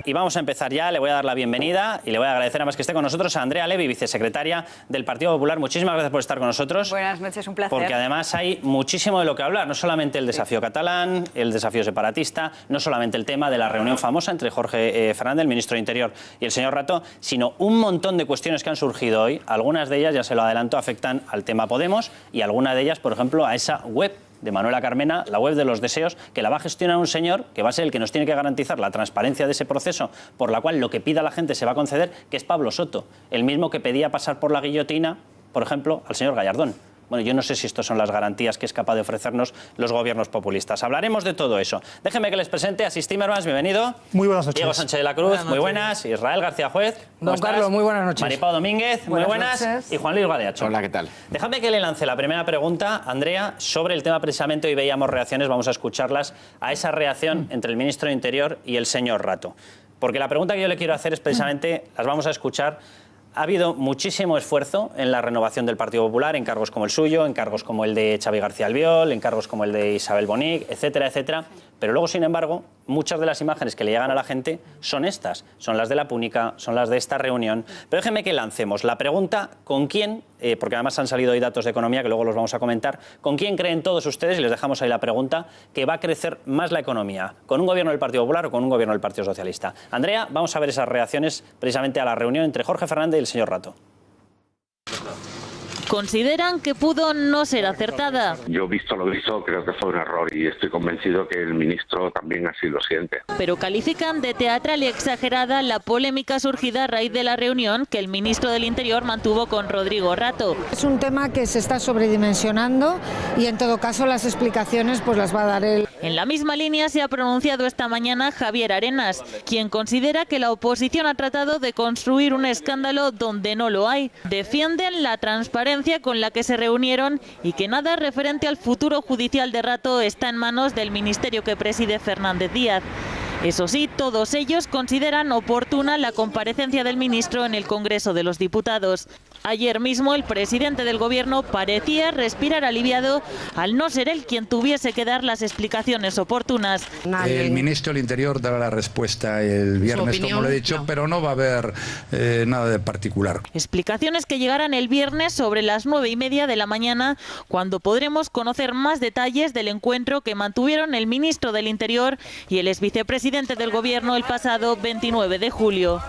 Y vamos a empezar ya. Le voy a dar la bienvenida y le voy a agradecer además que esté con nosotros a Andrea Levy, vicesecretaria del Partido Popular. Muchísimas gracias por estar con nosotros. Buenas noches, un placer. Porque además hay muchísimo de lo que hablar. No solamente el desafío catalán, el desafío separatista, no solamente el tema de la reunión famosa entre Jorge Fernández, el ministro de Interior, y el señor Rato, sino un montón de cuestiones que han surgido hoy. Algunas de ellas, ya se lo adelanto, afectan al tema Podemos y algunas de ellas, por ejemplo, a esa web de Manuela Carmena, la web de los deseos, que la va a gestionar un señor que va a ser el que nos tiene que garantizar la transparencia de ese proceso, por la cual lo que pida la gente se va a conceder, que es Pablo Soto, el mismo que pedía pasar por la guillotina, por ejemplo, al señor Gallardón. Bueno, yo no sé si estas son las garantías que es capaz de ofrecernos los gobiernos populistas. Hablaremos de todo eso. Déjenme que les presente a Sis Timmermans, bienvenido. Muy buenas noches. Diego Sánchez de la Cruz, muy buenas. Israel García Juez, Don Carlos, muy buenas noches. Maripao Domínguez, muy buenas. Noches. Y Juan Luis Gadeacho. Hola, ¿qué tal? Déjame que le lance la primera pregunta, Andrea, sobre el tema precisamente. Hoy veíamos reacciones, vamos a escucharlas, a esa reacción entre el ministro de Interior y el señor Rato. Porque la pregunta que yo le quiero hacer es precisamente, las vamos a escuchar. Ha habido muchísimo esfuerzo en la renovación del Partido Popular, en cargos como el suyo, en cargos como el de Xavi García Albiol, en cargos como el de Isabel Bonig, etcétera, etcétera. Pero luego, sin embargo, muchas de las imágenes que le llegan a la gente son estas, son las de la Púnica, son las de esta reunión. Pero déjenme que lancemos la pregunta, ¿con quién? Porque además han salido hoy datos de economía que luego los vamos a comentar. ¿Con quién creen todos ustedes, y les dejamos ahí la pregunta, que va a crecer más la economía? ¿Con un gobierno del Partido Popular o con un gobierno del Partido Socialista? Andrea, vamos a ver esas reacciones precisamente a la reunión entre Jorge Fernández y el señor Rato. Consideran que pudo no ser acertada. Yo, visto lo visto, creo que fue un error y estoy convencido que el ministro también así lo siente. Pero califican de teatral y exagerada la polémica surgida a raíz de la reunión que el ministro del Interior mantuvo con Rodrigo Rato. Es un tema que se está sobredimensionando y en todo caso las explicaciones pues las va a dar él. En la misma línea se ha pronunciado esta mañana Javier Arenas, quien considera que la oposición ha tratado de construir un escándalo donde no lo hay. Defienden la transparencia con la que se reunieron y que nada referente al futuro judicial de Rato está en manos del ministerio que preside Fernández Díaz. Eso sí, todos ellos consideran oportuna la comparecencia del ministro en el Congreso de los Diputados. Ayer mismo el presidente del Gobierno parecía respirar aliviado al no ser él quien tuviese que dar las explicaciones oportunas. El ministro del Interior dará la respuesta el viernes, como lo he dicho, pero no va a haber nada de particular. Explicaciones que llegarán el viernes sobre las 9:30 de la mañana, cuando podremos conocer más detalles del encuentro que mantuvieron el ministro del Interior y el exvicepresidente del Gobierno el pasado 29 de julio.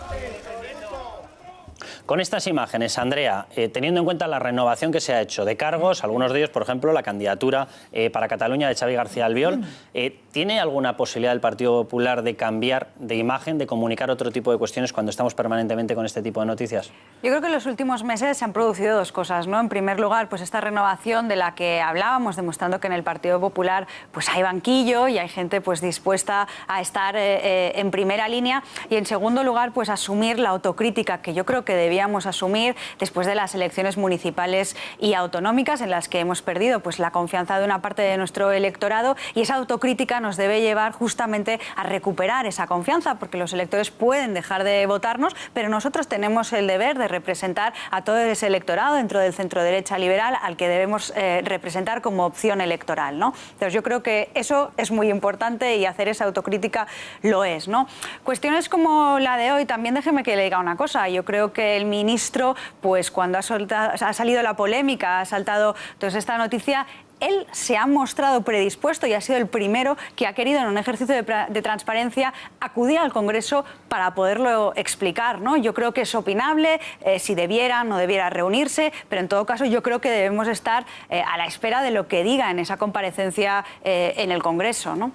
Con estas imágenes, Andrea, teniendo en cuenta la renovación que se ha hecho de cargos, algunos de ellos, por ejemplo, la candidatura para Cataluña de Xavi García Albiol, ¿tiene alguna posibilidad el Partido Popular de cambiar de imagen, de comunicar otro tipo de cuestiones cuando estamos permanentemente con este tipo de noticias? Yo creo que en los últimos meses se han producido dos cosas, ¿no? En primer lugar, pues esta renovación de la que hablábamos, demostrando que en el Partido Popular pues hay banquillo y hay gente pues dispuesta a estar en primera línea. Y en segundo lugar, pues asumir la autocrítica que yo creo que debíamos asumir después de las elecciones municipales y autonómicas, en las que hemos perdido pues la confianza de una parte de nuestro electorado, y esa autocrítica nos debe llevar justamente a recuperar esa confianza, porque los electores pueden dejar de votarnos, pero nosotros tenemos el deber de representar a todo ese electorado dentro del centro derecha liberal al que debemos representar como opción electoral, ¿no? Entonces yo creo que eso es muy importante y hacer esa autocrítica lo es, ¿no? Cuestiones como la de hoy, también déjeme que le diga una cosa. Yo creo que el ministro, pues cuando ha salido la polémica, ha saltado toda esta noticia, él se ha mostrado predispuesto y ha sido el primero que ha querido, en un ejercicio de transparencia, acudir al Congreso para poderlo explicar, ¿no? Yo creo que es opinable si debiera o no debiera reunirse, pero en todo caso yo creo que debemos estar a la espera de lo que diga en esa comparecencia en el Congreso, ¿no?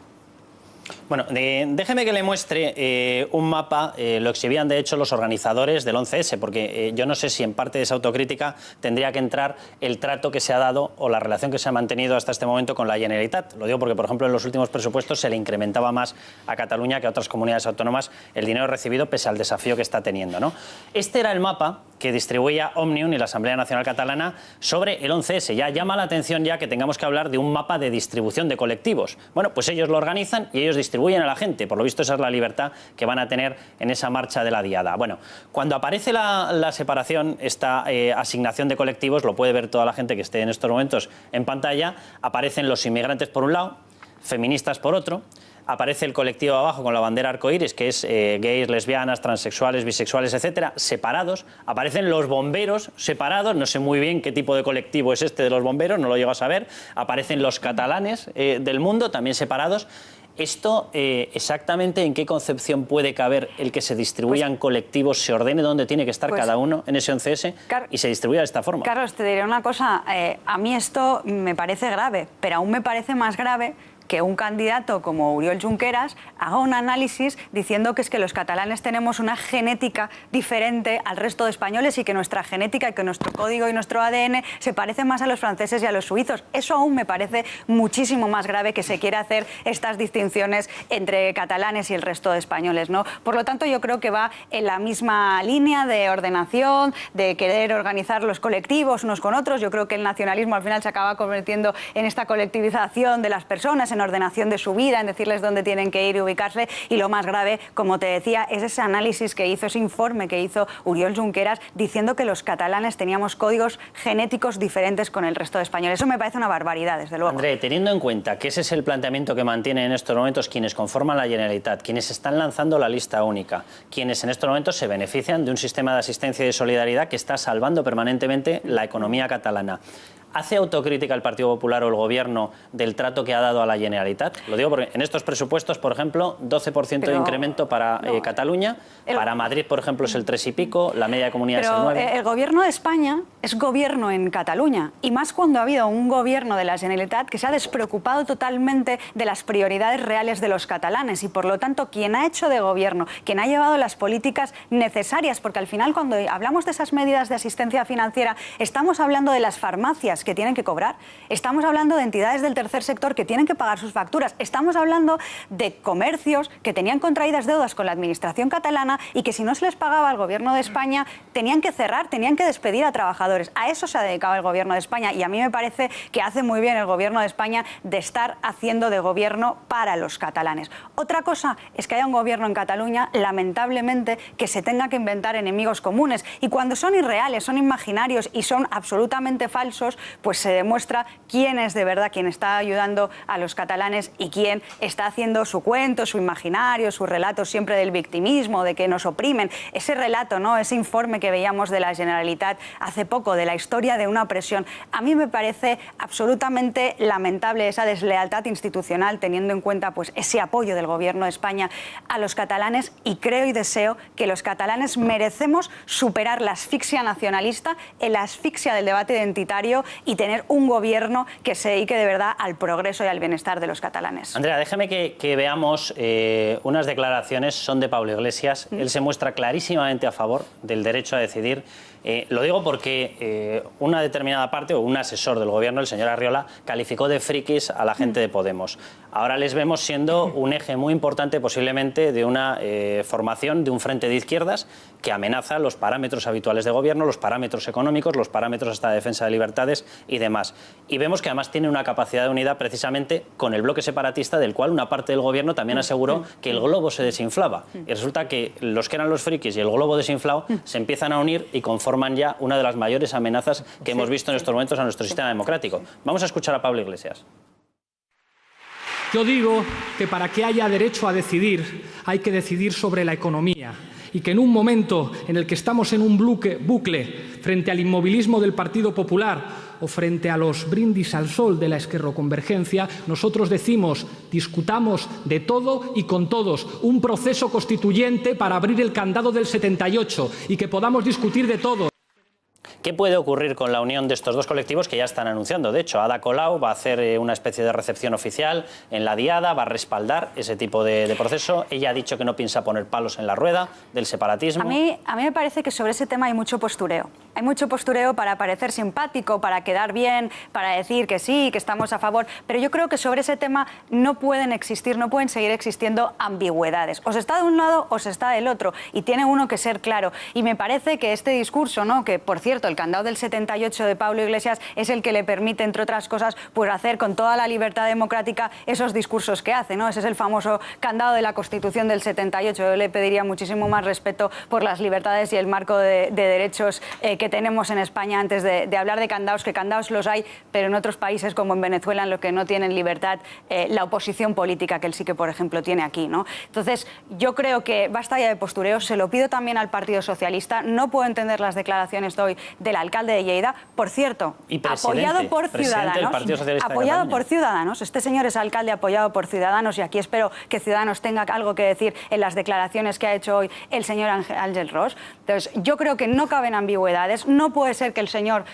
Bueno, déjeme que le muestre un mapa, lo exhibían de hecho los organizadores del 11S, porque yo no sé si en parte de esa autocrítica tendría que entrar el trato que se ha dado o la relación que se ha mantenido hasta este momento con la Generalitat. Lo digo porque, por ejemplo, en los últimos presupuestos se le incrementaba más a Cataluña que a otras comunidades autónomas el dinero recibido pese al desafío que está teniendo, ¿no? Este era el mapa que distribuía Òmnium y la Asamblea Nacional Catalana sobre el 11S. Ya llama la atención ya que tengamos que hablar de un mapa de distribución de colectivos. Bueno, pues ellos lo organizan y ellos distribuyen a la gente. Por lo visto esa es la libertad que van a tener en esa marcha de la Diada. Bueno, cuando aparece la separación, esta asignación de colectivos, lo puede ver toda la gente que esté en estos momentos en pantalla, aparecen los inmigrantes por un lado, feministas por otro, aparece el colectivo abajo con la bandera arcoíris, que es gays, lesbianas, transexuales, bisexuales, etcétera, separados. Aparecen los bomberos separados, no sé muy bien qué tipo de colectivo es este de los bomberos, no lo llego a saber. Aparecen los catalanes del mundo, también separados. ¿Esto exactamente en qué concepción puede caber el que se distribuyan colectivos, se ordene dónde tiene que estar cada uno en ese 11S y se distribuya de esta forma? Carlos, te diré una cosa, a mí esto me parece grave, pero aún me parece más grave que un candidato como Oriol Junqueras haga un análisis diciendo que es que los catalanes tenemos una genética diferente al resto de españoles y que nuestra genética y que nuestro código y nuestro ADN se parece más a los franceses y a los suizos. Eso aún me parece muchísimo más grave, que se quiera hacer estas distinciones entre catalanes y el resto de españoles, ¿no? Por lo tanto, yo creo que va en la misma línea de ordenación, de querer organizar los colectivos unos con otros. Yo creo que el nacionalismo al final se acaba convirtiendo en esta colectivización de las personas, en ordenación de su vida, en decirles dónde tienen que ir y ubicarse, y lo más grave, como te decía, es ese análisis que hizo, ese informe que hizo Oriol Junqueras diciendo que los catalanes teníamos códigos genéticos diferentes con el resto de españoles. Eso me parece una barbaridad, desde luego. André, teniendo en cuenta que ese es el planteamiento que mantienen en estos momentos quienes conforman la Generalitat, quienes están lanzando la lista única, quienes en estos momentos se benefician de un sistema de asistencia y de solidaridad que está salvando permanentemente la economía catalana, ¿hace autocrítica el Partido Popular o el Gobierno del trato que ha dado a la Generalitat? Lo digo porque en estos presupuestos, por ejemplo, 12% de incremento para Cataluña, para Madrid, por ejemplo, es el 3 y pico, la media de comunidad es el 9. El Gobierno de España es gobierno en Cataluña, y más cuando ha habido un Gobierno de la Generalitat que se ha despreocupado totalmente de las prioridades reales de los catalanes, y por lo tanto quien ha hecho de gobierno, quien ha llevado las políticas necesarias, porque al final cuando hablamos de esas medidas de asistencia financiera estamos hablando de las farmacias que tienen que cobrar, estamos hablando de entidades del tercer sector que tienen que pagar sus facturas, estamos hablando de comercios que tenían contraídas deudas con la administración catalana y que si no se les pagaba al Gobierno de España tenían que cerrar, tenían que despedir a trabajadores. A eso se ha dedicado el Gobierno de España, y a mí me parece que hace muy bien el Gobierno de España de estar haciendo de gobierno para los catalanes. Otra cosa es que haya un gobierno en Cataluña, lamentablemente, que se tenga que inventar enemigos comunes, y cuando son irreales, son imaginarios y son absolutamente falsos, pues se demuestra quién es de verdad quien está ayudando a los catalanes y quién está haciendo su cuento, su imaginario, su relato siempre del victimismo, de que nos oprimen. Ese relato, ¿no? Ese informe que veíamos de la Generalitat hace poco, de la historia de una opresión, a mí me parece absolutamente lamentable esa deslealtad institucional, teniendo en cuenta pues ese apoyo del Gobierno de España a los catalanes, y creo y deseo que los catalanes merecemos superar la asfixia nacionalista, la asfixia del debate identitario, y tener un gobierno que se dedique de verdad al progreso y al bienestar de los catalanes. Andrea, déjeme que veamos unas declaraciones, son de Pablo Iglesias. Él se muestra clarísimamente a favor del derecho a decidir. Lo digo porque una determinada parte, o un asesor del gobierno, el señor Arriola, calificó de frikis a la gente de Podemos. Ahora les vemos siendo un eje muy importante posiblemente de una formación de un frente de izquierdas que amenaza los parámetros habituales de gobierno, los parámetros económicos, los parámetros hasta de defensa de libertades y demás. Y vemos que además tiene una capacidad de unidad precisamente con el bloque separatista, del cual una parte del gobierno también aseguró que el globo se desinflaba. Y resulta que los que eran los frikis y el globo desinflado se empiezan a unir y conforman ya una de las mayores amenazas que hemos visto en estos momentos a nuestro sistema democrático. Vamos a escuchar a Pablo Iglesias. Yo digo que para que haya derecho a decidir hay que decidir sobre la economía, y que en un momento en el que estamos en un bucle frente al inmovilismo del Partido Popular o frente a los brindis al sol de la esquerroconvergencia, nosotros decimos: discutamos de todo y con todos, un proceso constituyente para abrir el candado del 78 y que podamos discutir de todo. ¿Qué puede ocurrir con la unión de estos dos colectivos que ya están anunciando? De hecho, Ada Colau va a hacer una especie de recepción oficial en la Diada, va a respaldar ese tipo de proceso. Ella ha dicho que no piensa poner palos en la rueda del separatismo. A mí me parece que sobre ese tema hay mucho postureo. Hay mucho postureo para parecer simpático, para quedar bien, para decir que sí, que estamos a favor. Pero yo creo que sobre ese tema no pueden seguir existiendo ambigüedades. O se está de un lado o se está del otro. Y tiene uno que ser claro. Y me parece que este discurso, ¿no?, que por cierto, el candado del 78 de Pablo Iglesias es el que le permite, entre otras cosas, pues hacer con toda la libertad democrática esos discursos que hace, ¿no? Ese es el famoso candado de la Constitución del 78. Yo le pediría muchísimo más respeto por las libertades y el marco de derechos que que tenemos en España antes de hablar de candados, que candados los hay, pero en otros países como en Venezuela, en lo que no tienen libertad la oposición política, que él sí que, por ejemplo, tiene aquí, ¿no? Entonces, yo creo que basta ya de postureo, se lo pido también al Partido Socialista, no puedo entender las declaraciones de hoy del alcalde de Lleida, por cierto, apoyado por Ciudadanos, este señor es alcalde apoyado por Ciudadanos y aquí espero que Ciudadanos tenga algo que decir en las declaraciones que ha hecho hoy el señor Ángel Ros. Entonces, yo creo que no caben ambigüedades, no puede ser que el señor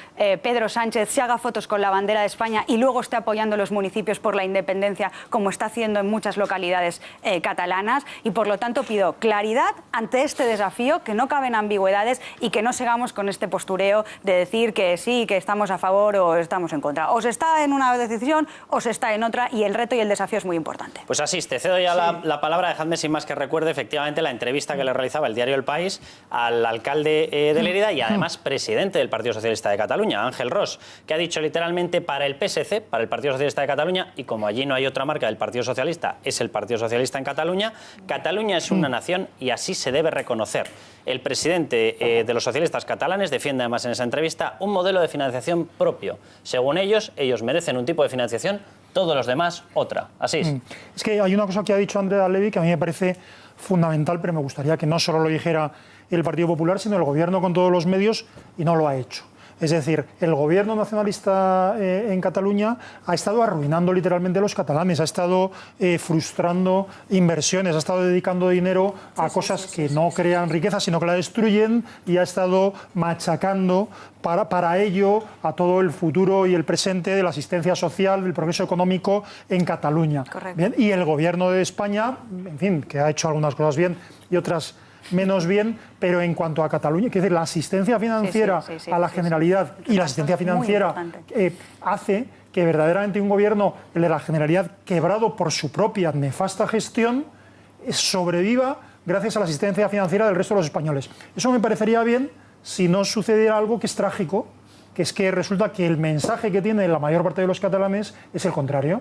Pedro Sánchez se haga fotos con la bandera de España y luego esté apoyando a los municipios por la independencia, como está haciendo en muchas localidades catalanas, y por lo tanto pido claridad ante este desafío, que no caben ambigüedades y que no sigamos con este postureo de decir que sí, que estamos a favor o estamos en contra. O se está en una decisión o se está en otra, y el reto y el desafío es muy importante. Pues así, te cedo ya la palabra, dejadme sin más que recuerde efectivamente la entrevista que le realizaba el diario El País al alcalde de Lérida y además presidente del Partido Socialista de Cataluña, Ángel Ros, que ha dicho literalmente para el PSC, para el Partido Socialista de Cataluña, y como allí no hay otra marca del Partido Socialista, es el Partido Socialista en Cataluña, Cataluña es una nación y así se debe reconocer. El presidente de los socialistas catalanes defiende además en esa entrevista un modelo de financiación propio. Según ellos merecen un tipo de financiación, todos los demás otra. Así es. Es que hay una cosa que ha dicho Andrea Levy que a mí me parece fundamental, pero me gustaría que no solo lo dijera el Partido Popular, sino el Gobierno con todos los medios, y no lo ha hecho. Es decir, el gobierno nacionalista en Cataluña ha estado arruinando literalmente a los catalanes, ha estado frustrando inversiones, ha estado dedicando dinero a cosas que no crean riqueza, sino que la destruyen, y ha estado machacando para ello a todo el futuro y el presente de la asistencia social, del progreso económico en Cataluña. Bien, y el gobierno de España, en fin, que ha hecho algunas cosas bien y otras menos bien, pero en cuanto a Cataluña, es decir, la asistencia financiera a la Generalidad y la asistencia financiera hace que verdaderamente un gobierno, el de la Generalidad, quebrado por su propia nefasta gestión, sobreviva gracias a la asistencia financiera del resto de los españoles. Eso me parecería bien si no sucediera algo que es trágico, que es que resulta que el mensaje que tiene la mayor parte de los catalanes es el contrario.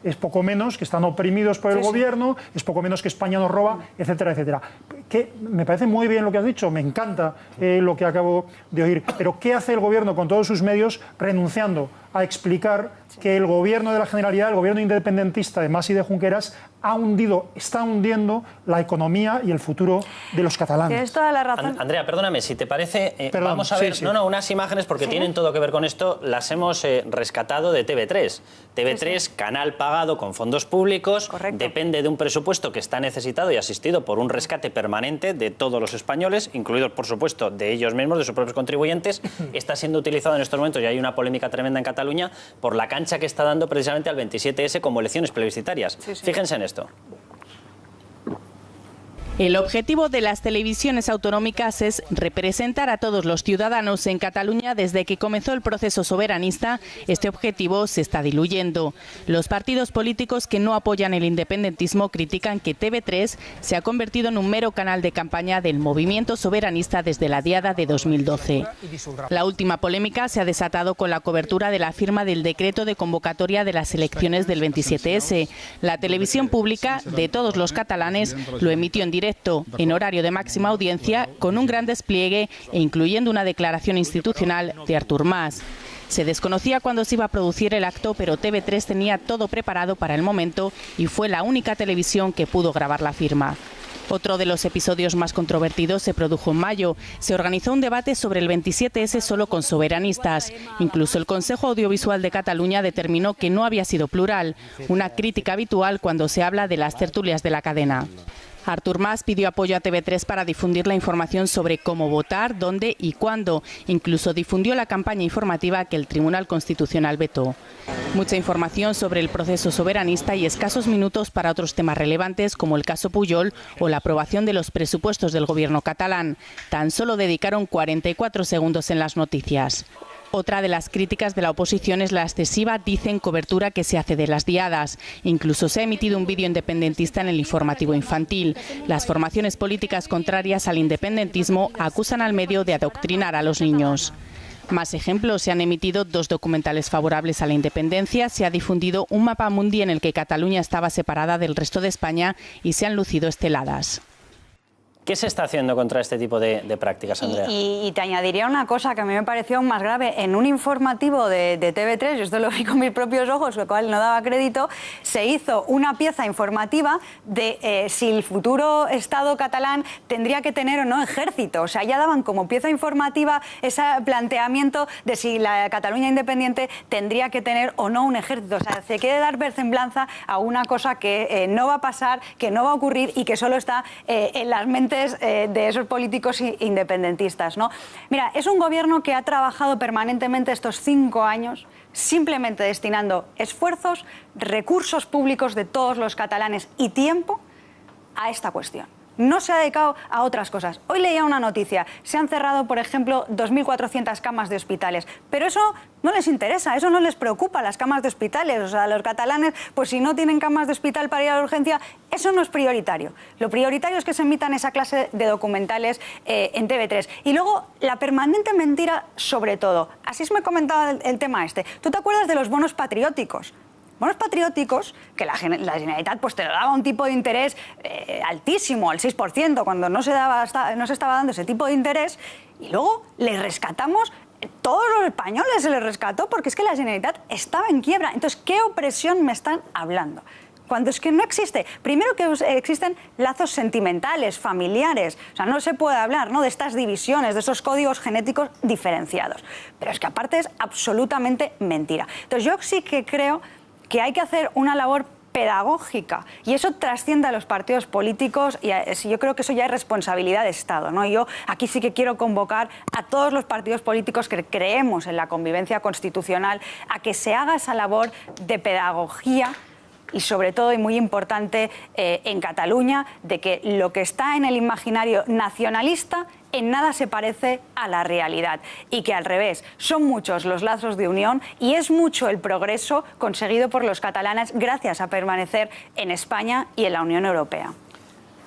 Es poco menos que están oprimidos por el gobierno, es poco menos que España nos roba, etcétera, etcétera. Que me parece muy bien lo que has dicho, me encanta lo que acabo de oír, pero ¿qué hace el gobierno con todos sus medios renunciando a explicar que el gobierno de la Generalidad, el gobierno independentista de Mas y de Junqueras, está hundiendo la economía y el futuro de los catalanes? Tienes toda la razón. Andrea, perdóname, si te parece, vamos a ver, unas imágenes porque tienen todo que ver con esto, las hemos rescatado de TV3. TV3, canal pagado con fondos públicos, depende de un presupuesto que está necesitado y asistido por un rescate permanente de todos los españoles, incluidos, por supuesto, de ellos mismos, de sus propios contribuyentes. Está siendo utilizado en estos momentos, y hay una polémica tremenda en Cataluña, por la cancha que está dando precisamente al 27S como elecciones plebiscitarias. Fíjense en esto. El objetivo de las televisiones autonómicas es representar a todos los ciudadanos en Cataluña. Desde que comenzó el proceso soberanista, este objetivo se está diluyendo. Los partidos políticos que no apoyan el independentismo critican que TV3 se ha convertido en un mero canal de campaña del movimiento soberanista desde la diada de 2012. La última polémica se ha desatado con la cobertura de la firma del decreto de convocatoria de las elecciones del 27S. La televisión pública de todos los catalanes lo emitió en directo, en horario de máxima audiencia, con un gran despliegue e incluyendo una declaración institucional de Artur Mas. Se desconocía cuándo se iba a producir el acto, pero TV3 tenía todo preparado para el momento y fue la única televisión que pudo grabar la firma. Otro de los episodios más controvertidos se produjo en mayo. Se organizó un debate sobre el 27S solo con soberanistas. Incluso el Consejo Audiovisual de Cataluña determinó que no había sido plural, una crítica habitual cuando se habla de las tertulias de la cadena. Artur Mas pidió apoyo a TV3 para difundir la información sobre cómo votar, dónde y cuándo. Incluso difundió la campaña informativa que el Tribunal Constitucional vetó. Mucha información sobre el proceso soberanista y escasos minutos para otros temas relevantes como el caso Pujol o la aprobación de los presupuestos del gobierno catalán. Tan solo dedicaron 44 segundos en las noticias. Otra de las críticas de la oposición es la excesiva, dicen, cobertura que se hace de las diadas. Incluso se ha emitido un vídeo independentista en el informativo infantil. Las formaciones políticas contrarias al independentismo acusan al medio de adoctrinar a los niños. Más ejemplos, se han emitido 2 documentales favorables a la independencia, se ha difundido un mapa mundi en el que Cataluña estaba separada del resto de España y se han lucido esteladas. ¿Qué se está haciendo contra este tipo de prácticas, Andrea? Y te añadiría una cosa que a mí me pareció aún más grave. En un informativo de TV3, yo esto lo vi con mis propios ojos, lo cual no daba crédito, se hizo una pieza informativa de si el futuro Estado catalán tendría que tener o no ejército. O sea, ya daban como pieza informativa ese planteamiento de si la Cataluña independiente tendría que tener o no un ejército. O sea, se quiere dar versemblanza a una cosa que no va a pasar, que no va a ocurrir y que solo está en las mentes de esos políticos independentistas, ¿no? Mira, es un gobierno que ha trabajado permanentemente estos 5 años simplemente destinando esfuerzos, recursos públicos de todos los catalanes y tiempo a esta cuestión. No se ha dedicado a otras cosas. Hoy leía una noticia, se han cerrado, por ejemplo, 2.400 camas de hospitales, pero eso no les interesa, eso no les preocupa, las camas de hospitales. O sea, los catalanes, pues si no tienen camas de hospital para ir a la urgencia, eso no es prioritario. Lo prioritario es que se emitan esa clase de documentales en TV3. Y luego, la permanente mentira sobre todo. Así se me comentaba el tema este. ¿Tú te acuerdas de los bonos patrióticos? Bonos patrióticos, que la Generalitat pues te lo daba un tipo de interés altísimo, al 6%, cuando no se estaba dando ese tipo de interés, y luego le rescatamos, todos los españoles se les rescató, porque es que la Generalitat estaba en quiebra. Entonces, ¿qué opresión me están hablando? Cuando es que no existe. Primero que existen lazos sentimentales, familiares. O sea, no se puede hablar, ¿no?, de estas divisiones, de esos códigos genéticos diferenciados. Pero es que aparte es absolutamente mentira. Entonces yo sí que creo que hay que hacer una labor pedagógica y eso trasciende a los partidos políticos y yo creo que eso ya es responsabilidad de Estado, ¿no? Yo aquí sí que quiero convocar a todos los partidos políticos que creemos en la convivencia constitucional a que se haga esa labor de pedagogía y sobre todo, y muy importante, en Cataluña, de que lo que está en el imaginario nacionalista en nada se parece a la realidad y que al revés, son muchos los lazos de unión y es mucho el progreso conseguido por los catalanes gracias a permanecer en España y en la Unión Europea.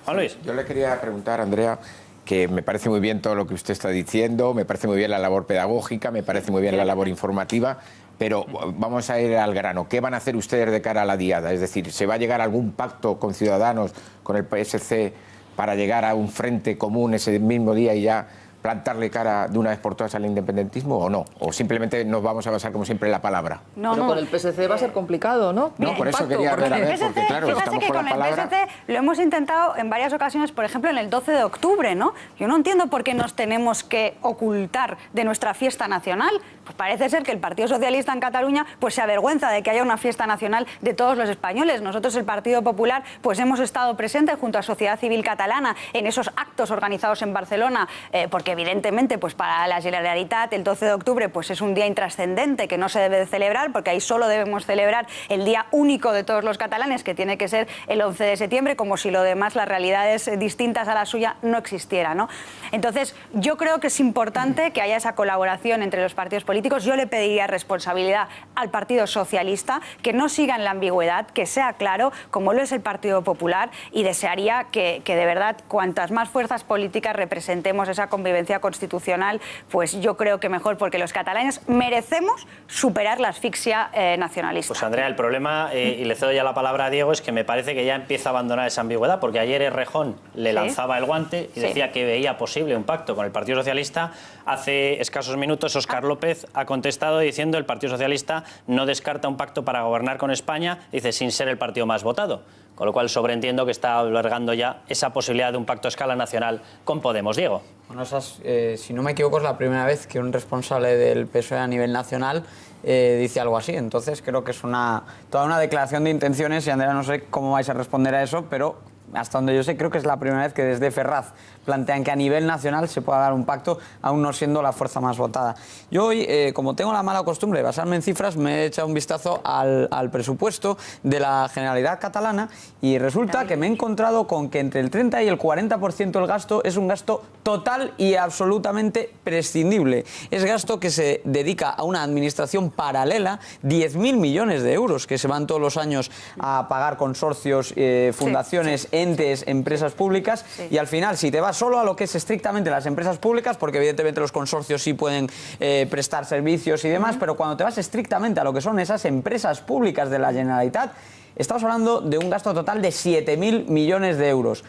Juan Luis. Yo le quería preguntar, Andrea, que me parece muy bien todo lo que usted está diciendo, me parece muy bien la labor pedagógica, me parece muy bien la labor informativa, pero vamos a ir al grano. ¿Qué van a hacer ustedes de cara a la diada? Es decir, ¿se va a llegar a algún pacto con Ciudadanos, con el PSC, para llegar a un frente común ese mismo día y ya plantarle cara de una vez por todas al independentismo o no? ¿O simplemente nos vamos a basar como siempre en la palabra? No, pero con el PSC va a ser complicado, ¿no? No, por eso quería ver, porque claro, estamos con la palabra. Fíjate que con el PSC lo hemos intentado en varias ocasiones, por ejemplo en el 12 de octubre, ¿no? Yo no entiendo por qué nos tenemos que ocultar de nuestra fiesta nacional. Pues parece ser que el Partido Socialista en Cataluña pues se avergüenza de que haya una fiesta nacional de todos los españoles. Nosotros, el Partido Popular, pues hemos estado presentes junto a Sociedad Civil Catalana en esos actos organizados en Barcelona, porque evidentemente pues para la Generalitat el 12 de octubre pues es un día intrascendente que no se debe de celebrar, porque ahí solo debemos celebrar el día único de todos los catalanes, que tiene que ser el 11 de septiembre, como si lo demás, las realidades distintas a la suya, no existiera, ¿no? Entonces, yo creo que es importante que haya esa colaboración entre los partidos políticos. Yo le pediría responsabilidad al Partido Socialista, que no siga en la ambigüedad, que sea claro, como lo es el Partido Popular, y desearía que de verdad, cuantas más fuerzas políticas representemos esa convivencia constitucional, pues yo creo que mejor, porque los catalanes merecemos superar la asfixia nacionalista. Pues Andrea, el problema, y le cedo ya la palabra a Diego, es que me parece que ya empieza a abandonar esa ambigüedad, porque ayer Errejón le lanzaba el guante y decía que veía posible un pacto con el Partido Socialista. Hace escasos minutos Óscar López ha contestado diciendo el Partido Socialista no descarta un pacto para gobernar con España, dice, sin ser el partido más votado. Con lo cual sobreentiendo que está albergando ya esa posibilidad de un pacto a escala nacional con Podemos. Diego. Bueno, si no me equivoco, es la primera vez que un responsable del PSOE a nivel nacional dice algo así. Entonces creo que es toda una declaración de intenciones y, Andrea, no sé cómo vais a responder a eso, pero hasta donde yo sé, creo que es la primera vez que desde Ferraz plantean que a nivel nacional se pueda dar un pacto, aún no siendo la fuerza más votada. Yo hoy, como tengo la mala costumbre de basarme en cifras, me he echado un vistazo al presupuesto de la Generalitat catalana y resulta que me he encontrado con que entre el 30 y el 40% del gasto es un gasto total y absolutamente prescindible. Es gasto que se dedica a una administración paralela, 10.000 millones de euros que se van todos los años a pagar consorcios, fundaciones, entes, empresas públicas, y al final, si te vas solo a lo que es estrictamente las empresas públicas, porque evidentemente los consorcios sí pueden prestar servicios y demás, pero cuando te vas estrictamente a lo que son esas empresas públicas de la Generalitat, estamos hablando de un gasto total de 7.000 millones de euros.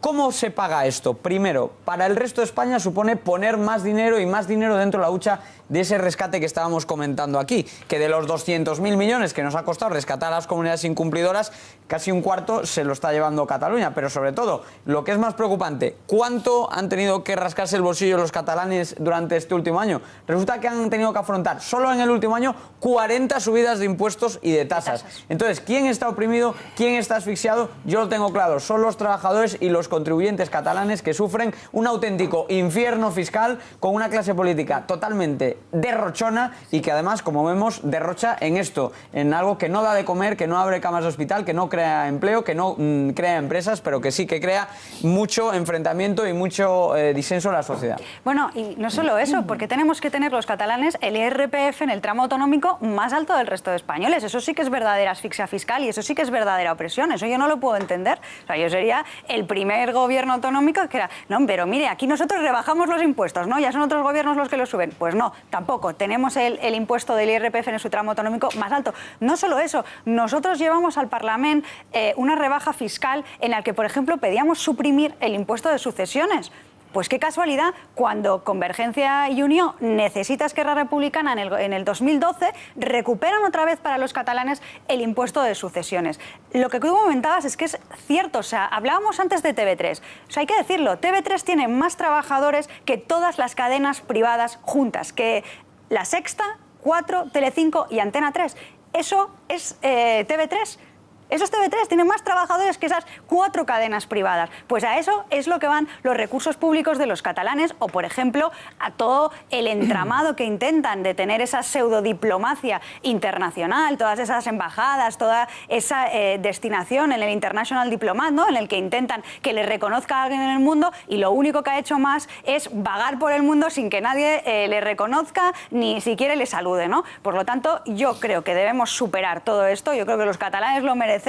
¿Cómo se paga esto? Primero, para el resto de España supone poner más dinero y más dinero dentro de la hucha de ese rescate que estábamos comentando aquí, que de los 200.000 millones que nos ha costado rescatar a las comunidades incumplidoras, casi un cuarto se lo está llevando Cataluña. Pero sobre todo, lo que es más preocupante, ¿cuánto han tenido que rascarse el bolsillo los catalanes durante este último año? Resulta que han tenido que afrontar solo en el último año 40 subidas de impuestos y de tasas. Entonces, ¿quién está oprimido? ¿Quién está asfixiado? Yo lo tengo claro, son los trabajadores y los contribuyentes catalanes que sufren un auténtico infierno fiscal con una clase política totalmente derrochona y que además, como vemos, derrocha en esto, en algo que no da de comer, que no abre camas de hospital, que no crea empleo, que no crea empresas, pero que sí que crea mucho enfrentamiento y mucho disenso en la sociedad. Bueno, y no solo eso, porque tenemos que tener los catalanes el IRPF en el tramo autonómico más alto del resto de españoles. Eso sí que es verdadera asfixia fiscal y eso sí que es verdadera opresión. Eso yo no lo puedo entender. O sea, yo sería el primer gobierno autonómico que era, no, pero mire, aquí nosotros rebajamos los impuestos, ¿no? Ya son otros gobiernos los que los suben. Pues no, tampoco. Tenemos el impuesto del IRPF en su tramo autonómico más alto. No solo eso, nosotros llevamos al Parlamento una rebaja fiscal en la que, por ejemplo, pedíamos suprimir el impuesto de sucesiones. Pues qué casualidad, cuando Convergencia y Unión necesita Esquerra Republicana en el 2012, recuperan otra vez para los catalanes el impuesto de sucesiones. Lo que tú comentabas es que es cierto, o sea, hablábamos antes de TV3, o sea, hay que decirlo, TV3 tiene más trabajadores que todas las cadenas privadas juntas, que La Sexta, 4, Telecinco y Antena 3. Eso es TV3. Esos TV3 tienen más trabajadores que esas 4 cadenas privadas. Pues a eso es lo que van los recursos públicos de los catalanes o, por ejemplo, a todo el entramado que intentan de tener esa pseudodiplomacia internacional, todas esas embajadas, toda esa destinación en el International Diplomat, ¿no? En el que intentan que le reconozca a alguien en el mundo y lo único que ha hecho más es vagar por el mundo sin que nadie le reconozca ni siquiera le salude, ¿no? Por lo tanto, yo creo que debemos superar todo esto, yo creo que los catalanes lo merecen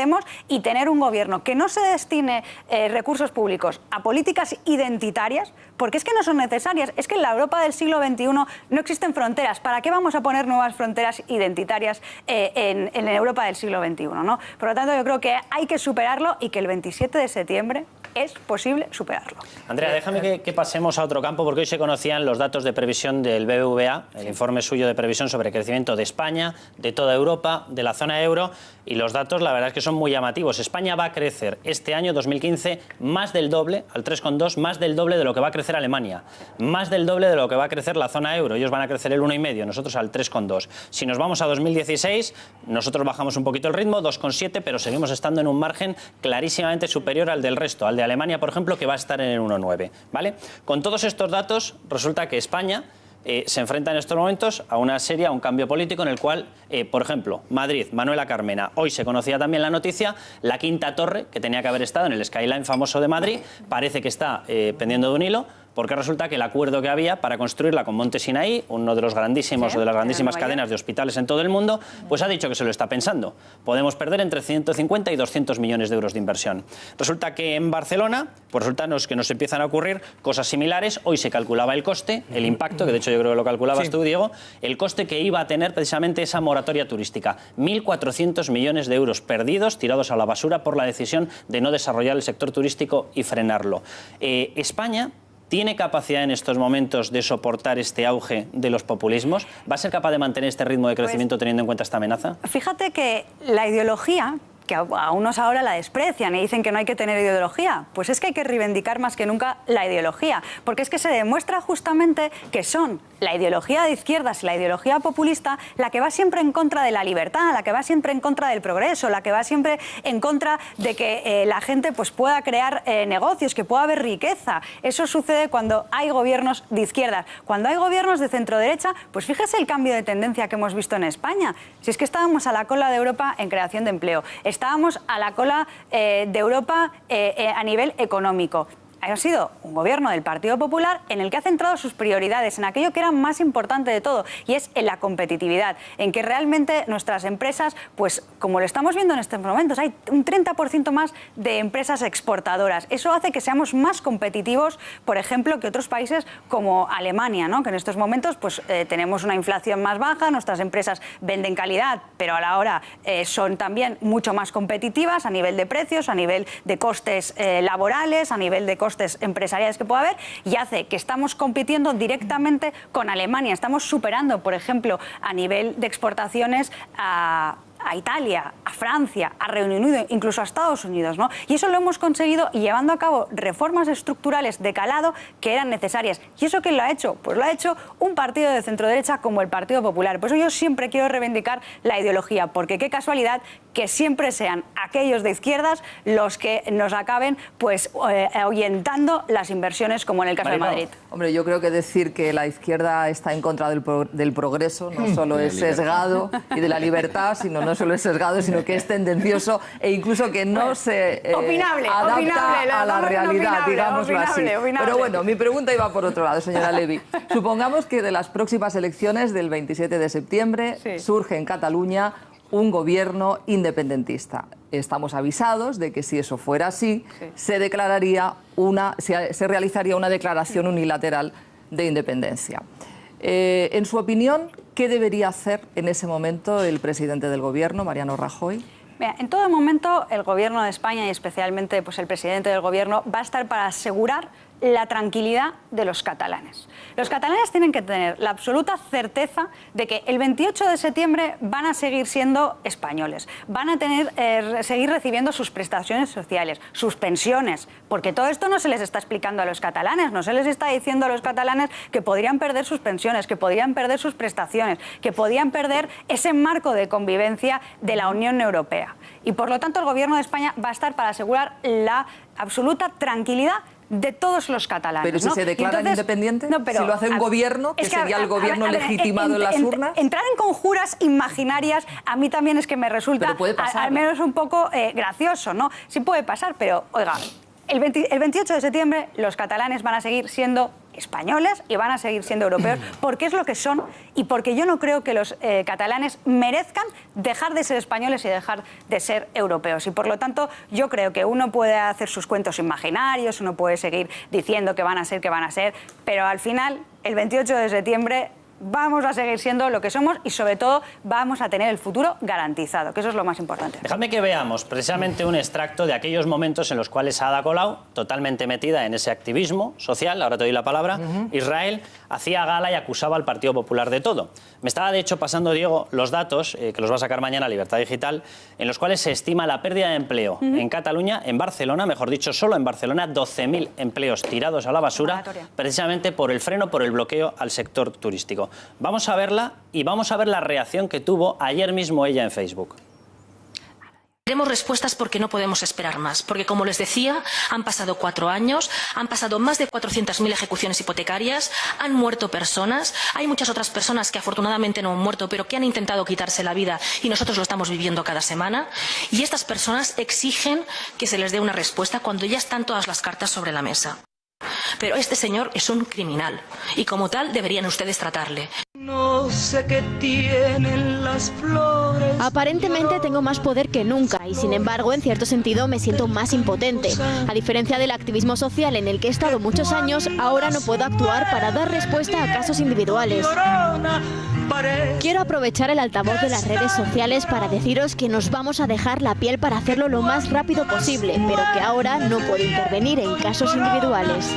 y tener un gobierno que no se destine recursos públicos a políticas identitarias, porque es que no son necesarias. Es que en la Europa del siglo XXI no existen fronteras. ¿Para qué vamos a poner nuevas fronteras identitarias en la Europa del siglo XXI, ¿no? Por lo tanto, yo creo que hay que superarlo y que el 27 de septiembre es posible superarlo. Andrea, déjame que pasemos a otro campo, porque hoy se conocían los datos de previsión del BBVA, el informe suyo de previsión sobre crecimiento de España, de toda Europa, de la zona euro, y los datos, la verdad es que son muy llamativos. España va a crecer este año, 2015, más del doble, al 3,2, más del doble de lo que va a crecer Alemania, más del doble de lo que va a crecer la zona euro. Ellos van a crecer el 1,5, nosotros al 3,2. Si nos vamos a 2016, nosotros bajamos un poquito el ritmo, 2,7, pero seguimos estando en un margen clarísimamente superior al del resto, al de Alemania, por ejemplo, que va a estar en el 1,9, ¿vale? Con todos estos datos, resulta que España se enfrenta en estos momentos a una serie, a un cambio político en el cual, por ejemplo, Madrid, Manuela Carmena, hoy se conocía también la noticia, la quinta torre, que tenía que haber estado en el Skyline famoso de Madrid, parece que está pendiendo de un hilo, porque resulta que el acuerdo que había para construirla con Monte Sinaí, uno de los grandísimos o de las grandísimas cadenas de hospitales en todo el mundo, pues ha dicho que se lo está pensando. Podemos perder entre 150 y 200 millones de euros de inversión. Resulta que en Barcelona, pues resulta que nos empiezan a ocurrir cosas similares. Hoy se calculaba el coste, el impacto, que de hecho yo creo que lo calculabas tú, Diego, el coste que iba a tener precisamente esa moratoria turística. 1.400 millones de euros perdidos, tirados a la basura por la decisión de no desarrollar el sector turístico y frenarlo. España ¿tiene capacidad en estos momentos de soportar este auge de los populismos? ¿Va a ser capaz de mantener este ritmo de crecimiento teniendo en cuenta esta amenaza? Fíjate que la ideología, que a unos ahora la desprecian y dicen que no hay que tener ideología, pues es que hay que reivindicar más que nunca la ideología, porque es que se demuestra justamente que son la ideología de izquierdas y la ideología populista la que va siempre en contra de la libertad, la que va siempre en contra del progreso, la que va siempre en contra de que la gente pues, pueda crear negocios, que pueda haber riqueza. Eso sucede cuando hay gobiernos de izquierdas. Cuando hay gobiernos de centro-derecha, pues fíjese el cambio de tendencia que hemos visto en España. Si es que estábamos a la cola de Europa en creación de empleo, estábamos a la cola de Europa a nivel económico. ha sido un gobierno del Partido Popular en el que ha centrado sus prioridades en aquello que era más importante de todo, y es en la competitividad, en que realmente nuestras empresas, pues como lo estamos viendo en estos momentos, hay un 30% más de empresas exportadoras. Eso hace que seamos más competitivos, por ejemplo, que otros países como Alemania, ¿no? Que en estos momentos pues, tenemos una inflación más baja, nuestras empresas venden calidad, pero a la hora son también mucho más competitivas a nivel de precios, a nivel de costes laborales, a nivel de costes empresariales que pueda haber, y hace que estamos compitiendo directamente con Alemania. Estamos superando, por ejemplo, a nivel de exportaciones a Italia, a Francia, a Reino Unido, incluso a Estados Unidos, ¿no? Y eso lo hemos conseguido llevando a cabo reformas estructurales de calado que eran necesarias. ¿Y eso quién lo ha hecho? Pues lo ha hecho un partido de centro-derecha como el Partido Popular. Por eso yo siempre quiero reivindicar la ideología, porque qué casualidad que siempre sean aquellos de izquierdas los que nos acaben pues ahuyentando las inversiones, como en el caso de Madrid. Hombre, yo creo que decir que la izquierda está en contra del progreso no solo es sesgado y de la libertad, sino no solo es sesgado, sino que es tendencioso e incluso que no se adapta a la realidad, digámoslo así. Pero bueno, mi pregunta iba por otro lado, señora Levy. Supongamos que de las próximas elecciones del 27 de septiembre surge en Cataluña un gobierno independentista. Estamos avisados de que si eso fuera así, se realizaría una declaración unilateral de independencia. En su opinión, ¿qué debería hacer en ese momento el presidente del gobierno, Mariano Rajoy? Mira, en todo momento el gobierno de España y especialmente pues, el presidente del gobierno va a estar para asegurar la tranquilidad de los catalanes. Los catalanes tienen que tener la absoluta certeza de que el 28 de septiembre van a seguir siendo españoles, van a seguir recibiendo sus prestaciones sociales, sus pensiones, porque todo esto no se les está explicando a los catalanes, no se les está diciendo a los catalanes que podrían perder sus pensiones, que podrían perder sus prestaciones, que podían perder ese marco de convivencia de la Unión Europea. Y por lo tanto el gobierno de España va a estar para asegurar la absoluta tranquilidad de todos los catalanes. Pero si se declaran independientes, si lo hace un gobierno, que sería el gobierno legitimado en las urnas. Entrar en conjuras imaginarias a mí también es que me resulta al menos un poco gracioso, ¿no? Sí puede pasar, pero oiga, el 28 de septiembre los catalanes van a seguir siendo españoles y van a seguir siendo europeos porque es lo que son y porque yo no creo que los catalanes merezcan dejar de ser españoles y dejar de ser europeos. Y por lo tanto yo creo que uno puede hacer sus cuentos imaginarios, uno puede seguir diciendo que van a ser, pero al final el 28 de septiembre vamos a seguir siendo lo que somos y sobre todo vamos a tener el futuro garantizado, que eso es lo más importante. Dejadme que veamos precisamente un extracto de aquellos momentos en los cuales Ada Colau, totalmente metida en ese activismo social, ahora te doy la palabra, Israel hacía gala y acusaba al Partido Popular de todo. Me estaba de hecho pasando, Diego, los datos, que los va a sacar mañana Libertad Digital, en los cuales se estima la pérdida de empleo en Cataluña, en Barcelona, mejor dicho, solo en Barcelona, 12.000 empleos tirados a la basura, precisamente por el freno, por el bloqueo al sector turístico. Vamos a verla y vamos a ver la reacción que tuvo ayer mismo ella en Facebook. Queremos respuestas porque no podemos esperar más, porque como les decía, han pasado 4 años, han pasado más de 400.000 ejecuciones hipotecarias, han muerto personas, hay muchas otras personas que afortunadamente no han muerto, pero que han intentado quitarse la vida y nosotros lo estamos viviendo cada semana, y estas personas exigen que se les dé una respuesta cuando ya están todas las cartas sobre la mesa. Pero este señor es un criminal y como tal deberían ustedes tratarle. No sé qué tienen las flores. Aparentemente tengo más poder que nunca y sin embargo en cierto sentido me siento más impotente. A diferencia del activismo social en el que he estado muchos años, ahora no puedo actuar para dar respuesta a casos individuales. Quiero aprovechar el altavoz de las redes sociales para deciros que nos vamos a dejar la piel para hacerlo lo más rápido posible, pero que ahora no puedo intervenir en casos individuales.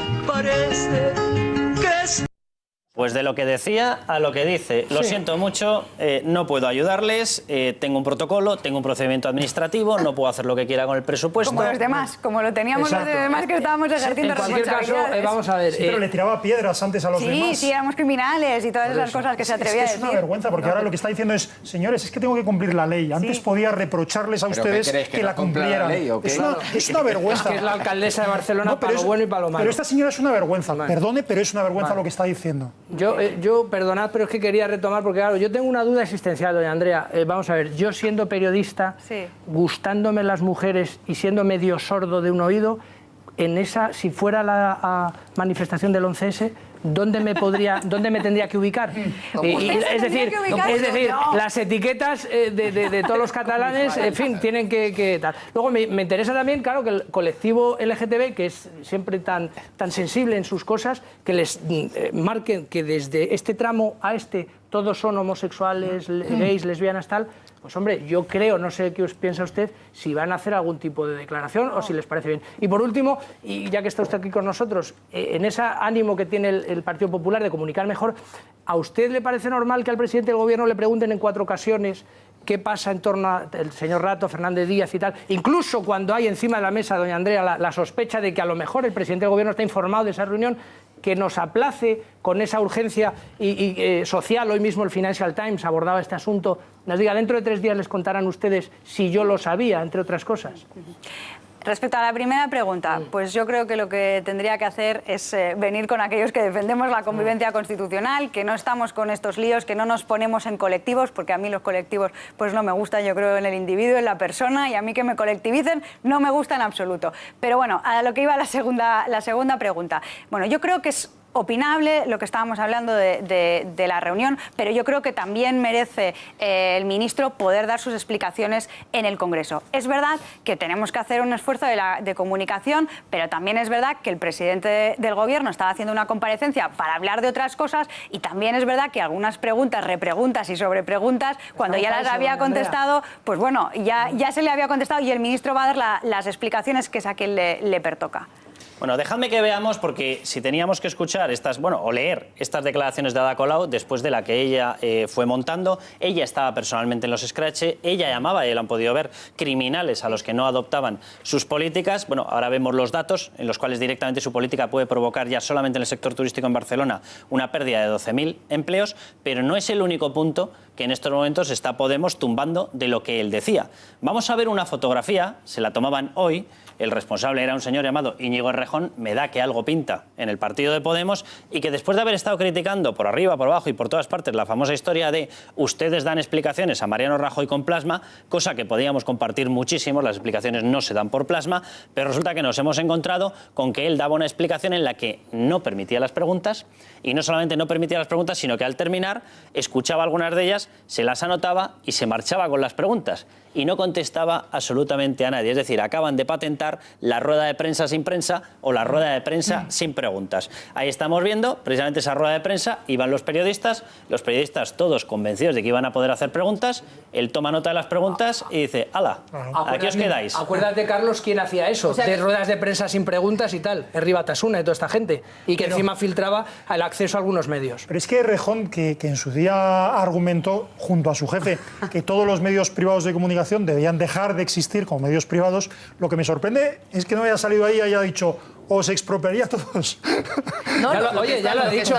Pues de lo que decía a lo que dice. Lo siento mucho, no puedo ayudarles, tengo un protocolo, tengo un procedimiento administrativo, no puedo hacer lo que quiera con el presupuesto. Como los demás, como lo teníamos los demás que estábamos ejerciendo responsabilidades. En cualquier caso, vamos a ver... pero le tiraba piedras antes a los demás. Sí, éramos criminales y todas esas cosas que se atrevía a decir. Es una vergüenza, porque ahora lo que está diciendo es, señores, es que tengo que cumplir la ley. Antes podía reprocharles a ustedes que la cumplieran. Es una vergüenza. Es que es la alcaldesa de Barcelona para lo bueno y para lo malo. Pero esta señora es una vergüenza. Perdone, pero es una vergüenza lo que está diciendo. Yo, perdonad, pero es que quería retomar, porque claro, yo tengo una duda existencial, doña Andrea. Vamos a ver, yo siendo periodista, gustándome las mujeres y siendo medio sordo de un oído, si fuera la manifestación del 11S, ¿dónde me tendría que ubicar? Es decir, las etiquetas de todos los catalanes, en fin, tienen que tal. Luego me interesa también, claro, que el colectivo LGTB, que es siempre tan sensible en sus cosas, que les marquen que desde este tramo a este todos son homosexuales, gays, lesbianas, tal. Pues hombre, yo creo, no sé qué os piensa usted, si van a hacer algún tipo de declaración o si les parece bien. Y por último, y ya que está usted aquí con nosotros, en ese ánimo que tiene el Partido Popular de comunicar mejor, ¿a usted le parece normal que al presidente del Gobierno le pregunten en 4 ocasiones qué pasa en torno al señor Rato, Fernández Díaz y tal? Incluso cuando hay encima de la mesa, doña Andrea, la sospecha de que a lo mejor el presidente del Gobierno está informado de esa reunión, que nos aplace con esa urgencia social. Hoy mismo el Financial Times abordaba este asunto. Nos diga, dentro de 3 días les contarán ustedes si yo lo sabía, entre otras cosas. Respecto a la primera pregunta, pues yo creo que lo que tendría que hacer es venir con aquellos que defendemos la convivencia constitucional, que no estamos con estos líos, que no nos ponemos en colectivos, porque a mí los colectivos pues no me gustan, yo creo en el individuo, en la persona, y a mí que me colectivicen no me gusta en absoluto. Pero bueno, a lo que iba la segunda pregunta. Bueno, yo creo que es opinable lo que estábamos hablando de la reunión, pero yo creo que también merece el ministro poder dar sus explicaciones en el Congreso. Es verdad que tenemos que hacer un esfuerzo de comunicación, pero también es verdad que el presidente del Gobierno estaba haciendo una comparecencia para hablar de otras cosas, y también es verdad que algunas preguntas, repreguntas y sobrepreguntas, cuando ya las había contestado, pues bueno, ya se le había contestado, y el ministro va a dar las explicaciones que es a quien le pertoca. Bueno, dejadme que veamos, porque si teníamos que escuchar o leer estas declaraciones de Ada Colau, después de la que ella fue montando, ella estaba personalmente en los scratches, ella llamaba, y lo han podido ver, criminales a los que no adoptaban sus políticas. Bueno, ahora vemos los datos en los cuales directamente su política puede provocar ya solamente en el sector turístico en Barcelona una pérdida de 12.000 empleos, pero no es el único punto que en estos momentos está Podemos tumbando de lo que él decía. Vamos a ver una fotografía, se la tomaban hoy. El responsable era un señor llamado Íñigo Errejón. Me da que algo pinta en el partido de Podemos, y que después de haber estado criticando por arriba, por abajo y por todas partes la famosa historia de ustedes dan explicaciones a Mariano Rajoy con plasma, cosa que podíamos compartir muchísimo, las explicaciones no se dan por plasma, pero resulta que nos hemos encontrado con que él daba una explicación en la que no permitía las preguntas, y no solamente no permitía las preguntas, sino que al terminar escuchaba algunas de ellas, se las anotaba y se marchaba con las preguntas, y no contestaba absolutamente a nadie. Es decir, acaban de patentar la rueda de prensa sin prensa o la rueda de prensa sin preguntas. Ahí estamos viendo precisamente esa rueda de prensa, iban los periodistas todos convencidos de que iban a poder hacer preguntas, él toma nota de las preguntas y dice, ¡hala! Aquí os quedáis. Acuérdate, Carlos, quién hacía eso, de ruedas de prensa sin preguntas y tal, Herri Batasuna y toda esta gente, y que encima filtraba el acceso a algunos medios. Pero es que Errejón, que en su día argumentó junto a su jefe que todos los medios privados de comunicación debían dejar de existir como medios privados, lo que me sorprende es que no haya salido ahí y haya dicho, os expropiaría a todos. No, ya lo ha dicho.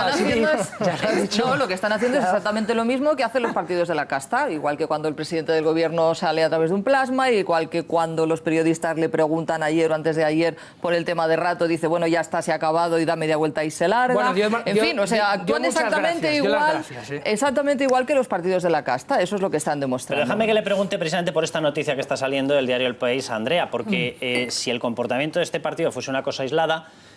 Lo que están haciendo es exactamente lo mismo que hacen los partidos de la casta, igual que cuando el presidente del Gobierno sale a través de un plasma, igual que cuando los periodistas le preguntan ayer o antes de ayer por el tema de Rato, dice, bueno, ya está, se ha acabado y da media vuelta y se larga. Bueno, actúan exactamente igual que los partidos de la casta, eso es lo que están demostrando. Pero déjame que le pregunte precisamente por esta noticia que está saliendo del diario El País a Andrea, porque si el comportamiento de este partido fuese una cosa aislada,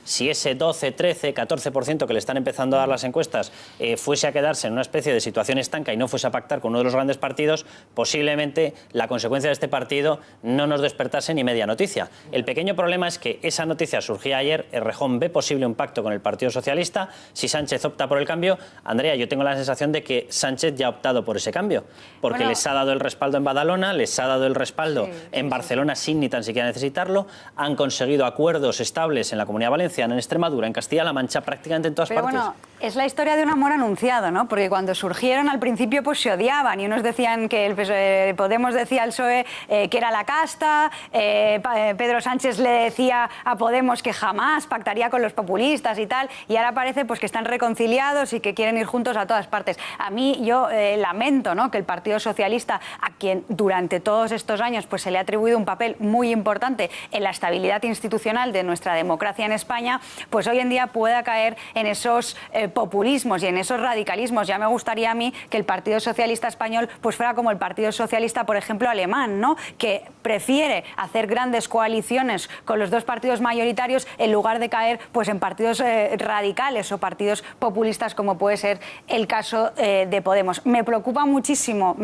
si ese 12, 13, 14% que le están empezando a dar las encuestas fuese a quedarse en una especie de situación estanca y no fuese a pactar con uno de los grandes partidos, posiblemente la consecuencia de este partido no nos despertase ni media noticia. El pequeño problema es que esa noticia surgía ayer, Errejón ve posible un pacto con el Partido Socialista, si Sánchez opta por el cambio, Andrea, yo tengo la sensación de que Sánchez ya ha optado por ese cambio, porque les ha dado el respaldo en Badalona, les ha dado el respaldo en Barcelona sin ni tan siquiera necesitarlo, han conseguido acuerdos estables en la Comunidad Valenciana, en Extremadura, en Castilla-La Mancha, prácticamente en todas partes. Bueno, es la historia de un amor anunciado, ¿no? Porque cuando surgieron al principio pues se odiaban, y unos decían que el PSOE, Podemos decía al PSOE que era la casta, Pedro Sánchez le decía a Podemos que jamás pactaría con los populistas y tal, y ahora parece pues que están reconciliados y que quieren ir juntos a todas partes. A mí yo lamento, ¿no?, que el Partido Socialista, a quien durante todos estos años pues se le ha atribuido un papel muy importante en la estabilidad institucional de nuestra democracia en España, pues hoy en día pueda caer en esos populismos y en esos radicalismos. Ya me gustaría a mí que el Partido Socialista español pues fuera como el Partido Socialista, por ejemplo, alemán, ¿no? Que prefiere hacer grandes coaliciones con los dos partidos mayoritarios en lugar de caer pues en partidos radicales o partidos populistas, como puede ser el caso de Podemos. Me preocupa muchísimo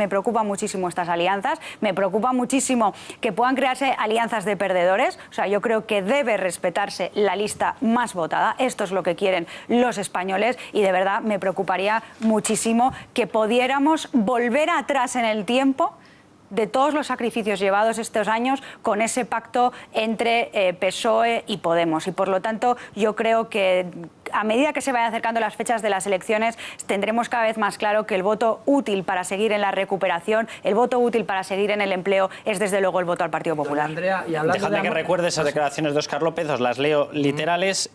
estas alianzas, me preocupa muchísimo que puedan crearse alianzas de perdedores. O sea, yo creo que debe respetarse la lista más votada. Esto es lo que quieren los españoles y de verdad me preocuparía muchísimo que pudiéramos volver atrás en el tiempo de todos los sacrificios llevados estos años con ese pacto entre PSOE y Podemos. Y por lo tanto yo creo que a medida que se vayan acercando las fechas de las elecciones tendremos cada vez más claro que el voto útil para seguir en la recuperación, el voto útil para seguir en el empleo es desde luego el voto al Partido Popular. Andrea, dejadme que recuerde esas declaraciones de Óscar López, os las leo literales.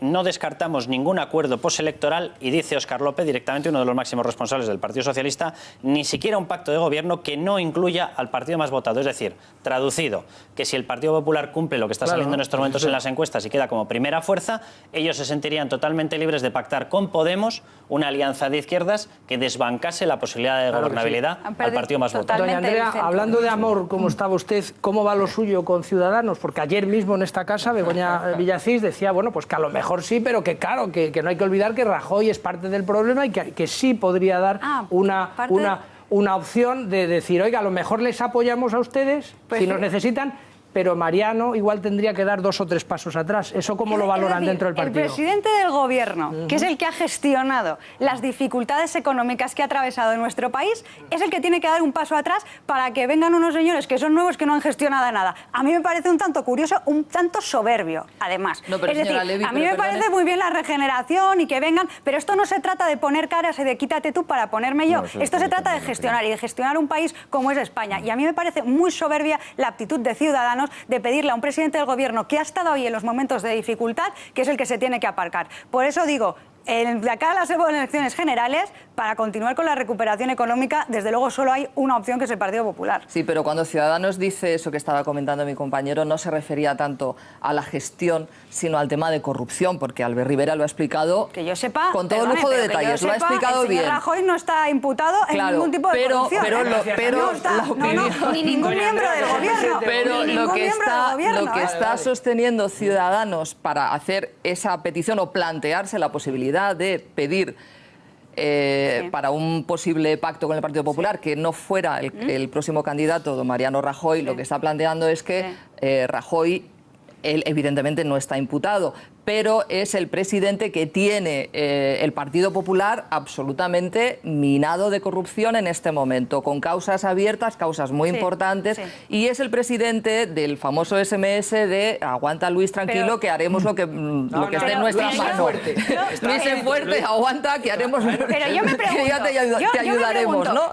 No descartamos ningún acuerdo postelectoral y dice Óscar López, directamente uno de los máximos responsables del Partido Socialista, ni siquiera un pacto de gobierno que no incluya al partido más votado. Es decir, traducido, que si el Partido Popular cumple lo que está saliendo en estos momentos en las encuestas y queda como primera fuerza, ellos se sentirían totalmente libres de pactar con Podemos una alianza de izquierdas que desbancase la posibilidad de gobernabilidad al partido más votado. Doña Andrea, hablando de amor, ¿cómo estaba usted? ¿Cómo va lo suyo con Ciudadanos? Porque ayer mismo en esta casa Begoña Villacís decía, bueno, pues que a lo mejor sí, pero que claro, que no hay que olvidar que Rajoy es parte del problema y que sí podría dar una opción de decir, oiga, a lo mejor les apoyamos a ustedes si nos necesitan, pero Mariano igual tendría que dar 2 o 3 pasos atrás. ¿Eso cómo lo valoran dentro del partido? El presidente del gobierno, que es el que ha gestionado las dificultades económicas que ha atravesado nuestro país, es el que tiene que dar un paso atrás para que vengan unos señores que son nuevos que no han gestionado nada. A mí me parece un tanto curioso, un tanto soberbio, además. No, pero es decir, Levy, a mí me parece muy bien la regeneración y que vengan, pero esto no se trata de poner caras y de quítate tú para ponerme yo. Esto se trata de gestionar y de gestionar un país como es España. Y a mí me parece muy soberbia la actitud de Ciudadanos de pedirle a un presidente del gobierno que ha estado hoy en los momentos de dificultad, que es el que se tiene que aparcar. Por eso digo, de acá a las elecciones generales, para continuar con la recuperación económica, desde luego solo hay una opción, que es el Partido Popular. Sí, pero cuando Ciudadanos dice eso que estaba comentando mi compañero, no se refería tanto a la gestión, sino al tema de corrupción, porque Albert Rivera lo ha explicado que yo sepa, con todo lujo de detalles, lo ha explicado bien. El señor Rajoy no está imputado en ningún tipo de corrupción. Ni ningún miembro del gobierno. Pero lo que está sosteniendo Ciudadanos para hacer esa petición o plantearse la posibilidad de pedir para un posible pacto con el Partido Popular que no fuera el próximo candidato, don Mariano Rajoy, lo que está planteando es que Rajoy, él evidentemente no está imputado, pero es el presidente que tiene el Partido Popular absolutamente minado de corrupción en este momento, con causas abiertas, causas muy importantes, y es el presidente del famoso SMS de aguanta Luis, tranquilo, que haremos lo que esté en nuestra mano. Luis es fuerte, aguanta, que haremos pero yo me pregunto, que ya te ayudaremos, ¿no?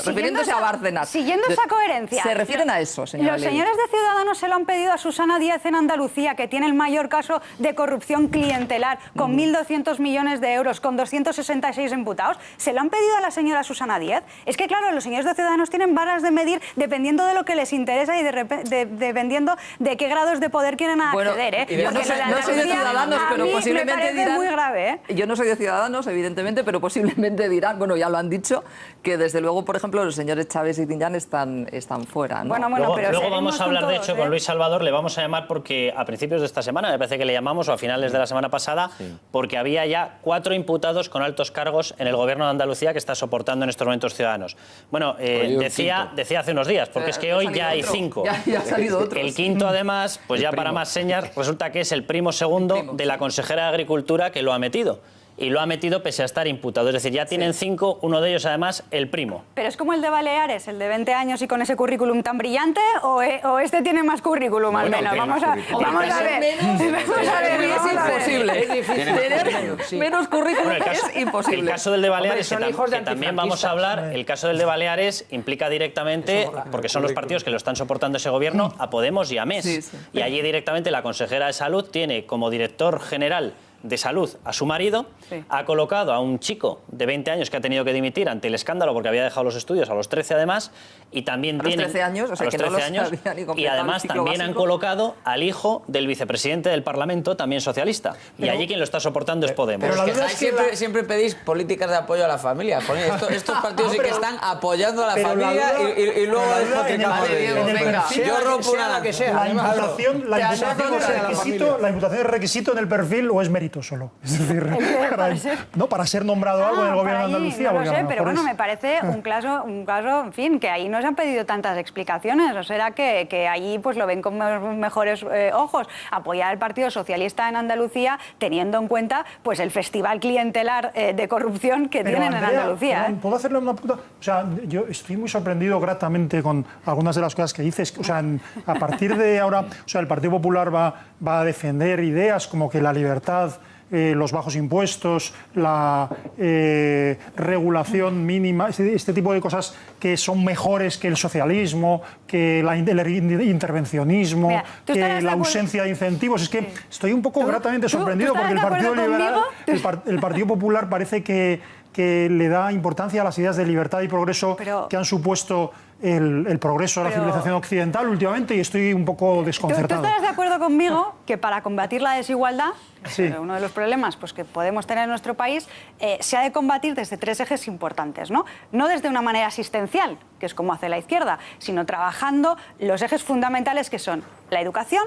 Refiriéndose a Bárcenas. Siguiendo esa coherencia. Se refieren a eso, señora Los señores de Ciudadanos se lo han pedido a Susana Díaz en Andalucía, que tiene el mayor caso de corrupción clientelar, con 1.200 millones de euros, con 266 imputados. ¿Se lo han pedido a la señora Susana Díaz? Es que, claro, los señores de Ciudadanos tienen varas de medir dependiendo de lo que les interesa y dependiendo de qué grados de poder quieren acceder. Yo no soy de Ciudadanos, pero posiblemente dirán... muy grave, Yo no soy de Ciudadanos, evidentemente, pero posiblemente dirán, bueno, ya lo han dicho, que desde luego, por ejemplo, los señores Chávez y Griñán están fuera, ¿no? Luego vamos a hablar, de hecho, con Luis Salvador, le vamos a llamar porque a principios de esta semana, me parece que le llamamos, o a finales de la semana pasada, porque había ya 4 imputados con altos cargos en el gobierno de Andalucía que está soportando en estos momentos Ciudadanos. Bueno, decía hace unos días, porque es que hoy ya hay 5. Ya ha salido otro. El quinto, además, pues ya para más señas, resulta que es el primo segundo de la consejera de Agricultura que lo ha metido. Y lo ha metido pese a estar imputado. Es decir, ya tienen 5, uno de ellos además el primo. ¿Pero es como el de Baleares, el de 20 años y con ese currículum tan brillante? ¿O este tiene más currículum al menos? Vamos a ver. Es imposible. Es difícil. Tener menos currículum es imposible. El caso del de Baleares, que también vamos a hablar, el caso del de Baleares implica directamente, porque son los partidos que lo están soportando ese gobierno, a Podemos y a MES. Y allí directamente la consejera de Salud tiene como director general de salud a su marido, ha colocado a un chico de 20 años que ha tenido que dimitir ante el escándalo porque había dejado los estudios a los 13 además, y también tienen... A los 13 años, o sea, que no los sabía ni completar. Y además también han colocado al hijo del vicepresidente del Parlamento, también socialista. Y allí quien lo está soportando es Podemos. Pero es que siempre pedís políticas de apoyo a la familia. Estos partidos sí que están apoyando a la familia y luego yo rompo una lanza. La imputación es requisito en el perfil o es mérito solo. Es decir, para ser nombrado algo en el gobierno de Andalucía. No lo sé, pero bueno, me parece un caso, en fin, que ahí no se han pedido tantas explicaciones. O será que allí pues lo ven con mejores ojos. Apoyar al Partido Socialista en Andalucía teniendo en cuenta pues el festival clientelar de corrupción que tienen en Andalucía. ¿Puedo hacerle una pregunta? O sea, yo estoy muy sorprendido gratamente con algunas de las cosas que dices. O sea, a partir de ahora, o sea, el Partido Popular va a defender ideas como que la libertad, los bajos impuestos, la regulación mínima, este tipo de cosas que son mejores que el socialismo, que el intervencionismo, que la ausencia de incentivos. Es que estoy un poco gratamente sorprendido porque el Partido Liberal, el Partido Popular parece que le da importancia a las ideas de libertad y progreso que han supuesto el progreso de la civilización occidental últimamente, y estoy un poco desconcertado. ¿Tú estarás de acuerdo conmigo que para combatir la desigualdad, uno de los problemas pues, que podemos tener en nuestro país, se ha de combatir desde 3 ejes importantes, ¿no? No desde una manera asistencial, que es como hace la izquierda, sino trabajando los ejes fundamentales que son la educación,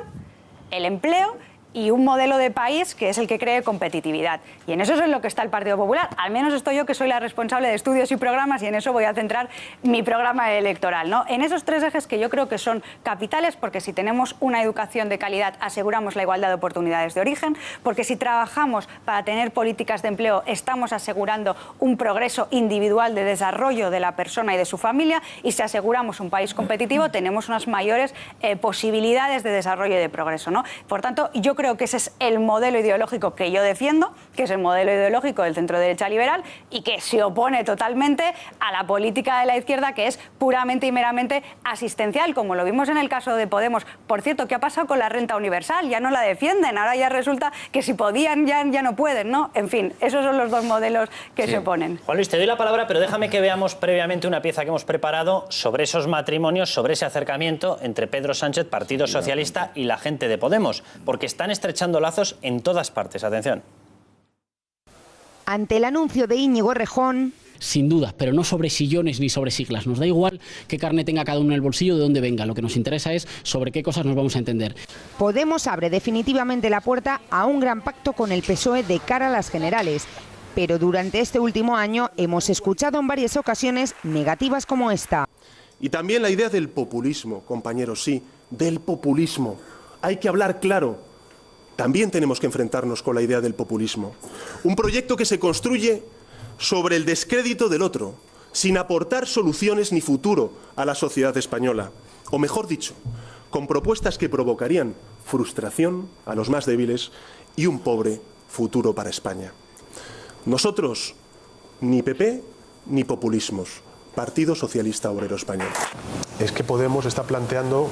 el empleo y un modelo de país que es el que cree competitividad. Y en eso es en lo que está el Partido Popular. Al menos estoy yo, que soy la responsable de estudios y programas, y en eso voy a centrar mi programa electoral, ¿no? En esos 3 ejes que yo creo que son capitales, porque si tenemos una educación de calidad aseguramos la igualdad de oportunidades de origen, porque si trabajamos para tener políticas de empleo estamos asegurando un progreso individual de desarrollo de la persona y de su familia, y si aseguramos un país competitivo tenemos unas mayores posibilidades de desarrollo y de progreso, ¿no? Por tanto, yo creo que ese es el modelo ideológico que yo defiendo, que es el modelo ideológico del centro-derecha liberal y que se opone totalmente a la política de la izquierda, que es puramente y meramente asistencial, como lo vimos en el caso de Podemos. Por cierto, ¿qué ha pasado con la renta universal? Ya no la defienden, ahora ya resulta que si podían ya no pueden, ¿no? En fin, esos son los 2 modelos que se oponen. Juan Luis, te doy la palabra, pero déjame que veamos previamente una pieza que hemos preparado sobre esos matrimonios, sobre ese acercamiento entre Pedro Sánchez, Partido Socialista, y la gente de Podemos, porque están estrechando lazos en todas partes. Atención. Ante el anuncio de Íñigo Errejón... Sin duda, pero no sobre sillones ni sobre siglas. Nos da igual qué carne tenga cada uno en el bolsillo, de dónde venga. Lo que nos interesa es sobre qué cosas nos vamos a entender. Podemos abre definitivamente la puerta a un gran pacto con el PSOE de cara a las generales. Pero durante este último año hemos escuchado en varias ocasiones negativas como esta. Y también la idea del populismo, compañeros, sí, del populismo. Hay que hablar claro. También tenemos que enfrentarnos con la idea del populismo. Un proyecto que se construye sobre el descrédito del otro, sin aportar soluciones ni futuro a la sociedad española. O mejor dicho, con propuestas que provocarían frustración a los más débiles y un pobre futuro para España. Nosotros, ni PP ni populismos. Partido Socialista Obrero Español. Es que Podemos está planteando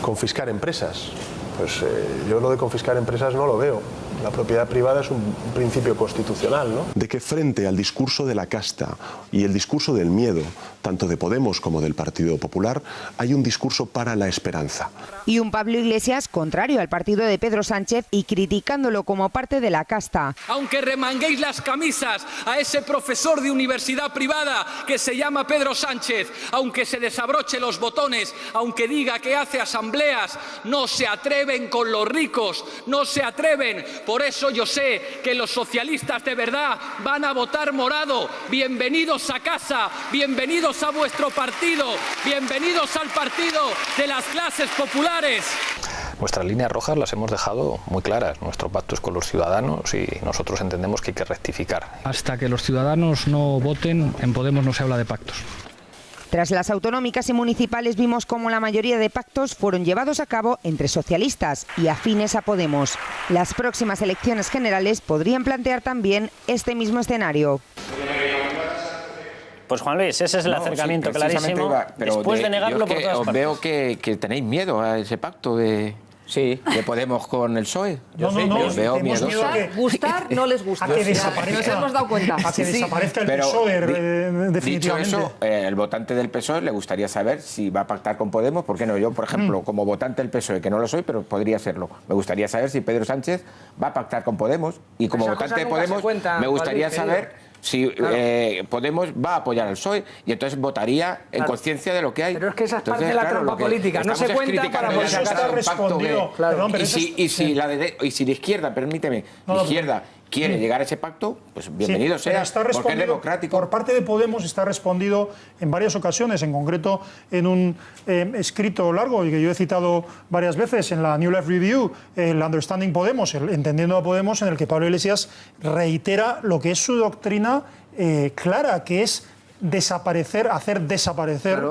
confiscar empresas. Pues yo lo de confiscar empresas no lo veo. La propiedad privada es un principio constitucional, ¿no? De que frente al discurso de la casta y el discurso del miedo, tanto de Podemos como del Partido Popular, hay un discurso para la esperanza. Y un Pablo Iglesias contrario al partido de Pedro Sánchez y criticándolo como parte de la casta. Aunque remanguéis las camisas a ese profesor de universidad privada que se llama Pedro Sánchez, aunque se desabroche los botones, aunque diga que hace asambleas, no se atreven con los ricos, no se atreven. Por eso yo sé que los socialistas de verdad van a votar morado. Bienvenidos a casa, bienvenidos a vuestro partido, bienvenidos al partido de las clases populares. Nuestras líneas rojas las hemos dejado muy claras. Nuestro pacto es con los ciudadanos y nosotros entendemos que hay que rectificar. Hasta que los ciudadanos no voten, en Podemos no se habla de pactos. Tras las autonómicas y municipales vimos cómo la mayoría de pactos fueron llevados a cabo entre socialistas y afines a Podemos. Las próximas elecciones generales podrían plantear también este mismo escenario. Pues Juan Luis, ese es el acercamiento clarísimo. Pero después de negarlo por todas partes. Veo que tenéis miedo a ese pacto de... Sí. ¿De Podemos con el PSOE? No, Los veo miedosos. Gustar no les gusta. A que desaparezca. Nos hemos dado cuenta. A que desaparezca el Pero, PSOE, definitivamente. Dicho eso, el votante del PSOE le gustaría saber si va a pactar con Podemos. ¿Por qué no? Yo, por ejemplo, como votante del PSOE, que no lo soy, pero podría serlo, me gustaría saber si Pedro Sánchez va a pactar con Podemos. Y como votante de Podemos, me gustaría saber si Podemos va a apoyar al PSOE y entonces votaría en conciencia de lo que hay. Pero es que esa es parte de la trampa política, no se cuenta para por eso está respondido. Y si la izquierda, permíteme, la izquierda quiere llegar a ese pacto, pues bienvenido sea, porque es democrático. Por parte de Podemos está respondido en varias ocasiones, en concreto en un escrito largo y que yo he citado varias veces en la New Left Review, el Understanding Podemos, el Entendiendo a Podemos, en el que Pablo Iglesias reitera lo que es su doctrina clara, que es hacer desaparecer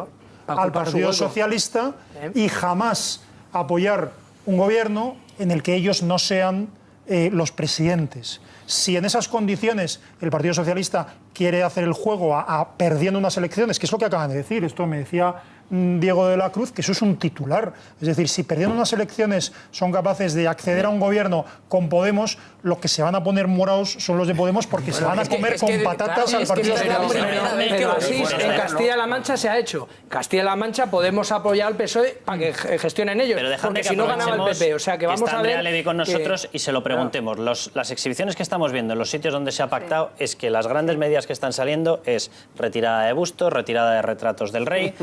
al Partido Socialista y jamás apoyar un gobierno en el que ellos no sean los presidentes. Si en esas condiciones el Partido Socialista quiere hacer el juego perdiendo unas elecciones, que es lo que acaban de decir, esto me decía Diego de la Cruz, que eso es un titular. Es decir, si perdiendo unas elecciones son capaces de acceder a un gobierno con Podemos, los que se van a poner morados son los de Podemos porque se van a comer con patatas al Partido Socialista. Pero así en Castilla-La Mancha se ha hecho. Castilla-La Mancha Podemos apoyar al PSOE para que gestionen ellos, porque si no ganaba el PP. O sea que vamos a ver Andrea Levy con nosotros y se lo preguntemos. Las exhibiciones que estamos viendo en los sitios donde se ha pactado es que las grandes medidas que están saliendo es retirada de bustos, retirada de retratos del rey,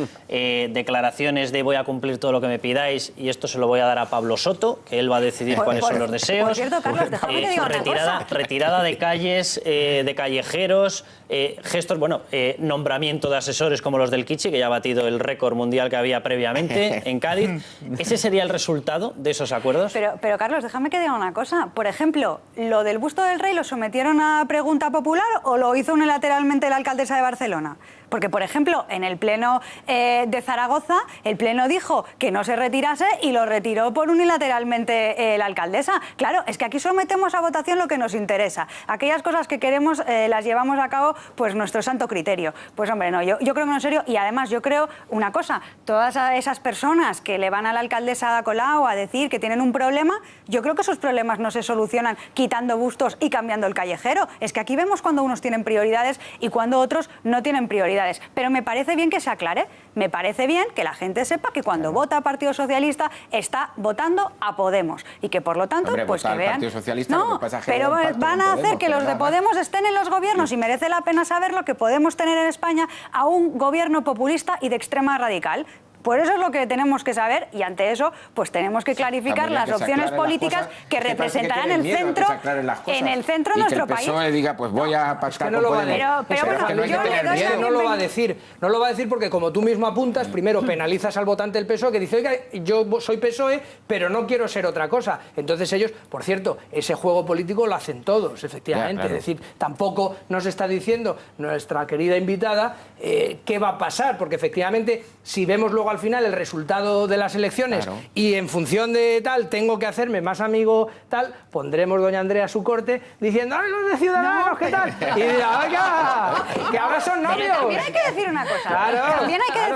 declaraciones de voy a cumplir todo lo que me pidáis y esto se lo voy a dar a Pablo Soto, que él va a decidir cuáles son los deseos. Por cierto, Carlos, déjame que diga una cosa. Retirada de calles, de callejeros, gestos, nombramiento de asesores como los del Kichi, que ya ha batido el récord mundial que había previamente en Cádiz. ¿Ese sería el resultado de esos acuerdos? Pero Carlos, déjame que diga una cosa. Por ejemplo, ¿lo del busto del rey lo sometieron a pregunta popular o lo hizo unilateralmente la alcaldesa de Barcelona? Porque, por ejemplo, en el pleno de Zaragoza, el pleno dijo que no se retirase y lo retiró por unilateralmente la alcaldesa. Claro, es que aquí sometemos a votación lo que nos interesa. Aquellas cosas que queremos las llevamos a cabo, pues nuestro santo criterio. Pues hombre, no, yo creo que no en serio. Y además yo creo una cosa, todas esas personas que le van a la alcaldesa Ada Colau a decir que tienen un problema, yo creo que esos problemas no se solucionan quitando bustos y cambiando el callejero. Es que aquí vemos cuando unos tienen prioridades y cuando otros no tienen prioridades. Pero me parece bien que se aclare, me parece bien que la gente sepa que cuando vota Partido Socialista está votando a Podemos y que por lo tanto pues que vean. No, pero van a hacer que los de Podemos estén en los gobiernos y merece la pena saberlo, que podemos tener en España a un gobierno populista y de extrema radical. Pues eso es lo que tenemos que saber y ante eso pues tenemos que clarificar las opciones políticas que representarán el centro en el centro de nuestro país. Que el PSOE diga pues voy a pactar con Podemos. Pero bueno, yo le doy no lo va a decir, no lo va a decir porque como tú mismo apuntas, primero penalizas al votante del PSOE que dice, oiga, yo soy PSOE, pero no quiero ser otra cosa. Entonces ellos, por cierto, ese juego político lo hacen todos, efectivamente. Ya, claro. Es decir, tampoco nos está diciendo nuestra querida invitada qué va a pasar, porque efectivamente si vemos luego al final el resultado de las elecciones y en función de tal tengo que hacerme más amigo tal, pondremos doña Andrea a su corte diciendo ¡ay, los de Ciudadanos, qué tal! Y dirá, oiga, que ahora son novios. Pero también hay que decir una cosa,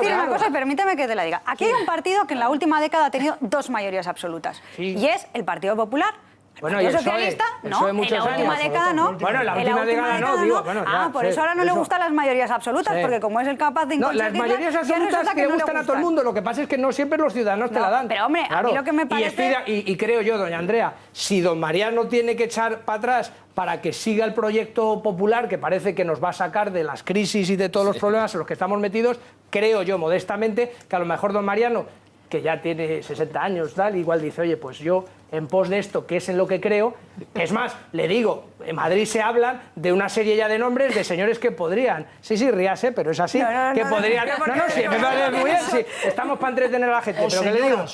una cosa, y permíteme que te la diga. Aquí hay un partido que en la última década ha tenido dos mayorías absolutas y es el Partido Popular. Bueno, y el socialista, no, en la última década no. Bueno, en la última década no, digo. Bueno, por eso ahora no le gustan las mayorías absolutas, porque como es el capaz de las mayorías absolutas que gustan a todo el mundo, lo que pasa es que no siempre los ciudadanos te la dan. Pero hombre, a mí lo que me parece... Y creo yo, doña Andrea, si don Mariano tiene que echar para atrás para que siga el proyecto popular, que parece que nos va a sacar de las crisis y de todos los problemas en los que estamos metidos, creo yo, modestamente, que a lo mejor don Mariano, que ya tiene 60 años, tal, igual dice, oye, pues yo, en pos de esto, que es en lo que creo, es más, le digo, en Madrid se hablan de una serie ya de nombres de señores que podrían, sí, ríase, pero es así, que podrían, sí, me parece muy bien, sí, estamos para entretener a la gente, pero que le digo,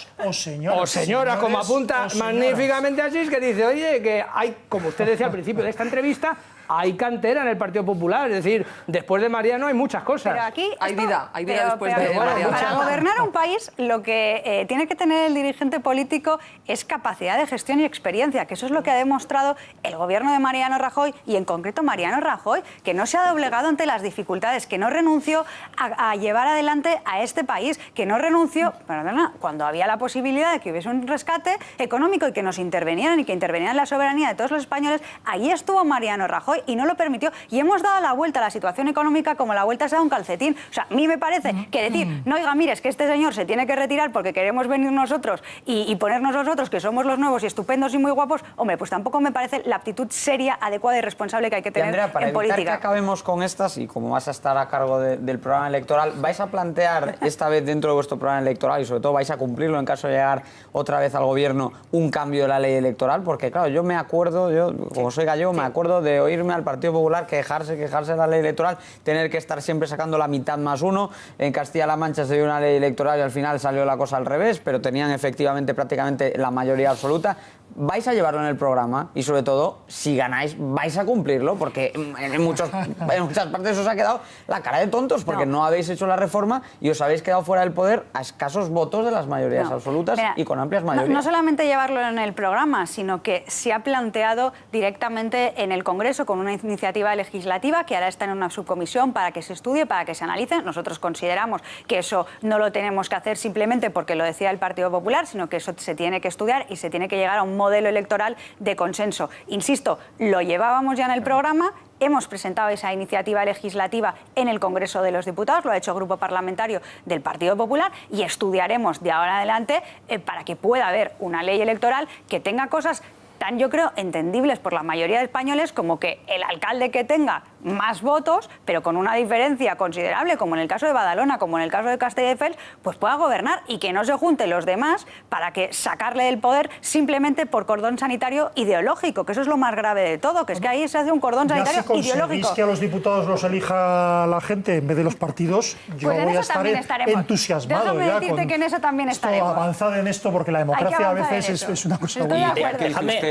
o señora, como apunta magníficamente así, que dice, oye, que hay, como usted decía al principio de esta entrevista, hay cantera en el Partido Popular, es decir, después de Mariano hay muchas cosas. Pero aquí hay vida después de Mariano. Mariano. Para gobernar un país lo que tiene que tener el dirigente político es capacidad capacidad de gestión y experiencia, que eso es lo que ha demostrado el gobierno de Mariano Rajoy y en concreto Mariano Rajoy, que no se ha doblegado ante las dificultades, que no renunció a llevar adelante a este país, que no renunció, perdona, cuando había la posibilidad de que hubiese un rescate económico y que nos intervinieran y que intervinieran la soberanía de todos los españoles, allí estuvo Mariano Rajoy y no lo permitió. Y hemos dado la vuelta a la situación económica como la vuelta se da un calcetín. O sea, a mí me parece que decir, no, oiga, mire, es que este señor se tiene que retirar porque queremos venir nosotros y ponernos nosotros, que somos los nuevos y estupendos y muy guapos, hombre, pues tampoco me parece la actitud seria, adecuada y responsable que hay que tener Andrea, para en política. que acabemos con estas, y como vas a estar a cargo del programa electoral, ¿vais a plantear esta vez dentro de vuestro programa electoral y sobre todo vais a cumplirlo en caso de llegar otra vez al gobierno, un cambio de la ley electoral? Porque claro, yo me acuerdo, como soy gallego, me acuerdo de oírme al Partido Popular quejarse de la ley electoral, tener que estar siempre sacando la mitad más uno. En Castilla-La Mancha se dio una ley electoral y al final salió la cosa al revés, pero tenían efectivamente prácticamente la mayoría absoluta. ¿Vais a llevarlo en el programa? Y sobre todo, si ganáis, ¿vais a cumplirlo? Porque en muchas partes os ha quedado la cara de tontos, porque no habéis hecho la reforma y os habéis quedado fuera del poder a escasos votos de las mayorías absolutas. Mira, y con amplias mayorías. No solamente llevarlo en el programa, sino que se ha planteado directamente en el Congreso con una iniciativa legislativa que ahora está en una subcomisión para que se estudie, para que se analice. Nosotros consideramos que eso no lo tenemos que hacer simplemente porque lo decía el Partido Popular, sino que eso se tiene que estudiar y se tiene que llegar a un modelo electoral de consenso. Insisto, lo llevábamos ya en el programa, hemos presentado esa iniciativa legislativa en el Congreso de los Diputados, lo ha hecho el Grupo Parlamentario del Partido Popular y estudiaremos de ahora en adelante para que pueda haber una ley electoral que tenga cosas tan, yo creo, entendibles por la mayoría de españoles como que el alcalde que tenga más votos, pero con una diferencia considerable, como en el caso de Badalona, como en el caso de Castelldefels, pues pueda gobernar y que no se junten los demás para que sacarle del poder simplemente por cordón sanitario ideológico, que eso es lo más grave de todo, que es que ahí se hace un cordón sanitario ideológico. Si que a los diputados los elija la gente en vez de los partidos, yo pues voy a estar entusiasmado. Déjame decirte que en eso también estaremos. Avanzad en esto, porque la democracia a veces es una cosa muy...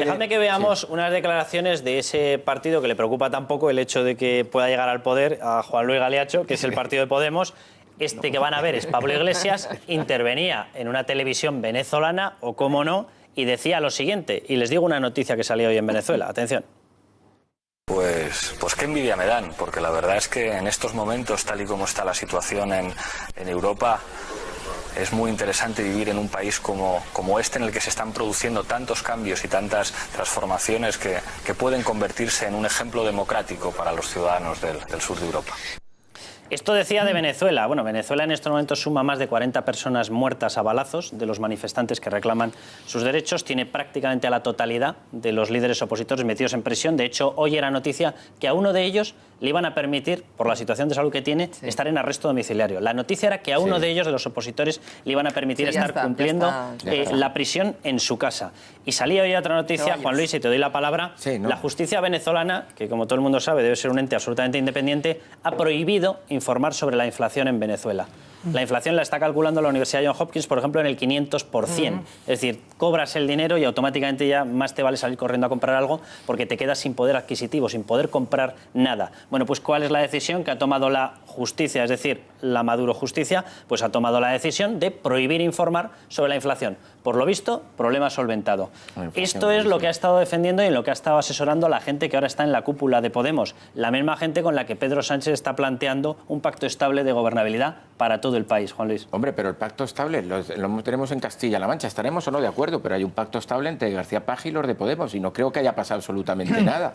Déjame que veamos unas declaraciones de ese partido que le preocupa tampoco el hecho de que pueda llegar al poder, a Juan Luis Galiacho, que es el partido de Podemos. Este que van a ver es Pablo Iglesias, intervenía en una televisión venezolana, o cómo no, y decía lo siguiente, y les digo una noticia que salió hoy en Venezuela, atención. Pues qué envidia me dan, porque la verdad es que en estos momentos, tal y como está la situación en Europa, es muy interesante vivir en un país como este, en el que se están produciendo tantos cambios y tantas transformaciones que pueden convertirse en un ejemplo democrático para los ciudadanos del sur de Europa. Esto decía de Venezuela. Bueno, Venezuela en estos momentos suma más de 40 personas muertas a balazos de los manifestantes que reclaman sus derechos. Tiene prácticamente a la totalidad de los líderes opositores metidos en prisión. De hecho, hoy era noticia que a uno de ellos le iban a permitir, por la situación de salud que tiene, estar en arresto domiciliario. La noticia era que a uno de ellos, de los opositores, le iban a permitir estar cumpliendo la prisión en su casa. Y salía hoy otra noticia, Juan Luis, y te doy la palabra. La justicia venezolana, que como todo el mundo sabe debe ser un ente absolutamente independiente, ha prohibido informar sobre la inflación en Venezuela. La inflación la está calculando la Universidad Johns Hopkins, por ejemplo, en el 500%. Es decir, cobras el dinero y automáticamente ya más te vale salir corriendo a comprar algo porque te quedas sin poder adquisitivo, sin poder comprar nada. Bueno, pues ¿cuál es la decisión que ha tomado la justicia? Es decir, la Maduro Justicia, pues ha tomado la decisión de prohibir informar sobre la inflación. Por lo visto, problema solventado. Esto es lo que ha estado defendiendo y en lo que ha estado asesorando la gente que ahora está en la cúpula de Podemos. La misma gente con la que Pedro Sánchez está planteando un pacto estable de gobernabilidad para todo el país, Juan Luis. Hombre, pero el pacto estable lo tenemos en Castilla-La Mancha. Estaremos o no de acuerdo, pero hay un pacto estable entre García Paje y los de Podemos y no creo que haya pasado absolutamente nada.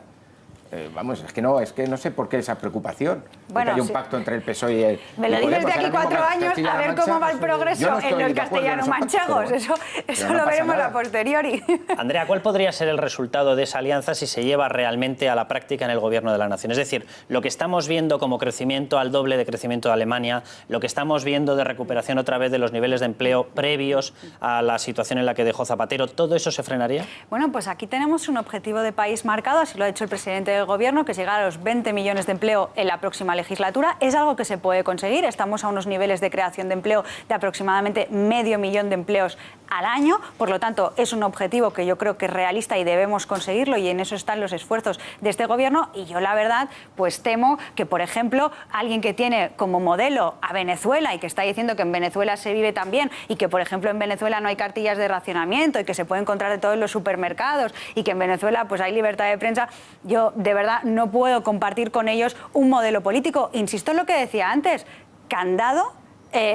Vamos, es que no sé por qué esa preocupación. Bueno, hay un pacto entre el PSOE y el... Me lo dices de aquí 4 años a ver cómo va el progreso en los castellano-manchegos. Eso lo veremos a posteriori. Andrea, ¿cuál podría ser el resultado de esa alianza si se lleva realmente a la práctica en el gobierno de la nación? Es decir, lo que estamos viendo como crecimiento al doble de crecimiento de Alemania, lo que estamos viendo de recuperación otra vez de los niveles de empleo previos a la situación en la que dejó Zapatero, ¿todo eso se frenaría? Bueno, pues aquí tenemos un objetivo de país marcado, así lo ha hecho el presidente del Gobierno, que es llegar a los 20 millones de empleo en la próxima legislatura. Es algo que se puede conseguir. Estamos a unos niveles de creación de empleo de aproximadamente 500.000 de empleos al año. Por lo tanto, es un objetivo que yo creo que es realista y debemos conseguirlo, y en eso están los esfuerzos de este gobierno. Y yo, la verdad, pues temo que, por ejemplo, alguien que tiene como modelo a Venezuela y que está diciendo que en Venezuela se vive tan bien y que, por ejemplo, en Venezuela no hay cartillas de racionamiento y que se puede encontrar de todo en los supermercados y que en Venezuela pues hay libertad de prensa, yo de verdad no puedo compartir con ellos un modelo político. Insisto en lo que decía antes, candado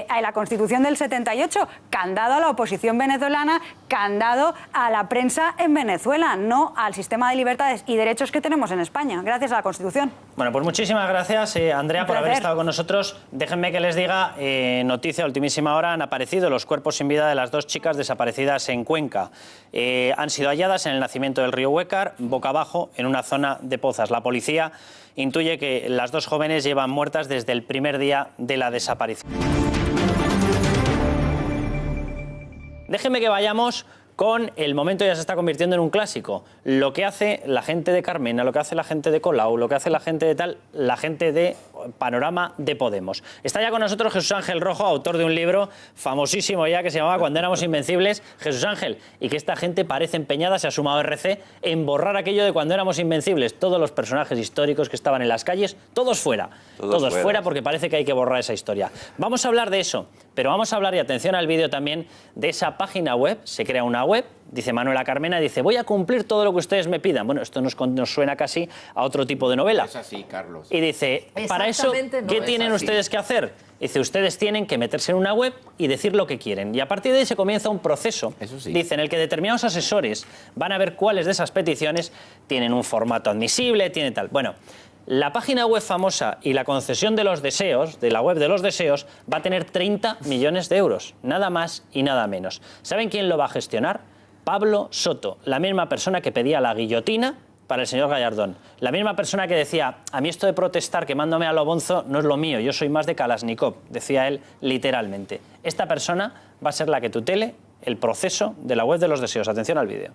a la Constitución del 78, candado a la oposición venezolana, candado a la prensa en Venezuela, no al sistema de libertades y derechos que tenemos en España, gracias a la Constitución. Bueno, pues muchísimas gracias, Andrea, por haber estado con nosotros. Déjenme que les diga, noticia de ultimísima hora, han aparecido los cuerpos sin vida de las 2 chicas desaparecidas en Cuenca. Han sido halladas en el nacimiento del río Huécar, boca abajo, en una zona de pozas. La policía intuye que las 2 jóvenes llevan muertas desde el primer día de la desaparición. Déjenme que vayamos con el momento, ya se está convirtiendo en un clásico. Lo que hace la gente de Carmena, lo que hace la gente de Colau, lo que hace la gente de tal, la gente de Panorama de Podemos. Está ya con nosotros Jesús Ángel Rojo, autor de un libro famosísimo ya que se llamaba Cuando éramos invencibles. Jesús Ángel, y que esta gente parece empeñada, se ha sumado RC, en borrar aquello de Cuando éramos invencibles. Todos los personajes históricos que estaban en las calles, todos fuera. Todos fuera, porque parece que hay que borrar esa historia. Vamos a hablar de eso, pero vamos a hablar, y atención al vídeo también, de esa página web. Se crea una web, dice Manuela Carmena, dice, voy a cumplir todo lo que ustedes me pidan. Bueno, esto nos suena casi a otro tipo de novela. Es así, Carlos. Y dice, para eso, ¿qué tienen ustedes que hacer? Dice, ustedes tienen que meterse en una web y decir lo que quieren. Y a partir de ahí se comienza un proceso, dice, en el que determinados asesores van a ver cuáles de esas peticiones tienen un formato admisible, tienen tal. Bueno, la página web famosa y la concesión de los deseos, de la web de los deseos, va a tener 30 millones de euros, nada más y nada menos. ¿Saben quién lo va a gestionar? Pablo Soto, la misma persona que pedía la guillotina para el señor Gallardón. La misma persona que decía, a mí esto de protestar quemándome a lo bonzo no es lo mío, yo soy más de Kalashnikov, decía él literalmente. Esta persona va a ser la que tutele el proceso de la web de los deseos. Atención al vídeo.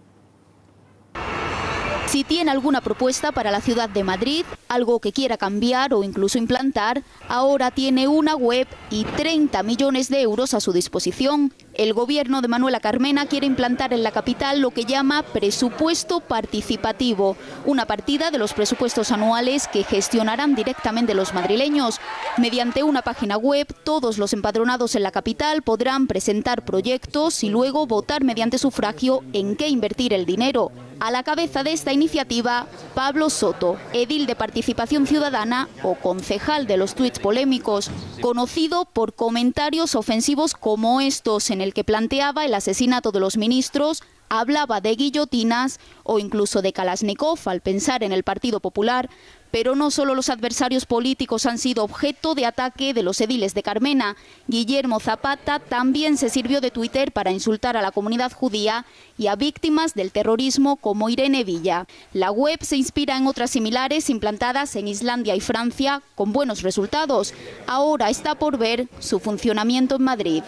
Si tiene alguna propuesta para la ciudad de Madrid, algo que quiera cambiar o incluso implantar, ahora tiene una web y 30 millones de euros a su disposición. El gobierno de Manuela Carmena quiere implantar en la capital lo que llama presupuesto participativo, una partida de los presupuestos anuales que gestionarán directamente los madrileños. Mediante una página web, todos los empadronados en la capital podrán presentar proyectos y luego votar mediante sufragio en qué invertir el dinero. A la cabeza de esta iniciativa, Pablo Soto, edil de Participación Ciudadana o concejal de los tuits polémicos, conocido por comentarios ofensivos como estos, en el que planteaba el asesinato de los ministros, hablaba de guillotinas o incluso de Kalashnikov al pensar en el Partido Popular. Pero no solo los adversarios políticos han sido objeto de ataque de los ediles de Carmena. Guillermo Zapata también se sirvió de Twitter para insultar a la comunidad judía y a víctimas del terrorismo como Irene Villa. La web se inspira en otras similares implantadas en Islandia y Francia con buenos resultados. Ahora está por ver su funcionamiento en Madrid.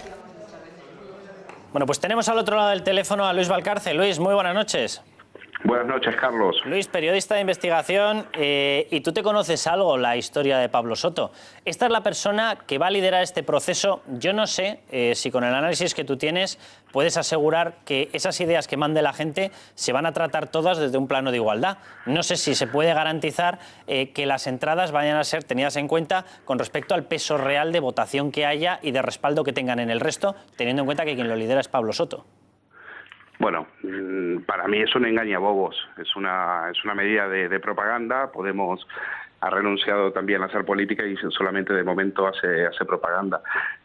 Bueno, pues tenemos al otro lado del teléfono a Luis Valcarce. Luis, muy buenas noches. Buenas noches, Carlos. Luis, periodista de investigación, y tú te conoces algo la historia de Pablo Soto. Esta es la persona que va a liderar este proceso. Yo no sé si con el análisis que tú tienes puedes asegurar que esas ideas que mande la gente se van a tratar todas desde un plano de igualdad. No sé si se puede garantizar que las entradas vayan a ser tenidas en cuenta con respecto al peso real de votación que haya y de respaldo que tengan en el resto, teniendo en cuenta que quien lo lidera es Pablo Soto. Bueno, para mí es un engañabobos, es una medida de propaganda. Podemos ha renunciado también a hacer política y solamente de momento hace propaganda.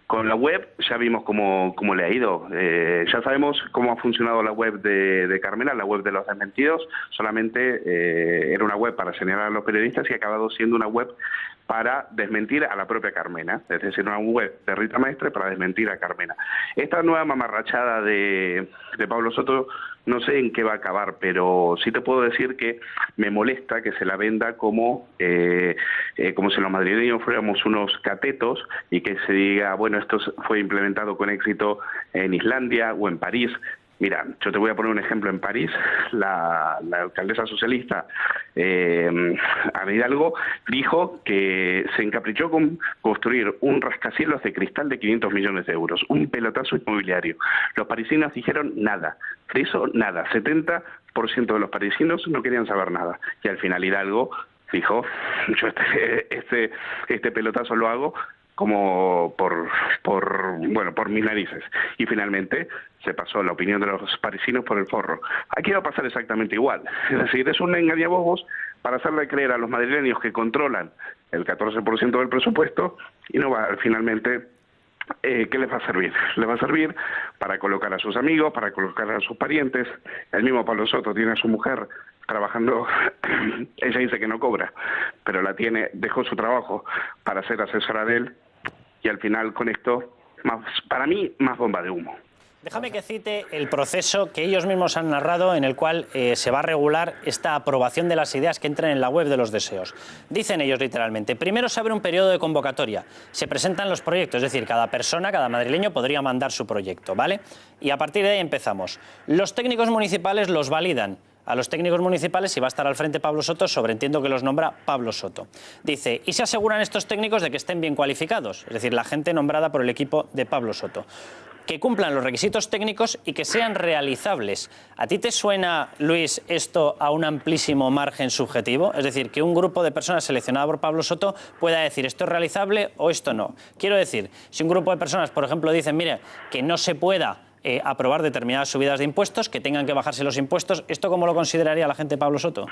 Con la web ya vimos cómo le ha ido. Ya sabemos cómo ha funcionado la web de Carmena, la web de los desmentidos. Solamente era una web para señalar a los periodistas y ha acabado siendo una web para desmentir a la propia Carmena, es decir, una web de Rita Maestre para desmentir a Carmena. Esta nueva mamarrachada de Pablo Soto no sé en qué va a acabar, pero sí te puedo decir que me molesta que se la venda como si los madrileños fuéramos unos catetos y que se diga, bueno, esto fue implementado con éxito en Islandia o en París. Mira, yo te voy a poner un ejemplo. En París, la alcaldesa socialista Ana Hidalgo dijo que se encaprichó con construir un rascacielos de cristal de 500 millones de euros, un pelotazo inmobiliario. Los parisinos dijeron nada, de eso nada, 70% de los parisinos no querían saber nada. Y al final Hidalgo dijo, yo este pelotazo lo hago como por mis narices. Y finalmente se pasó la opinión de los parisinos por el forro. Aquí va a pasar exactamente igual. Es decir, es un engañabobos para hacerle creer a los madrileños que controlan el 14% del presupuesto y no va finalmente... ¿qué les va a servir? Les va a servir para colocar a sus amigos, para colocar a sus parientes. El mismo Pablo Soto tiene a su mujer trabajando, ella dice que no cobra, pero la tiene, dejó su trabajo para ser asesora de él, y al final con esto, para mí, más bomba de humo. Déjame que cite el proceso que ellos mismos han narrado en el cual se va a regular esta aprobación de las ideas que entren en la web de los deseos. Dicen ellos literalmente, primero se abre un periodo de convocatoria, se presentan los proyectos, es decir, cada persona, cada madrileño podría mandar su proyecto, ¿vale? Y a partir de ahí empezamos. Los técnicos municipales los validan. A los técnicos municipales, si va a estar al frente Pablo Soto, sobreentiendo que los nombra Pablo Soto. Dice, y se aseguran estos técnicos de que estén bien cualificados, es decir, la gente nombrada por el equipo de Pablo Soto, que cumplan los requisitos técnicos y que sean realizables. ¿A ti te suena, Luis, esto a un amplísimo margen subjetivo? Es decir, que un grupo de personas seleccionado por Pablo Soto pueda decir esto es realizable o esto no. Quiero decir, si un grupo de personas, por ejemplo, dicen, mire, que no se pueda aprobar determinadas subidas de impuestos, que tengan que bajarse los impuestos, ¿esto cómo lo consideraría la gente de Pablo Soto?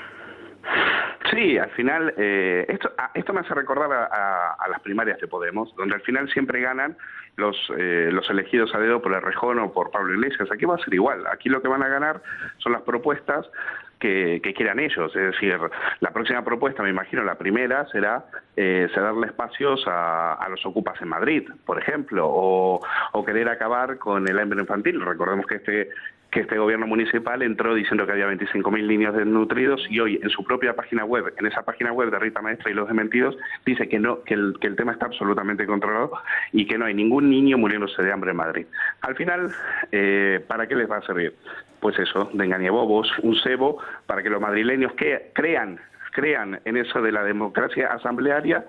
Sí, al final, esto me hace recordar a las primarias de Podemos, donde al final siempre ganan los elegidos a dedo por Errejón o por Pablo Iglesias. Aquí va a ser igual. Aquí lo que van a ganar son las propuestas que quieran ellos. Es decir, la próxima propuesta, me imagino, la primera será cederle espacios a los ocupas en Madrid, por ejemplo, o querer acabar con el hambre infantil. Recordemos que este gobierno municipal entró diciendo que había 25.000 niños desnutridos y hoy en su propia página web, en esa página web de Rita Maestra y los desmentidos, dice que no, que el tema está absolutamente controlado y que no hay ningún niño muriéndose de hambre en Madrid. Al final, ¿para qué les va a servir? Pues eso, de engañabobos, un cebo para que los madrileños crean en eso de la democracia asamblearia,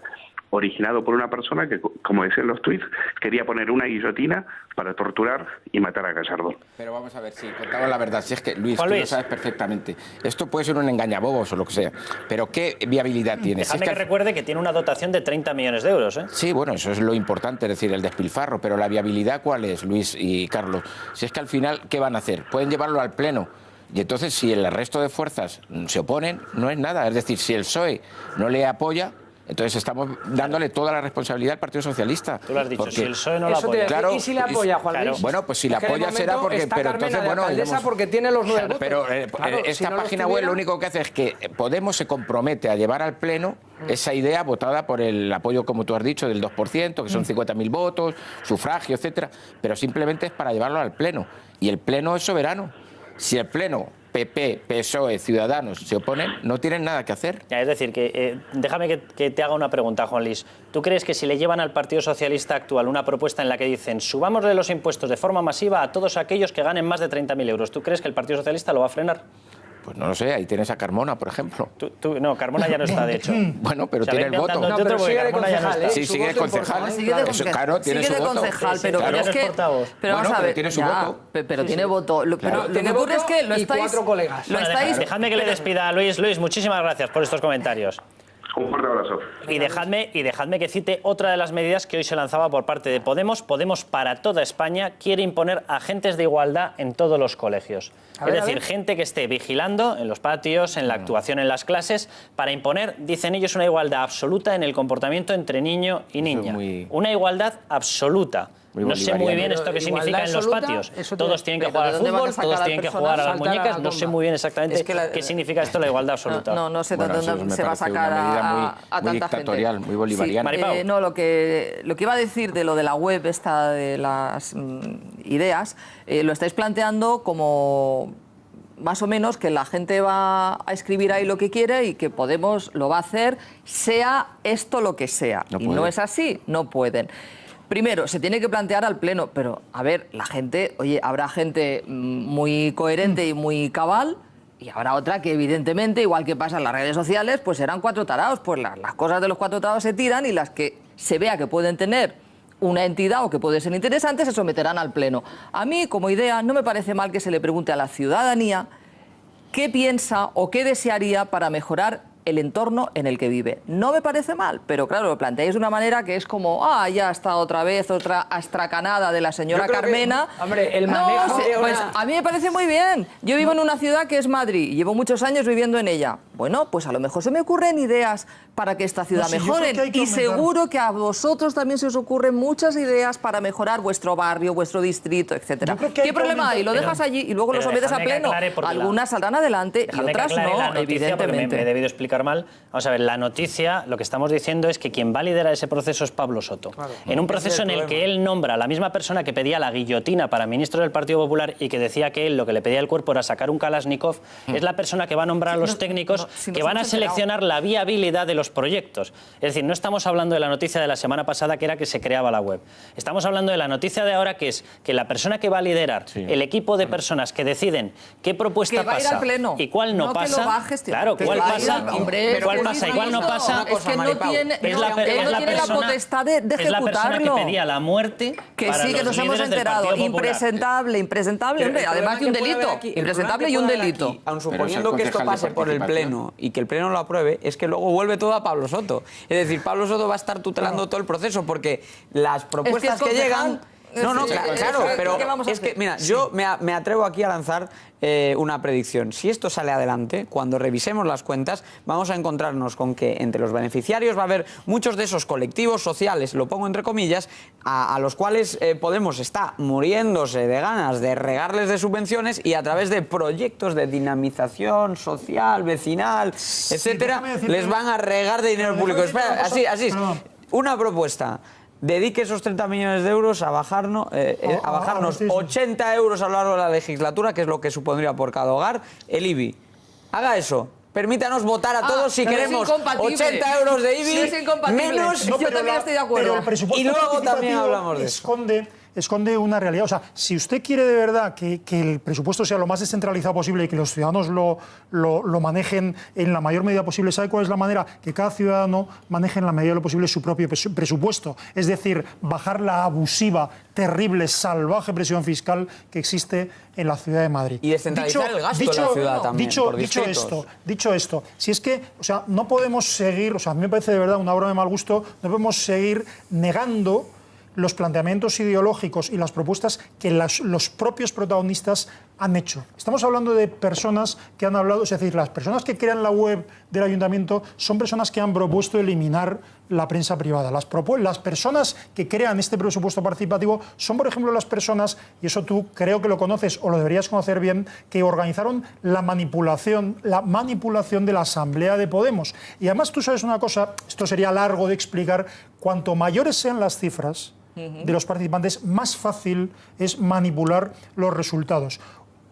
originado por una persona que, como decían los tuits, quería poner una guillotina para torturar y matar a Gallardo. Pero vamos a ver, si contamos la verdad, si es que, Luis, tú lo sabes perfectamente, esto puede ser un engañabobos o lo que sea, pero ¿qué viabilidad tiene? Déjame que recuerde que tiene una dotación de 30 millones de euros, ¿eh? Sí, bueno, eso es lo importante, es decir, el despilfarro, pero la viabilidad, ¿cuál es, Luis y Carlos? Si es que al final, ¿qué van a hacer? Pueden llevarlo al Pleno. Y entonces, si el resto de fuerzas se oponen, no es nada. Es decir, si el PSOE no le apoya, entonces estamos dándole toda la responsabilidad al Partido Socialista. Tú lo has dicho, si el PSOE no la apoya. Claro, ¿y si le apoya, Juan Luis? Claro. Bueno, pues si la apoya será porque... Pero entonces, bueno, porque tiene los 9 votos. Pero claro, esta si no página web lo único que hace es que Podemos se compromete a llevar al Pleno esa idea votada por el apoyo, como tú has dicho, del 2%, que son 50.000 votos, sufragio, etcétera, pero simplemente es para llevarlo al Pleno. Y el Pleno es soberano. Si el Pleno, PP, PSOE, Ciudadanos se oponen, no tienen nada que hacer. Ya, es decir, que déjame que te haga una pregunta, Juan Luis. ¿Tú crees que si le llevan al Partido Socialista actual una propuesta en la que dicen subámosle los impuestos de forma masiva a todos aquellos que ganen más de 30.000 euros, ¿tú crees que el Partido Socialista lo va a frenar? Pues no lo sé, ahí tienes a Carmona, por ejemplo. No, Carmona ya no está, de hecho. Bueno, pero tiene el voto. No, pero sigue de concejal, ¿eh? Sí, sigue de concejal. Claro, tiene su voto. Pero claro, es que... Pero vamos a ver, tiene su voto. Pero tiene voto. Pero lo que ocurre es que lo estáis... 4 colegas. Dejadme que le despida a Luis. Luis, muchísimas gracias por estos comentarios. Un fuerte abrazo. Y dejadme que cite otra de las medidas que hoy se lanzaba por parte de Podemos. Podemos para toda España quiere imponer agentes de igualdad en todos los colegios. Es decir, gente que esté vigilando en los patios, en la actuación en las clases, para imponer, dicen ellos, una igualdad absoluta en el comportamiento entre niño y niña. Una igualdad absoluta. No sé muy bien esto que significa en los patios. Todos tienen que jugar al fútbol, todos tienen que jugar a las muñecas. No sé muy bien exactamente qué significa esto, la igualdad absoluta. No sé dónde se va a sacar a tanta dictatorial, muy bolivariana. No, lo que iba a decir de lo de la web esta de las ideas, lo estáis planteando como más o menos que la gente va a escribir ahí lo que quiere y que Podemos lo va a hacer, sea esto lo que sea. Y no es así, no pueden. Primero, se tiene que plantear al Pleno, pero a ver, la gente, oye, habrá gente muy coherente y muy cabal, y habrá otra que evidentemente, igual que pasa en las redes sociales, pues serán 4 taraos, pues las cosas de los 4 taraos se tiran y las que se vea que pueden tener una entidad o que puede ser interesante se someterán al Pleno. A mí, como idea, no me parece mal que se le pregunte a la ciudadanía qué piensa o qué desearía para mejorar el entorno en el que vive. No me parece mal, pero claro, lo planteáis de una manera que es como, ya está otra vez, otra astracanada de la señora Carmena. Hombre, el manejo pues a mí me parece muy bien. Yo vivo en una ciudad que es Madrid y llevo muchos años viviendo en ella. Bueno, pues a lo mejor se me ocurren ideas para que esta ciudad mejore. Y seguro que a vosotros también se os ocurren muchas ideas para mejorar vuestro barrio, vuestro distrito, etcétera. ¿Qué problema hay? Lo dejas allí y luego lo sometes a Pleno. Algunas saldrán adelante y otras no, evidentemente. Me he debido explicar mal. Vamos a ver, la noticia, lo que estamos diciendo es que quien va a liderar ese proceso es Pablo Soto. Claro. En un proceso en el que él nombra a la misma persona que pedía la guillotina para ministro del Partido Popular y que decía que él lo que le pedía al cuerpo era sacar un Kalashnikov, es la persona que va a nombrar a los técnicos que van a seleccionar la viabilidad de los proyectos. Es decir, no estamos hablando de la noticia de la semana pasada que era que se creaba la web. Estamos hablando de la noticia de ahora que es que la persona que va a liderar el equipo de personas que deciden qué propuesta pasa y cuál no pasa, claro, cuál pasa, ¿cuál pasa y cuál no pasa? Es que no tiene la potestad de ejecutarlo. Es la persona que pedía la muerte. Que sí, que nos hemos enterado. Impresentable, hombre, además de un delito. Impresentable y un delito. Aun suponiendo que esto pase por el Pleno y que el Pleno lo apruebe, es que luego vuelve todo a Pablo Soto. Es decir, Pablo Soto va a estar tutelando todo el proceso porque las propuestas que llegan... Claro, pero es que, mira, yo me atrevo aquí a lanzar una predicción. Si esto sale adelante, cuando revisemos las cuentas, vamos a encontrarnos con que entre los beneficiarios va a haber muchos de esos colectivos sociales, lo pongo entre comillas, a los cuales Podemos está muriéndose de ganas de regarles de subvenciones y a través de proyectos de dinamización social, vecinal, etcétera, les van a regar de dinero público. Espera, así es. Una propuesta. Dedique esos 30 millones de euros a bajarnos 80 euros a lo largo de la legislatura, que es lo que supondría por cada hogar, el IBI. Haga eso. Permítanos votar a todos si queremos 80 euros de IBI, menos... Yo también estoy de acuerdo. Y luego también hablamos de eso. Esconde una realidad. O sea, si usted quiere de verdad que el presupuesto sea lo más descentralizado posible y que los ciudadanos lo manejen en la mayor medida posible, ¿sabe cuál es la manera? Que cada ciudadano maneje en la medida de lo posible su propio presupuesto. Es decir, bajar la abusiva, terrible, salvaje presión fiscal que existe en la ciudad de Madrid. Y descentralizar el gasto en la ciudad también, dicho esto, si es que, o sea, no podemos seguir, o sea, a mí me parece de verdad una obra de mal gusto, no podemos seguir negando los planteamientos ideológicos y las propuestas que los propios protagonistas han hecho. Estamos hablando de personas que han hablado, es decir, las personas que crean la web del ayuntamiento son personas que han propuesto eliminar la prensa privada. Las personas que crean este presupuesto participativo son, por ejemplo, las personas, y eso tú creo que lo conoces o lo deberías conocer bien, que organizaron la manipulación de la Asamblea de Podemos. Y además tú sabes una cosa, esto sería largo de explicar, cuanto mayores sean las cifras de los participantes, más fácil es manipular los resultados.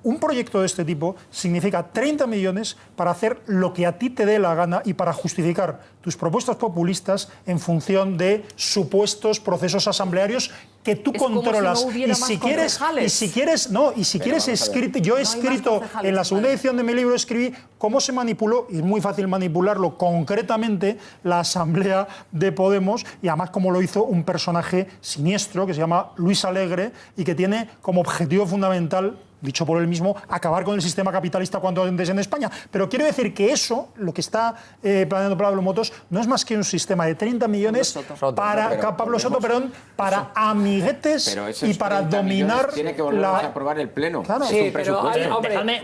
Un proyecto de este tipo significa 30 millones para hacer lo que a ti te dé la gana y para justificar tus propuestas populistas en función de supuestos procesos asamblearios que tú controlas. Si quieres, yo he escrito en la segunda edición de mi libro, escribí cómo se manipuló, y es muy fácil manipularlo concretamente, la Asamblea de Podemos, y además cómo lo hizo un personaje siniestro que se llama Luis Alegre y que tiene como objetivo fundamental, dicho por él mismo, acabar con el sistema capitalista cuanto antes en España. Pero quiero decir que eso, lo que está planeando Pablo Motos, no es más que un sistema de 30 millones para amiguetes y para dominar... Tiene que volver a aprobar el Pleno. Claro. Sí, pero dejadme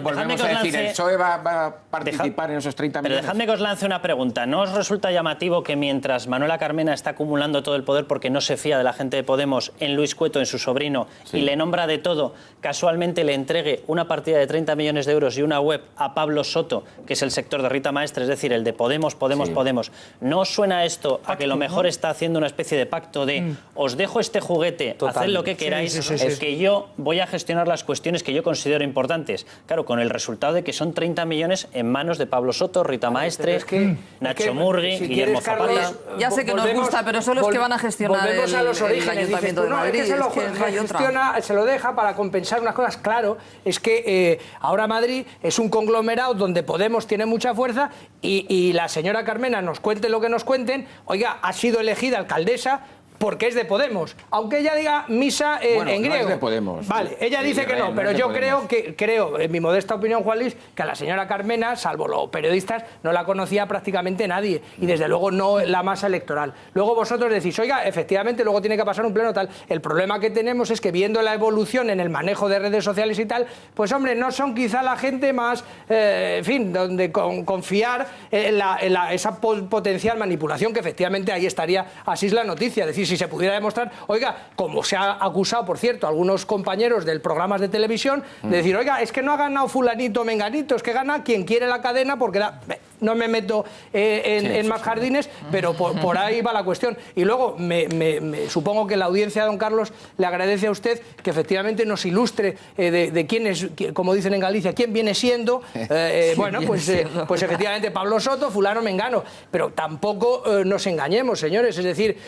volvemos a decir, el PSOE va a participar en esos 30 millones. Pero dejadme que os lance una pregunta. ¿No os resulta llamativo que mientras Manuela Carmena está acumulando todo el poder porque no se fía de la gente de Podemos, en Luis Cueto, en su sobrino, y le nombra de todo, casualmente casualmente le entregue una partida de 30 millones de euros y una web a Pablo Soto, que es el sector de Rita Maestre, es decir, el de Podemos, ¿no os suena esto a que lo mejor está haciendo una especie de pacto de os dejo este juguete, haced lo que queráis, es que yo voy a gestionar las cuestiones que yo considero importantes? Claro, con el resultado de que son 30 millones en manos de Pablo Soto, Rita Maestre, Nacho Murgui, Guillermo Zapata. Ya sé que nos gusta, pero son los que van a gestionar volvemos a los orígenes, el Ayuntamiento de Madrid. Se lo deja para compensar unas cosas. Claro, es que ahora Madrid es un conglomerado donde Podemos tiene mucha fuerza y la señora Carmena nos cuente lo que nos cuenten. Oiga, ha sido elegida alcaldesa porque es de Podemos, aunque ella diga misa en griego. No es de Podemos. Vale, ella dice que no, pero yo creo, en mi modesta opinión, Juan Luis, que a la señora Carmena, salvo los periodistas, no la conocía prácticamente nadie, y desde luego no la masa electoral. Luego vosotros decís, oiga, efectivamente, luego tiene que pasar un pleno tal. El problema que tenemos es que viendo la evolución en el manejo de redes sociales y tal, pues hombre, no son quizá la gente más, en fin, donde confiar en esa potencial manipulación, que efectivamente ahí estaría, así es la noticia, es decir, si se pudiera demostrar, oiga, como se ha acusado, por cierto, algunos compañeros del programas de televisión, de decir, oiga, es que no ha ganado fulanito, menganito, es que gana quien quiere la cadena porque da... No me meto en más jardines, pero por ahí va la cuestión. Y luego, supongo que la audiencia de don Carlos le agradece a usted que efectivamente nos ilustre de quién es, como dicen en Galicia, quién viene siendo. Pues efectivamente Pablo Soto, fulano, mengano. Pero tampoco nos engañemos, señores. Es decir,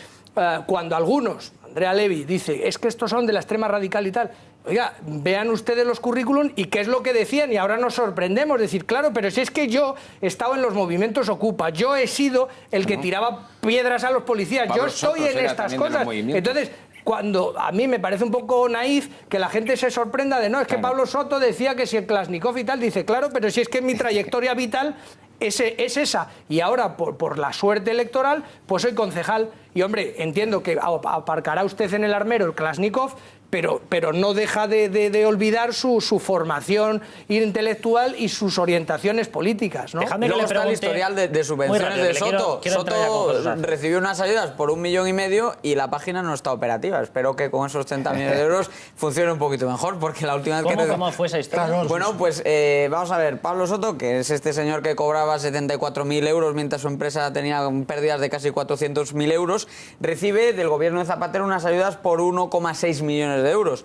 cuando algunos, Andrea Levy, dice, es que estos son de la extrema radical y tal... Oiga, vean ustedes los currículum y qué es lo que decían y ahora nos sorprendemos. Decir, claro, pero si es que yo he estado en los movimientos Ocupa, yo he sido el que tiraba piedras a los policías, yo estoy en estas cosas. Entonces, cuando a mí me parece un poco naif que la gente se sorprenda de, no, es que Pablo Soto decía que si el Kalashnikov y tal, dice, claro, pero si es que mi trayectoria vital es esa. Y ahora, por la suerte electoral, pues soy concejal. Y, hombre, entiendo que aparcará usted en el armero el Kalashnikov, pero no deja de olvidar su formación intelectual y sus orientaciones políticas, ¿no? Déjame que le pregunte... el historial de subvenciones de Soto. Soto recibió unas ayudas por 1,5 millones y la página no está operativa. Espero que con esos 30 millones de euros funcione un poquito mejor, porque la última vez ¿Cómo fue esa historia? Bueno, pues vamos a ver. Pablo Soto, que es este señor que cobraba 74.000 euros mientras su empresa tenía pérdidas de casi 400.000 euros, recibe del gobierno de Zapatero unas ayudas por 1,6 millones de euros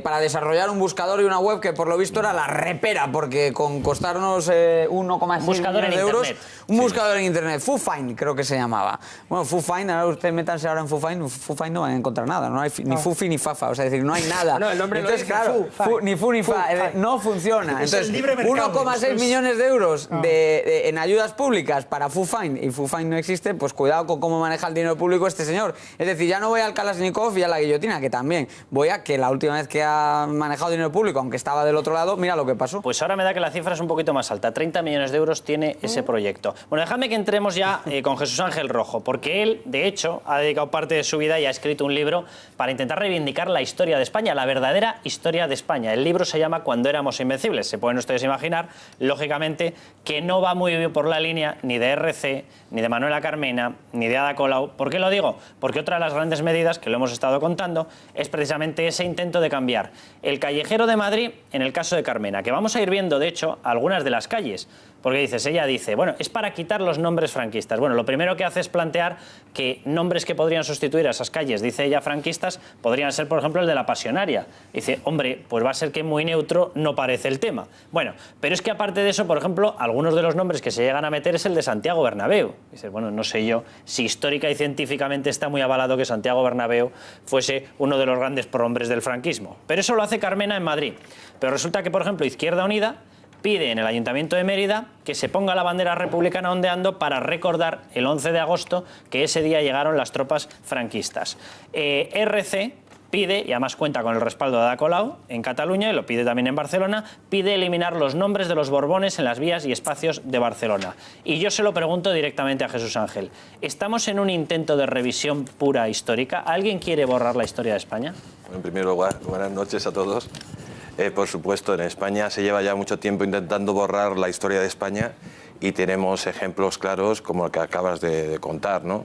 para desarrollar un buscador y una web que por lo visto era la repera, porque con costarnos 1,6 millones de euros, un buscador en internet, FooFind creo que se llamaba. Bueno, FooFind, ahora usted métanse ahora en FooFind no van a encontrar nada, no hay ni Fufi ni Fafa, o sea, es decir, no hay nada. No, el nombre entonces, lo dice, claro, ni Fu ni Fa, no funciona. Entonces, 1,6 millones de euros en ayudas públicas para FooFind, y FooFind no existe, pues cuidado con cómo maneja el dinero público este señor. Es decir, ya no voy al Kalashnikov y a la guillotina, que también voy a que la última vez que ha manejado dinero público, aunque estaba del otro lado, mira lo que pasó. Pues ahora me da que la cifra es un poquito más alta. 30 millones de euros tiene ese proyecto. Bueno, déjame que entremos ya con Jesús Ángel Rojo, porque él, de hecho, ha dedicado parte de su vida y ha escrito un libro para intentar reivindicar la historia de España, la verdadera historia de España. El libro se llama Cuando éramos invencibles. Se pueden ustedes imaginar, lógicamente, que no va muy bien por la línea ni de RC, ni de Manuela Carmena, ni de Ada Colau. ¿Por qué lo digo? Porque otra de las grandes medidas, que lo hemos estado contando, es precisamente ese intento de cambiar el callejero de Madrid en el caso de Carmena, que vamos a ir viendo, de hecho, algunas de las calles. Porque ella dice, bueno, es para quitar los nombres franquistas. Bueno, lo primero que hace es plantear que nombres que podrían sustituir a esas calles, dice ella, franquistas, podrían ser, por ejemplo, el de la Pasionaria. Dice, hombre, pues va a ser que muy neutro no parece el tema. Bueno, pero es que aparte de eso, por ejemplo, algunos de los nombres que se llegan a meter es el de Santiago Bernabéu. Dice, bueno, no sé yo si histórica y científicamente está muy avalado que Santiago Bernabéu fuese uno de los grandes prohombres del franquismo. Pero eso lo hace Carmena en Madrid. Pero resulta que, por ejemplo, Izquierda Unida pide en el Ayuntamiento de Mérida que se ponga la bandera republicana ondeando para recordar el 11 de agosto que ese día llegaron las tropas franquistas. RC pide, y además cuenta con el respaldo de Ada Colau en Cataluña, y lo pide también en Barcelona, pide eliminar los nombres de los Borbones en las vías y espacios de Barcelona. Y yo se lo pregunto directamente a Jesús Ángel. ¿Estamos en un intento de revisión pura histórica? ¿Alguien quiere borrar la historia de España? En primer lugar, buenas noches a todos. Por supuesto, en España se lleva ya mucho tiempo intentando borrar la historia de España y tenemos ejemplos claros como el que acabas de contar, ¿no?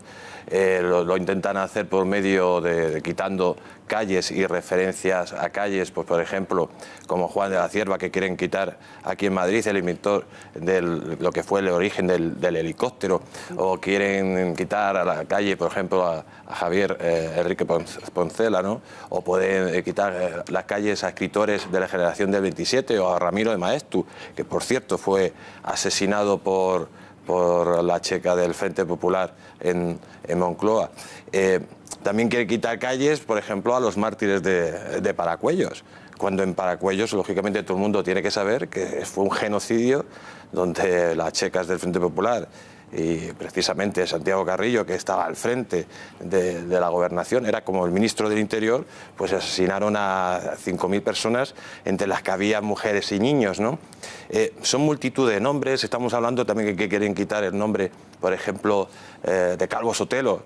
Lo intentan hacer por medio de quitando calles y referencias a calles, pues por ejemplo, como Juan de la Cierva, que quieren quitar aquí en Madrid el inventor de lo que fue el origen del helicóptero, o quieren quitar a la calle, por ejemplo, a Javier Enrique Poncela, ¿no? O pueden quitar las calles a escritores de la generación del 27, o a Ramiro de Maeztu, que por cierto fue asesinado por la checa del Frente Popular en Moncloa. También quiere quitar calles, por ejemplo, a los mártires de Paracuellos, cuando en Paracuellos, lógicamente, todo el mundo tiene que saber que fue un genocidio donde las checas del Frente Popular y precisamente Santiago Carrillo, que estaba al frente de la gobernación, era como el ministro del Interior, pues asesinaron a 5.000 personas, entre las que había mujeres y niños, ¿no? Son multitud de nombres. Estamos hablando también que quieren quitar el nombre, por ejemplo, de Calvo Sotelo,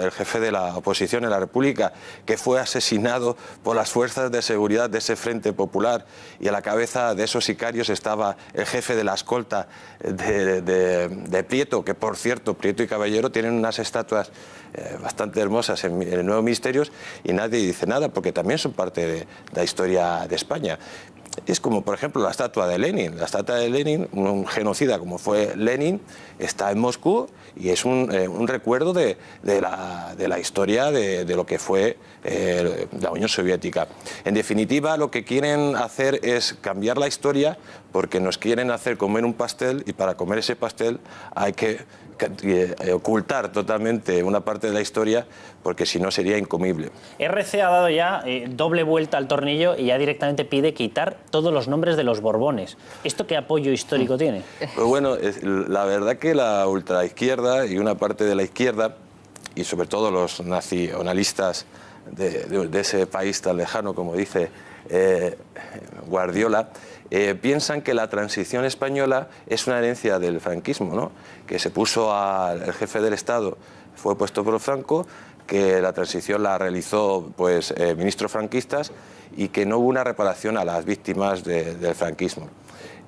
el jefe de la oposición en la República, que fue asesinado por las fuerzas de seguridad de ese Frente Popular, y a la cabeza de esos sicarios estaba el jefe de la escolta de Prieto, que por cierto, Prieto y Caballero tienen unas estatuas bastante hermosas en el Nuevo Ministerios, y nadie dice nada, porque también son parte de la historia de España. Es como, por ejemplo, la estatua de Lenin. La estatua de Lenin, un genocida como fue Lenin, está en Moscú y es un recuerdo de la historia de lo que fue la Unión Soviética. En definitiva, lo que quieren hacer es cambiar la historia, porque nos quieren hacer comer un pastel, y para comer ese pastel hay que ocultar totalmente una parte de la historia, porque si no sería incomible. RC ha dado ya doble vuelta al tornillo y ya directamente pide quitar todos los nombres de los Borbones. ¿Esto qué apoyo histórico tiene? Pues bueno, la verdad que la ultraizquierda y una parte de la izquierda, y sobre todo los nacionalistas de ese país tan lejano, como dice Guardiola, piensan que la transición española es una herencia del franquismo, ¿no? Que se puso al jefe del Estado, fue puesto por Franco, que la transición la realizó pues ministros franquistas, y que no hubo una reparación a las víctimas del franquismo.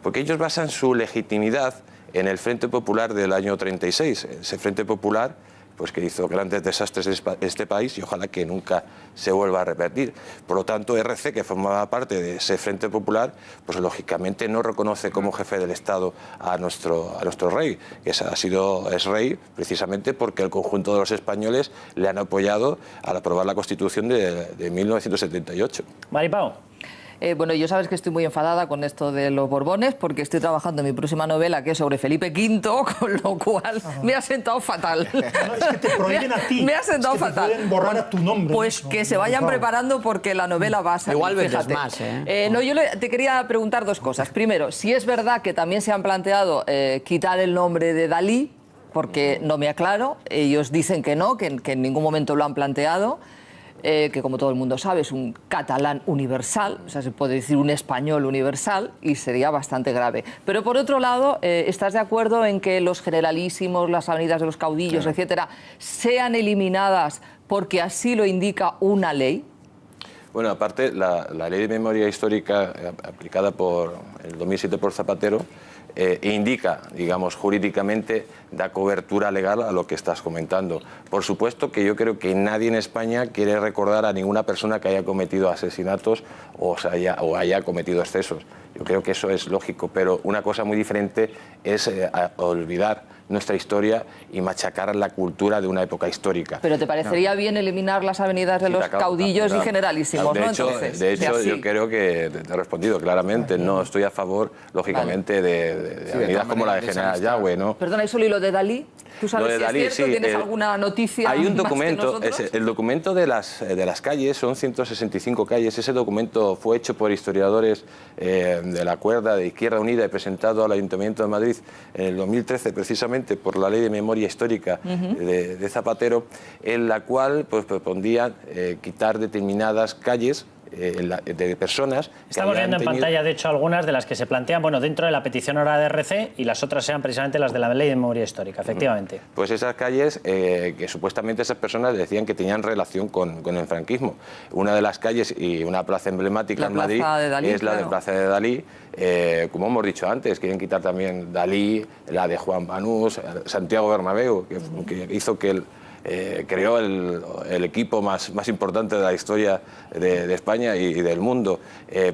Porque ellos basan su legitimidad en el Frente Popular del año 36, ese Frente Popular pues que hizo grandes desastres en este país, y ojalá que nunca se vuelva a repetir. Por lo tanto, RC, que formaba parte de ese Frente Popular, pues lógicamente no reconoce como jefe del Estado a nuestro rey, que es rey precisamente porque el conjunto de los españoles le han apoyado al aprobar la Constitución de 1978. Maripao. Bueno, yo sabes que estoy muy enfadada con esto de los Borbones, porque estoy trabajando en mi próxima novela, que es sobre Felipe V, con lo cual me ha sentado fatal. No, es que te prohíben a ti. Me ha sentado fatal. Pueden borrar a tu nombre. Pues que se vayan preparando, porque la novela va a salir. Igual vendes más, ¿eh? No, yo te quería preguntar dos cosas. Primero, si es verdad que también se han planteado quitar el nombre de Dalí, porque no me aclaro. Ellos dicen que no, que en ningún momento lo han planteado. Que como todo el mundo sabe es un catalán universal, o sea, se puede decir un español universal, y sería bastante grave. Pero por otro lado, ¿estás de acuerdo en que los generalísimos, las avenidas de los caudillos, etcétera, sean eliminadas porque así lo indica una ley? Bueno, aparte, la ley de memoria histórica aplicada por el 2007 por Zapatero indica, digamos, jurídicamente, da cobertura legal a lo que estás comentando. Por supuesto que yo creo que nadie en España quiere recordar a ninguna persona que haya cometido asesinatos o haya cometido excesos. Yo creo que eso es lógico, pero una cosa muy diferente es olvidar nuestra historia y machacar la cultura de una época histórica. Pero ¿te parecería bien eliminar las avenidas de los caudillos y generalísimos? De hecho, yo creo que te he respondido claramente. No estoy a favor, lógicamente, de avenidas como la de General Yagüe, ¿no? Perdona, ¿y solo lo de Dalí? ¿Tú sabes si es cierto? ¿Tienes alguna noticia? Hay un documento, el documento de las calles, son 165 calles. Ese documento fue hecho por historiadores de la cuerda de Izquierda Unida y presentado al Ayuntamiento de Madrid en el 2013, precisamente por la Ley de Memoria Histórica de Zapatero, en la cual pues, propondía quitar determinadas calles de personas. Estamos viendo en pantalla, de hecho, algunas de las que se plantean, bueno, dentro de la petición ahora de RC, y las otras sean precisamente las de la Ley de Memoria Histórica, efectivamente. Pues esas calles que supuestamente esas personas decían que tenían relación con el franquismo. Una de las calles y una plaza emblemática en Madrid es la de Plaza de Dalí. Como hemos dicho antes, quieren quitar también Dalí, la de Juan Banús, Santiago Bernabéu, que hizo que creó el equipo más importante de la historia de España y del mundo.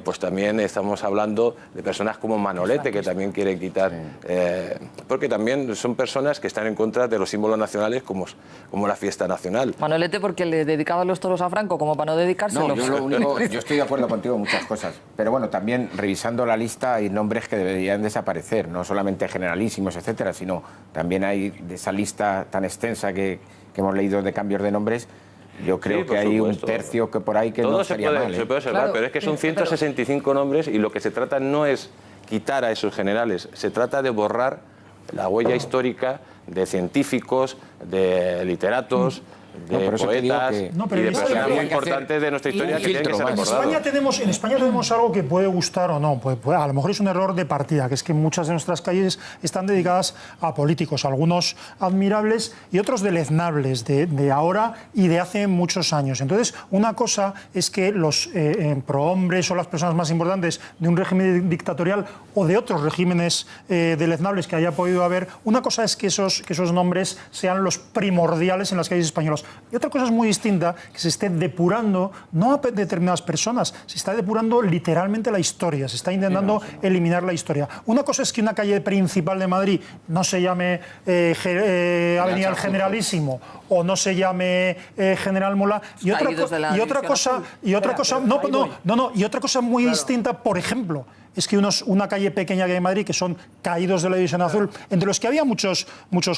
Pues también estamos hablando de personas como Manolete, que también quieren quitar, porque también son personas que están en contra de los símbolos nacionales como la fiesta nacional. Manolete porque le dedicaba los toros a Franco, como para no dedicárselos. No, yo estoy de acuerdo contigo en muchas cosas, pero bueno, también revisando la lista hay nombres que deberían desaparecer, no solamente generalísimos, etcétera, sino también hay de esa lista tan extensa que hemos leído de cambios de nombres. Yo creo que hay un tercio que por ahí que no estaría mal. Se puede observar, pero es que son 165 nombres y lo que se trata no es quitar a esos generales, se trata de borrar la huella histórica de científicos, de literatos, de poetas y de personas muy importantes de nuestra historia que tienen que ser recordados. En España tenemos algo que puede gustar o no, a lo mejor es un error de partida, que es que muchas de nuestras calles están dedicadas a políticos, algunos admirables y otros deleznables de ahora y de hace muchos años. Entonces, una cosa es que los prohombres o las personas más importantes de un régimen dictatorial o de otros regímenes deleznables que haya podido haber, una cosa es que esos nombres sean los primordiales en las calles españolas. Y otra cosa es muy distinta, que se esté depurando, no a determinadas personas, se está depurando literalmente la historia, se está intentando eliminar la historia. Una cosa es que una calle principal de Madrid no se llame Avenida del Generalísimo o no se llame General Mola, y otra cosa muy distinta, por ejemplo, es que una calle pequeña que hay en Madrid, que son caídos de la División Azul, entre los que había muchos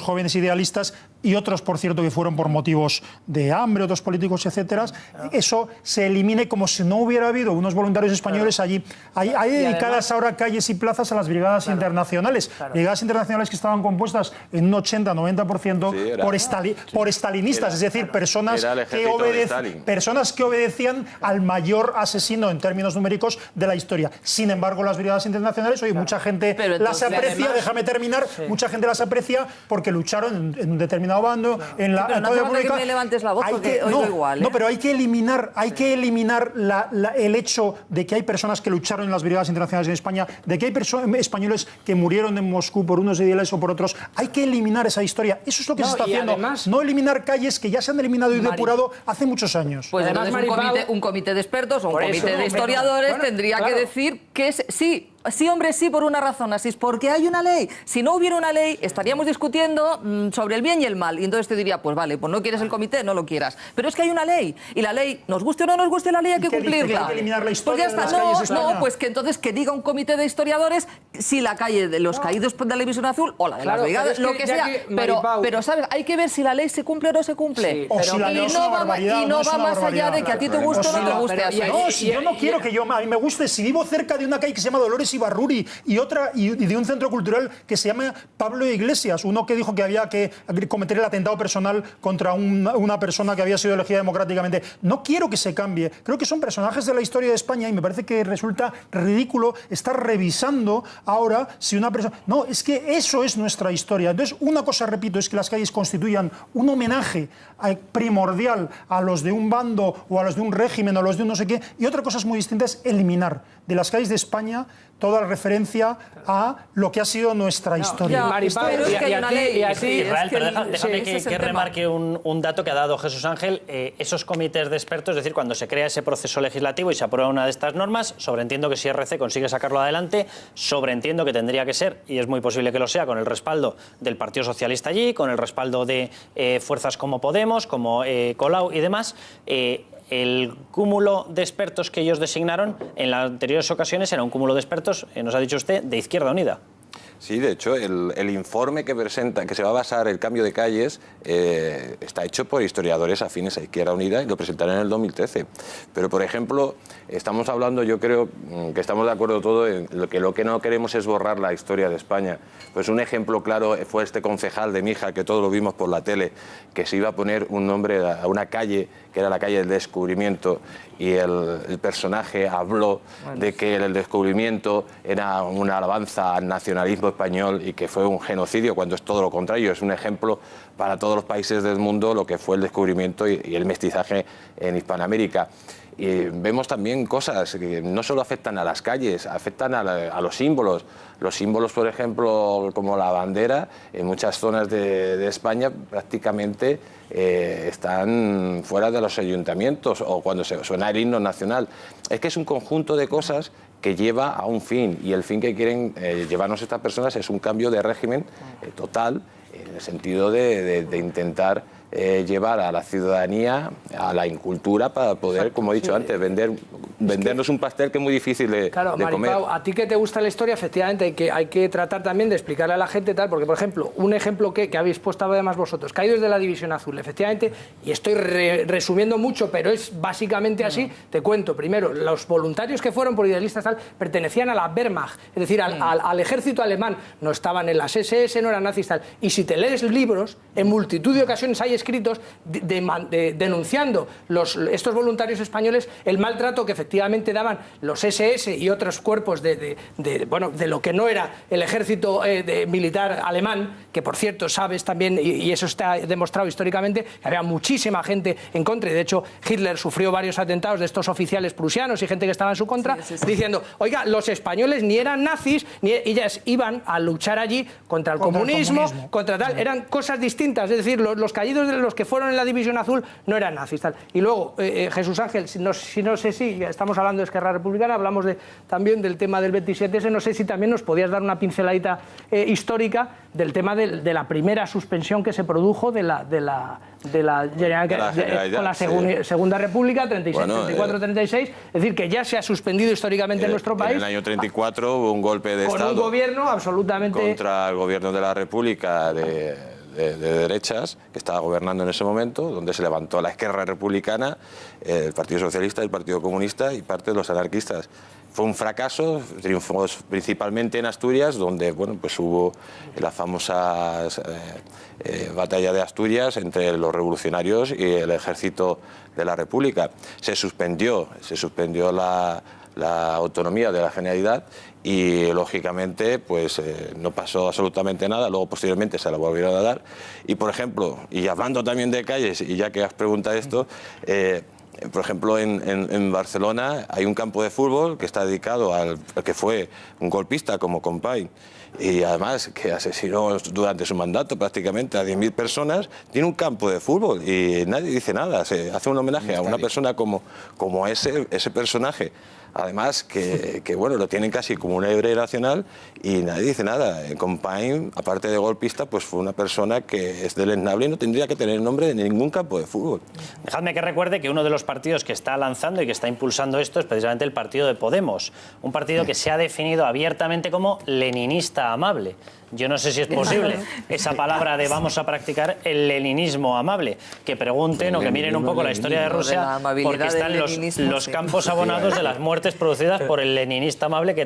jóvenes idealistas y otros, por cierto, que fueron por motivos de hambre, otros políticos, etcétera, eso se elimine como si no hubiera habido unos voluntarios españoles allí. Hay dedicadas ahora calles y plazas a las brigadas internacionales, brigadas internacionales que estaban compuestas en un 80-90% por estalinistas, es decir, personas que obedecían al mayor asesino en términos numéricos de la historia. Sin embargo, las brigadas internacionales, oye, mucha gente las aprecia, déjame terminar, mucha gente las aprecia porque lucharon en un determinado bando, en la no hace falta que me levantes la voz porque oigo igual. No, pero hay que eliminar el hecho de que hay personas que lucharon en las brigadas internacionales en España, de que hay españoles que murieron en Moscú por unos ideales o por otros. Hay que eliminar esa historia. Eso es lo que se está haciendo. Además, no eliminar calles que ya se han eliminado y depurado hace muchos años. Pues además, un comité de expertos o un comité de historiadores tendría que decir que sí, hombre, sí, por una razón, así es porque hay una ley. Si no hubiera una ley, estaríamos discutiendo sobre el bien y el mal. Y entonces te diría, pues vale, pues no quieres el comité, no lo quieras. Pero es que hay una ley. Y la ley, nos guste o no nos guste la ley, hay que cumplirla. Hay que eliminar la historia pues ya está. No, pues que entonces que diga un comité de historiadores si la calle de los caídos de la División Azul o la de las brigadas, lo que sea. Pero, ¿sabes? Hay que ver si la ley se cumple o no se cumple. Y no va más allá de que a ti te guste o no te guste. No, si yo no quiero que a mí me guste, si vivo cerca de una calle que se llama Dolores Ibarruri y de un centro cultural que se llama Pablo Iglesias, uno que dijo que había que cometer el atentado personal contra una persona que había sido elegida democráticamente. No quiero que se cambie. Creo que son personajes de la historia de España y me parece que resulta ridículo estar revisando ahora si una persona... No, es que eso es nuestra historia. Entonces, una cosa, repito, es que las calles constituyan un homenaje primordial a los de un bando o a los de un régimen o a los de un no sé qué, y otra cosa es muy distinta, es eliminar de las calles de España toda la referencia a lo que ha sido nuestra historia. Pero es que hay una ley. Israel, pero déjame que remarque un dato que ha dado Jesús Ángel. Esos comités de expertos, es decir, cuando se crea ese proceso legislativo y se aprueba una de estas normas, sobreentiendo que si RC consigue sacarlo adelante, sobreentiendo que tendría que ser, y es muy posible que lo sea, con el respaldo del Partido Socialista allí, con el respaldo de fuerzas como Podemos, como Colau y demás. El cúmulo de expertos que ellos designaron en las anteriores ocasiones era un cúmulo de expertos, nos ha dicho usted, de Izquierda Unida. Sí, de hecho, el informe que presenta, que se va a basar el cambio de calles, está hecho por historiadores afines a Izquierda Unida y lo presentaron en el 2013. Pero, por ejemplo, estamos hablando, yo creo que estamos de acuerdo todos en lo que no queremos es borrar la historia de España. Pues un ejemplo claro fue este concejal de Mija, que todos lo vimos por la tele, que se iba a poner un nombre a una calle, que era la calle del Descubrimiento, y el personaje habló de que el descubrimiento era una alabanza al nacionalismo español y que fue un genocidio, cuando es todo lo contrario, es un ejemplo para todos los países del mundo lo que fue el descubrimiento y el mestizaje en Hispanoamérica. Y vemos también cosas que no solo afectan a las calles, afectan a los símbolos. Los símbolos, por ejemplo, como la bandera, en muchas zonas de España prácticamente están fuera de los ayuntamientos, o cuando suena el himno nacional. Es que es un conjunto de cosas que lleva a un fin, y el fin que quieren llevarnos estas personas es un cambio de régimen total, en el sentido de intentar llevar a la ciudadanía a la incultura para poder, como he dicho antes, vendernos un pastel que es muy difícil de comer. Maripau, a ti que te gusta la historia, efectivamente hay que tratar también de explicarle a la gente tal, porque por ejemplo, un ejemplo que habéis puesto además vosotros, caídos de la División Azul, efectivamente, y estoy resumiendo mucho, pero es básicamente así, te cuento, primero, los voluntarios que fueron por idealistas tal, pertenecían a la Wehrmacht, es decir, al ejército alemán, no estaban en las SS, no eran nazis tal, y si te lees libros, en multitud de ocasiones hay escritos denunciando estos voluntarios españoles el maltrato que efectivamente daban los SS y otros cuerpos de lo que no era el ejército militar alemán, que por cierto sabes también, y eso está demostrado históricamente, que había muchísima gente en contra, y de hecho Hitler sufrió varios atentados de estos oficiales prusianos y gente que estaba en su contra, diciendo, oiga, los españoles ni eran nazis, ni ellas iban a luchar allí contra el comunismo, contra tal, eran cosas distintas, es decir, los caídos de los que fueron en la División Azul no eran nazis. Tal. Y luego, Jesús Ángel, no sé si estamos hablando de Esquerra Republicana, hablamos también del tema del 27S, no sé si también nos podías dar una pinceladita histórica del tema de la primera suspensión que se produjo con la Segunda República, 36, 34, 36, es decir, que ya se ha suspendido históricamente en nuestro país. En el año 34 hubo un golpe de Estado. Con un gobierno absolutamente... Contra el gobierno de la República de derechas, que estaba gobernando en ese momento, donde se levantó la Esquerra Republicana, el Partido Socialista, el Partido Comunista y parte de los anarquistas. Fue un fracaso, triunfó principalmente en Asturias, donde pues hubo la famosa batalla de Asturias entre los revolucionarios y el ejército de la República. Se suspendió la autonomía de la Generalidad y lógicamente pues no pasó absolutamente nada, luego posteriormente se la volvieron a dar y por ejemplo, y hablando también de calles, y ya que has preguntado esto, por ejemplo en Barcelona hay un campo de fútbol que está dedicado al que fue un golpista como Companys y además que asesinó durante su mandato prácticamente a 10.000 personas, tiene un campo de fútbol y nadie dice nada, se hace un homenaje a una persona como ese personaje. Además, que bueno, lo tienen casi como un héroe nacional y nadie dice nada. Companys, aparte de golpista, pues fue una persona que es deleznable y no tendría que tener nombre de ningún campo de fútbol. Dejadme que recuerde que uno de los partidos que está lanzando y que está impulsando esto es precisamente el partido de Podemos. Un partido que se ha definido abiertamente como leninista amable. Yo no sé si es posible esa palabra de vamos a practicar el leninismo amable. Que pregunten o que miren un poco la historia de Rusia, porque están los campos abonados de las muertes producidas por el leninista amable que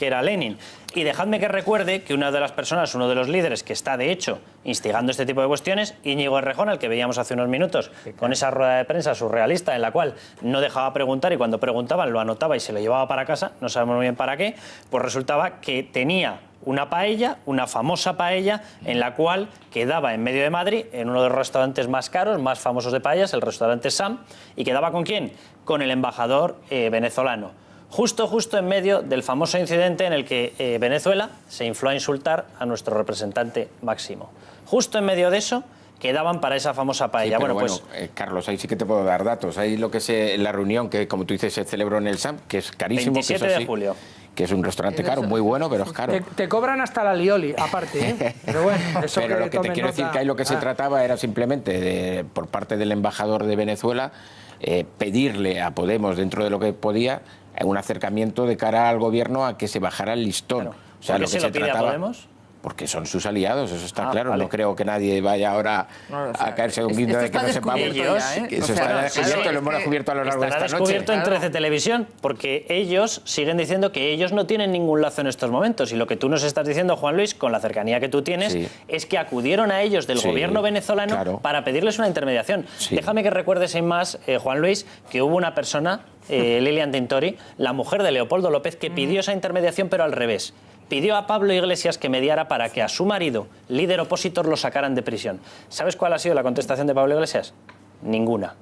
era Lenin. Y dejadme que recuerde que una de las personas, uno de los líderes que está de hecho instigando este tipo de cuestiones, Íñigo Errejón, al que veíamos hace unos minutos con esa rueda de prensa surrealista en la cual no dejaba preguntar y cuando preguntaban lo anotaba y se lo llevaba para casa, no sabemos muy bien para qué, pues resultaba que tenía una paella, una famosa paella, en la cual quedaba en medio de Madrid, en uno de los restaurantes más caros, más famosos de paellas, el restaurante Sam, y quedaba ¿con quién? Con el embajador venezolano. Justo en medio del famoso incidente en el que Venezuela se infló a insultar a nuestro representante máximo. Justo en medio de eso quedaban para esa famosa paella. Sí, bueno, Carlos, ahí sí que te puedo dar datos. Ahí lo que es la reunión que, como tú dices, se celebró en el SAM, que es carísimo. 27 de julio. Que es un restaurante caro, muy bueno, pero es caro. Te cobran hasta la lioli, aparte, ¿eh? Pero bueno, eso pero lo que te quiero decir que ahí lo que se trataba era simplemente, por parte del embajador de Venezuela, pedirle a Podemos, dentro de lo que podía, un acercamiento de cara al gobierno a que se bajara el listón. Bueno, o sea, lo que se trataba, a Podemos? Porque son sus aliados, eso está claro. Vale. No creo que nadie vaya ahora a caerse de un guindo de que no sepamos. Eso estará descubierto, lo hemos descubierto a lo largo de esta noche. Estará descubierto en 13 Televisión, porque ellos siguen diciendo que ellos no tienen ningún lazo en estos momentos. Y lo que tú nos estás diciendo, Juan Luis, con la cercanía que tú tienes, es que acudieron a ellos del gobierno venezolano para pedirles una intermediación. Déjame que recuerde sin más, Juan Luis, que hubo una persona, Lilian Tintori, la mujer de Leopoldo López, que pidió esa intermediación, pero al revés. Pidió a Pablo Iglesias que mediara para que a su marido, líder opositor, lo sacaran de prisión. ¿Sabes cuál ha sido la contestación de Pablo Iglesias? Ninguna.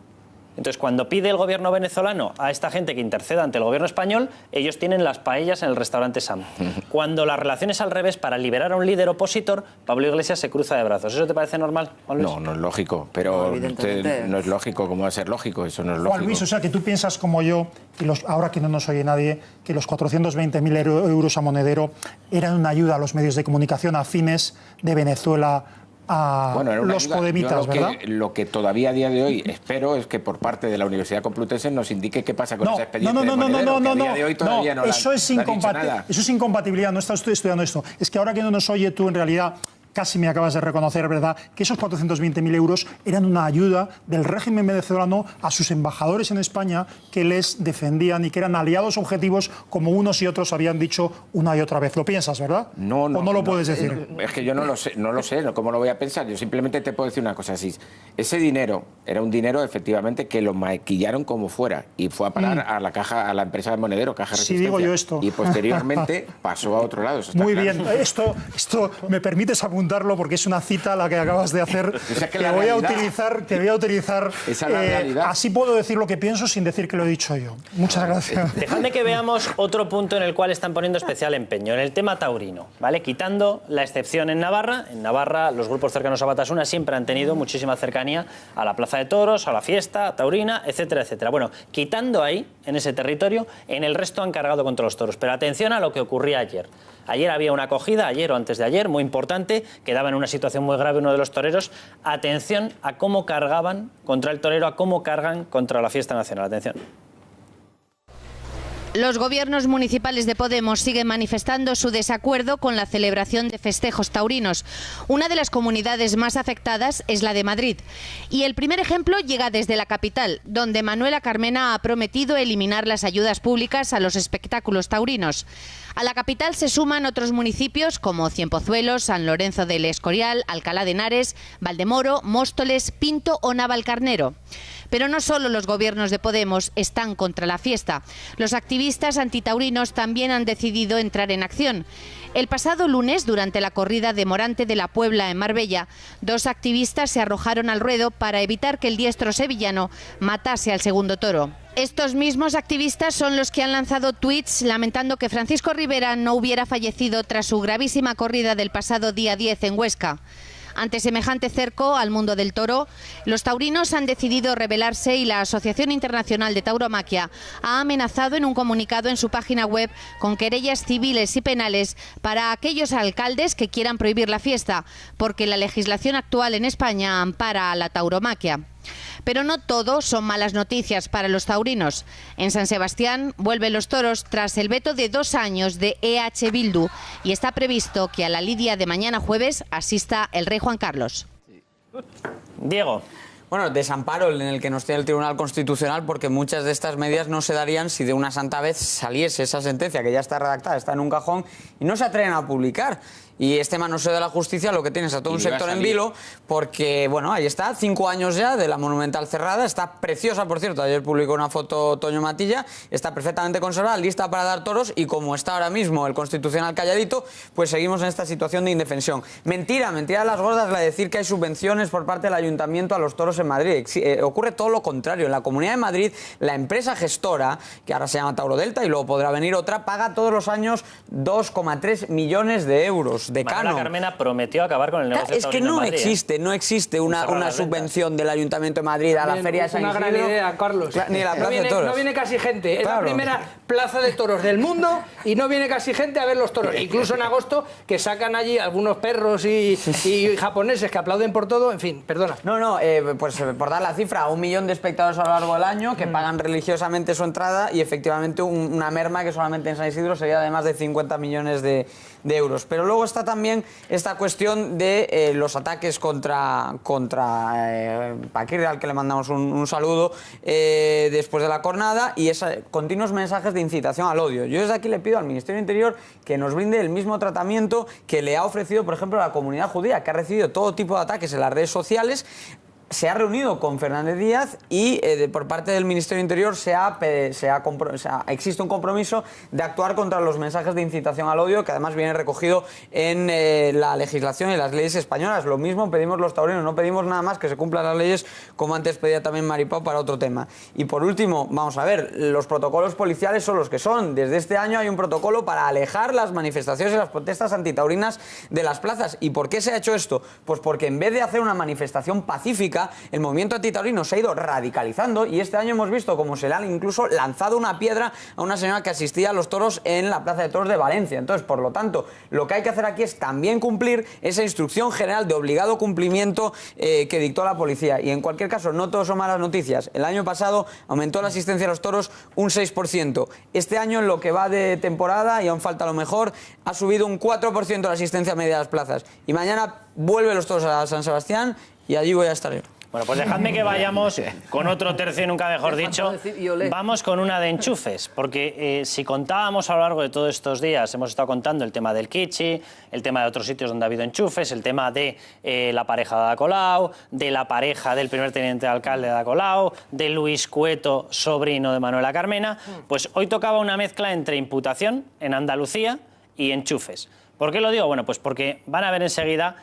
Entonces, cuando pide el gobierno venezolano a esta gente que interceda ante el gobierno español, ellos tienen las paellas en el restaurante Sam. Cuando la relación es al revés, para liberar a un líder opositor, Pablo Iglesias se cruza de brazos. ¿Eso te parece normal, Juan Luis? No, no es lógico, pero no es lógico. ¿Cómo va a ser lógico? Eso no es lógico. Juan Luis, o sea, que tú piensas como yo, que ahora que no nos oye nadie, que los 420.000 euros a Monedero eran una ayuda a los medios de comunicación afines de Venezuela a los podemitas, ¿verdad? Lo que todavía a día de hoy espero es que por parte de la Universidad Complutense nos indique qué pasa con ese expediente de Monedero, que a día de hoy todavía no eso es nada. Eso es incompatibilidad, no está usted estudiando esto. Es que ahora que no nos oye tú, en realidad, casi me acabas de reconocer, ¿verdad?, que esos 420.000 euros eran una ayuda del régimen venezolano a sus embajadores en España que les defendían y que eran aliados objetivos, como unos y otros habían dicho una y otra vez. ¿Lo piensas, verdad? No, ¿O no lo puedes decir? Es que yo no lo sé, ¿cómo lo voy a pensar? Yo simplemente te puedo decir una cosa así. Ese dinero era un dinero, efectivamente, que lo maquillaron como fuera y fue a parar a la caja, a la empresa de Monedero, Caja Resistencia. Sí, digo yo esto. Y posteriormente pasó a otro lado. Eso está Muy claro. bien. Esto me permites apuntarlo porque es una cita la que acabas de hacer. O sea, que voy a utilizar. Esa es la realidad. Así puedo decir lo que pienso sin decir que lo he dicho yo. Muchas gracias. Dejadme que veamos otro punto en el cual están poniendo especial empeño, en el tema taurino, ¿vale? Quitando la excepción en Navarra. En Navarra los grupos cercanos a Batasuna siempre han tenido muchísima cercanía a la Plaza de Toros, a la fiesta taurina, etcétera, etcétera. Bueno, quitando ahí, en ese territorio, en el resto han cargado contra los toros. Pero atención a lo que ocurría ayer. Ayer había una acogida, ayer o antes de ayer, muy importante, quedaba en una situación muy grave uno de los toreros. Atención a cómo cargaban contra el torero, a cómo cargan contra la fiesta nacional. Atención. Los gobiernos municipales de Podemos siguen manifestando su desacuerdo con la celebración de festejos taurinos. Una de las comunidades más afectadas es la de Madrid. Y el primer ejemplo llega desde la capital, donde Manuela Carmena ha prometido eliminar las ayudas públicas a los espectáculos taurinos. A la capital se suman otros municipios como Cienpozuelos, San Lorenzo del Escorial, Alcalá de Henares, Valdemoro, Móstoles, Pinto o Navalcarnero. Pero no solo los gobiernos de Podemos están contra la fiesta. Los activistas antitaurinos también han decidido entrar en acción. El pasado lunes, durante la corrida de Morante de la Puebla en Marbella, 2 activistas se arrojaron al ruedo para evitar que el diestro sevillano matase al segundo toro. Estos mismos activistas son los que han lanzado tuits lamentando que Francisco Rivera no hubiera fallecido tras su gravísima corrida del pasado día 10 en Huesca. Ante semejante cerco al mundo del toro, los taurinos han decidido rebelarse y la Asociación Internacional de Tauromaquia ha amenazado en un comunicado en su página web con querellas civiles y penales para aquellos alcaldes que quieran prohibir la fiesta, porque la legislación actual en España ampara a la tauromaquia. Pero no todo son malas noticias para los taurinos. En San Sebastián vuelven los toros tras el veto de 2 años de EH Bildu y está previsto que a la lidia de mañana jueves asista el rey Juan Carlos. Diego. Bueno, desamparo en el que nos tiene el Tribunal Constitucional, porque muchas de estas medidas no se darían si de una santa vez saliese esa sentencia que ya está redactada, está en un cajón y no se atreven a publicar. Y este manoseo de la justicia lo que tienes a todo un sector en vilo, porque, bueno, ahí está, 5 años ya de la Monumental cerrada, está preciosa, por cierto, ayer publicó una foto Toño Matilla, está perfectamente conservada, lista para dar toros, y como está ahora mismo el Constitucional calladito, pues seguimos en esta situación de indefensión. Mentira de las gordas la de decir que hay subvenciones por parte del Ayuntamiento a los toros en Madrid. Ocurre todo lo contrario. En la Comunidad de Madrid, la empresa gestora, que ahora se llama Tauro Delta y luego podrá venir otra, paga todos los años 2,3 millones de euros de canon. Manuela Carmena prometió acabar con el negocio Es que no existe una subvención del Ayuntamiento de Madrid a la Feria de San Isidro. Una gran idea, Carlos. Ni la Plaza de Toros. No viene casi gente. Es Claro. la primera plaza de toros del mundo y no viene casi gente a ver los toros. Incluso en agosto, que sacan allí algunos perros y japoneses que aplauden por todo. En fin, perdona. Pues por dar la cifra, 1 millón de espectadores a lo largo del año que pagan religiosamente su entrada y efectivamente una merma que solamente en San Isidro sería de más de 50 millones de euros. Pero luego está también esta cuestión de los ataques contra Paquirri, al que le mandamos un saludo después de la jornada, y continuos mensajes de incitación al odio. Yo desde aquí le pido al Ministerio del Interior que nos brinde el mismo tratamiento que le ha ofrecido, por ejemplo, la comunidad judía, que ha recibido todo tipo de ataques en las redes sociales. se ha reunido con Fernández Díaz y por parte del Ministerio de Interior existe un compromiso de actuar contra los mensajes de incitación al odio, que además viene recogido en la legislación y las leyes españolas. Lo mismo pedimos los taurinos, no pedimos nada más que se cumplan las leyes, como antes pedía también Maripau para otro tema. Y por último, vamos a ver, los protocolos policiales son los que son. Desde este año hay un protocolo para alejar las manifestaciones y las protestas antitaurinas de las plazas. ¿Y por qué se ha hecho esto? Pues porque en vez de hacer una manifestación pacífica, el movimiento antitaurino se ha ido radicalizando y este año hemos visto cómo se le han incluso lanzado una piedra a una señora que asistía a los toros en la Plaza de Toros de Valencia. Entonces, por lo tanto, lo que hay que hacer aquí es también cumplir esa instrucción general de obligado cumplimiento que dictó la policía. Y en cualquier caso, no todo son malas noticias. El año pasado aumentó la asistencia a los toros un 6%. Este año, en lo que va de temporada, y aún falta lo mejor, ha subido un 4% la asistencia media a las plazas. Y mañana vuelve los toros a San Sebastián y allí voy a estar yo. Bueno, pues dejadme que vayamos con otro tercio, nunca mejor dicho. Vamos con una de enchufes, porque si contábamos a lo largo de todos estos días, hemos estado contando el tema del Kitchi, el tema de otros sitios donde ha habido enchufes, el tema de la pareja de Ada Colau, de la pareja del primer teniente de alcalde de Ada Colau, de Luis Cueto, sobrino de Manuela Carmena, pues hoy tocaba una mezcla entre imputación en Andalucía y enchufes. ¿Por qué lo digo? Bueno, pues porque van a ver enseguida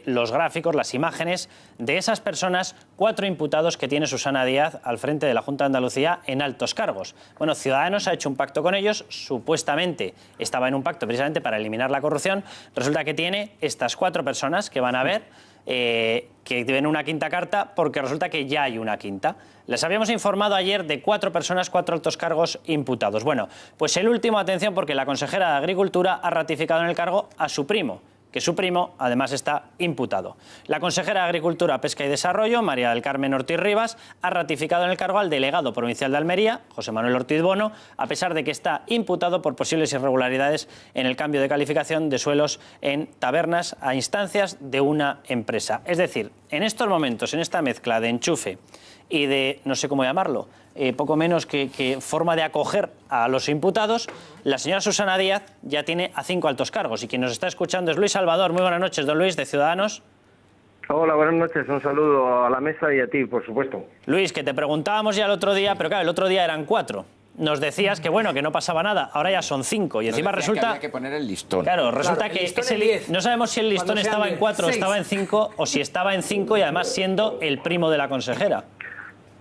los gráficos, las imágenes de esas personas, 4 imputados que tiene Susana Díaz al frente de la Junta de Andalucía en altos cargos. Bueno, Ciudadanos ha hecho un pacto con ellos, supuestamente estaba en un pacto precisamente para eliminar la corrupción. Resulta que tiene estas 4 personas que van a ver que tienen una quinta carta, porque resulta que ya hay una quinta. Les habíamos informado ayer de 4 personas, 4 altos cargos imputados. Bueno, pues el último, atención, porque la consejera de Agricultura ha ratificado en el cargo a su primo, que su primo además está imputado. La consejera de Agricultura, Pesca y Desarrollo, María del Carmen Ortiz Rivas, ha ratificado en el cargo al delegado provincial de Almería, José Manuel Ortiz Bono, a pesar de que está imputado por posibles irregularidades en el cambio de calificación de suelos en tabernas a instancias de una empresa. Es decir, en estos momentos, en esta mezcla de enchufe y de, no sé cómo llamarlo, poco menos que forma de acoger a los imputados, la señora Susana Díaz ya tiene a 5 altos cargos. Y quien nos está escuchando es Luis Salvador. Muy buenas noches, don Luis, de Ciudadanos. Hola, buenas noches. Un saludo a la mesa y a ti, por supuesto. Luis, que te preguntábamos ya el otro día, pero claro, el otro día eran 4. Nos decías que bueno, que no pasaba nada, ahora ya son 5 y encima resulta que había que poner el listón. Claro, resulta que no sabemos si el listón estaba en 4 o estaba en 5, o si estaba en 5 y además siendo el primo de la consejera.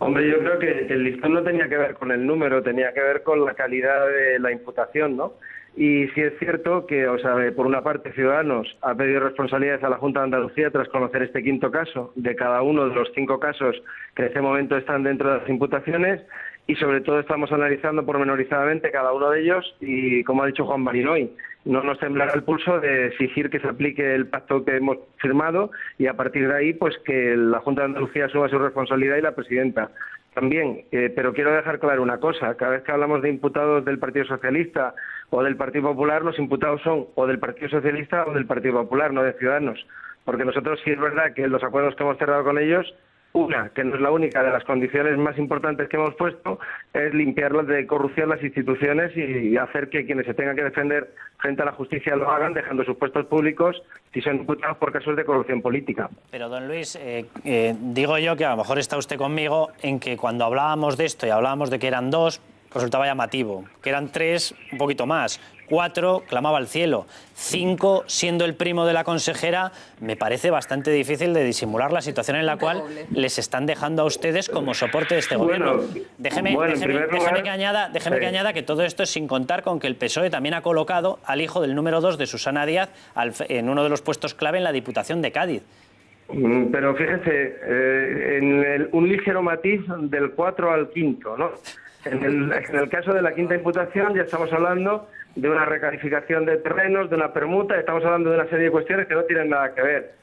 Hombre, yo creo que el listón no tenía que ver con el número, tenía que ver con la calidad de la imputación, ¿no? Y sí es cierto que, o sea, por una parte, Ciudadanos ha pedido responsabilidades a la Junta de Andalucía tras conocer este quinto caso de cada uno de los 5 casos que en este momento están dentro de las imputaciones, y sobre todo estamos analizando pormenorizadamente cada uno de ellos y, como ha dicho Juan Marinoy, no nos temblará el pulso de exigir que se aplique el pacto que hemos firmado y a partir de ahí pues que la Junta de Andalucía asuma su responsabilidad y la presidenta también. Pero quiero dejar claro una cosa, cada vez que hablamos de imputados del Partido Socialista o del Partido Popular, los imputados son o del Partido Socialista o del Partido Popular, no de Ciudadanos, porque nosotros sí es verdad que los acuerdos que hemos cerrado con ellos, una, que no es la única de las condiciones más importantes que hemos puesto, es limpiarlas de corrupción las instituciones y hacer que quienes se tengan que defender frente a la justicia lo hagan, dejando sus puestos públicos si son imputados por casos de corrupción política. Pero, don Luis, digo yo que a lo mejor está usted conmigo en que cuando hablábamos de esto y hablábamos de que eran 2, resultaba llamativo, que eran 3, un poquito más, 4, clamaba al cielo, 5, siendo el primo de la consejera, me parece bastante difícil de disimular la situación en la cual les están dejando a ustedes como soporte de este gobierno. Déjeme que añada que todo esto es sin contar con que el PSOE también ha colocado al hijo del número 2 de Susana Díaz en uno de los puestos clave en la Diputación de Cádiz. Pero fíjense, un ligero matiz del 4 al 5, ¿no? En el caso de la quinta imputación ya estamos hablando de una recalificación de terrenos, de una permuta, estamos hablando de una serie de cuestiones que no tienen nada que ver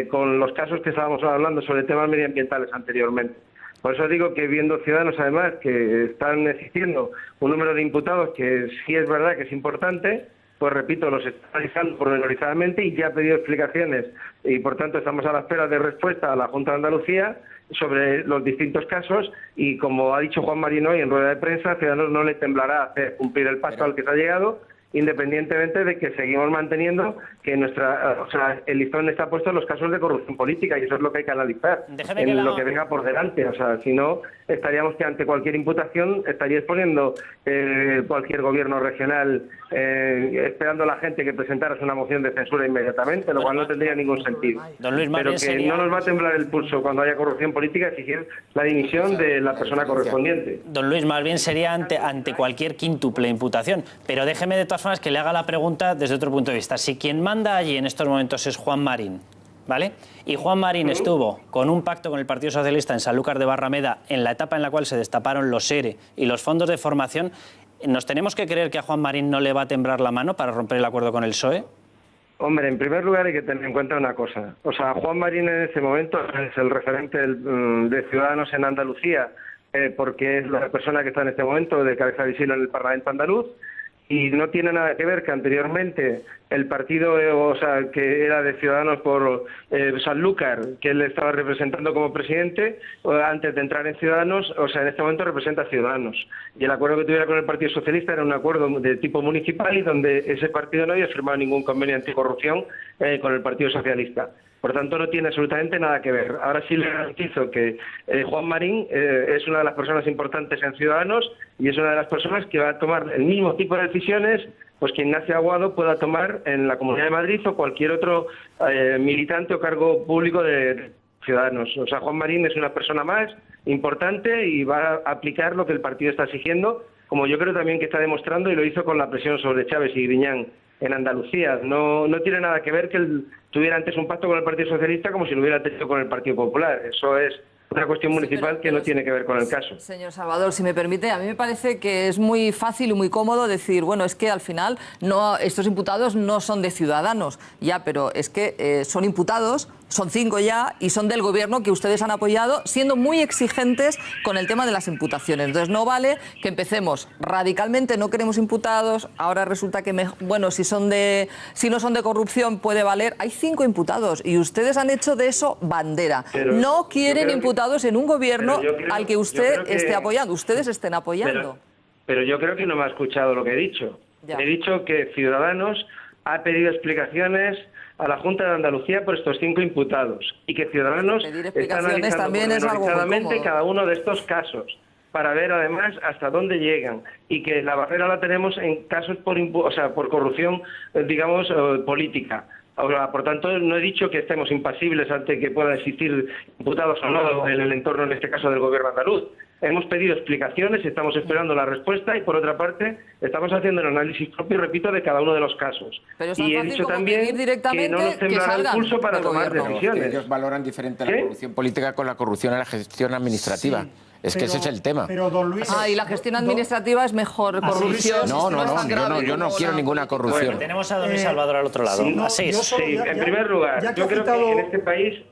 con los casos que estábamos hablando sobre temas medioambientales anteriormente. Por eso digo que viendo Ciudadanos, además, que están existiendo un número de imputados que sí es verdad que es importante, pues repito, los está analizando pormenorizadamente y ya ha pedido explicaciones y por tanto estamos a la espera de respuesta a la Junta de Andalucía sobre los distintos casos y como ha dicho Juan Marinoy en rueda de prensa, Ciudadanos no le temblará hacer cumplir el pacto al que se ha llegado independientemente de que seguimos manteniendo que el listón está puesto en los casos de corrupción política, y eso es lo que hay que analizar en lo que venga por delante. O sea, si no, estaríamos que ante cualquier imputación estaría exponiendo cualquier gobierno regional esperando a la gente que presentara una moción de censura inmediatamente, lo cual no tendría ningún sentido. Pero que no nos va a temblar el pulso cuando haya corrupción política exigir la dimisión de la persona correspondiente. Don Luis, más bien sería ante cualquier quíntuple imputación. Pero déjeme de todas formas que le haga la pregunta desde otro punto de vista. Si quien manda allí en estos momentos es Juan Marín, ¿vale? Y Juan Marín estuvo con un pacto con el Partido Socialista en Sanlúcar de Barrameda en la etapa en la cual se destaparon los ERE y los fondos de formación, ¿nos tenemos que creer que a Juan Marín no le va a temblar la mano para romper el acuerdo con el PSOE? Hombre, en primer lugar hay que tener en cuenta una cosa. O sea, Juan Marín en este momento es el referente de Ciudadanos en Andalucía, porque es la persona que está en este momento de cabeza visible en el Parlamento andaluz, y no tiene nada que ver que anteriormente el partido, que era de Ciudadanos por Sanlúcar, que él estaba representando como presidente, antes de entrar en Ciudadanos, en este momento representa a Ciudadanos. Y el acuerdo que tuviera con el Partido Socialista era un acuerdo de tipo municipal y donde ese partido no había firmado ningún convenio anticorrupción con el Partido Socialista. Por tanto, no tiene absolutamente nada que ver. Ahora sí le garantizo que Juan Marín es una de las personas importantes en Ciudadanos y es una de las personas que va a tomar el mismo tipo de decisiones pues que Ignacio Aguado pueda tomar en la Comunidad de Madrid o cualquier otro militante o cargo público de Ciudadanos. O sea, Juan Marín es una persona más importante y va a aplicar lo que el partido está exigiendo, como yo creo también que está demostrando, y lo hizo con la presión sobre Chávez y Griñán en Andalucía. No tiene nada que ver que él tuviera antes un pacto con el Partido Socialista como si lo hubiera tenido con el Partido Popular. Eso es una cuestión municipal que no tiene que ver con el caso. Señor Salvador, si me permite, a mí me parece que es muy fácil y muy cómodo decir, bueno, es que al final estos imputados no son de Ciudadanos, ya, pero es que son imputados, son 5 ya, y son del gobierno que ustedes han apoyado, siendo muy exigentes con el tema de las imputaciones. Entonces no vale que empecemos radicalmente, no queremos imputados, ahora resulta que, si no son de corrupción puede valer. Hay 5 imputados y ustedes han hecho de eso bandera. Pero no quieren imputados en un gobierno al que usted esté apoyando, ustedes estén apoyando. Pero yo creo que no me ha escuchado lo que he dicho. Ya. He dicho que Ciudadanos ha pedido explicaciones a la Junta de Andalucía por estos 5 imputados y que Ciudadanos está analizando pormenorizadamente cada uno de estos casos para ver además hasta dónde llegan y que la barrera la tenemos en casos por corrupción, política. Ahora, por tanto, no he dicho que estemos impasibles ante que puedan existir imputados o no en el entorno, en este caso, del gobierno andaluz. Hemos pedido explicaciones, estamos esperando la respuesta y, por otra parte, estamos haciendo el análisis propio, repito, de cada uno de los casos. Y he dicho también que no nos temblará el pulso para tomar decisiones. Ellos valoran diferente la corrupción política con la corrupción en la gestión administrativa. Sí. Es que ese es el tema. Pero, don Luis, y la gestión administrativa es mejor corrupción. Yo no quiero ninguna corrupción. Bueno, tenemos a don Luis Salvador al otro lado. En primer lugar, yo creo que en este país,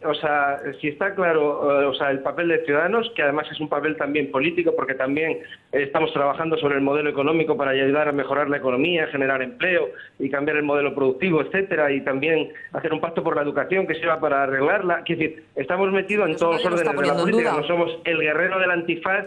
si está claro, el papel de Ciudadanos, que además es un papel también político, porque también estamos trabajando sobre el modelo económico para ayudar a mejorar la economía, generar empleo y cambiar el modelo productivo, etcétera, y también hacer un pacto por la educación que sirva para arreglarla. Es decir, estamos metidos en todos los órdenes de la política, no somos el guerrero de la antifaz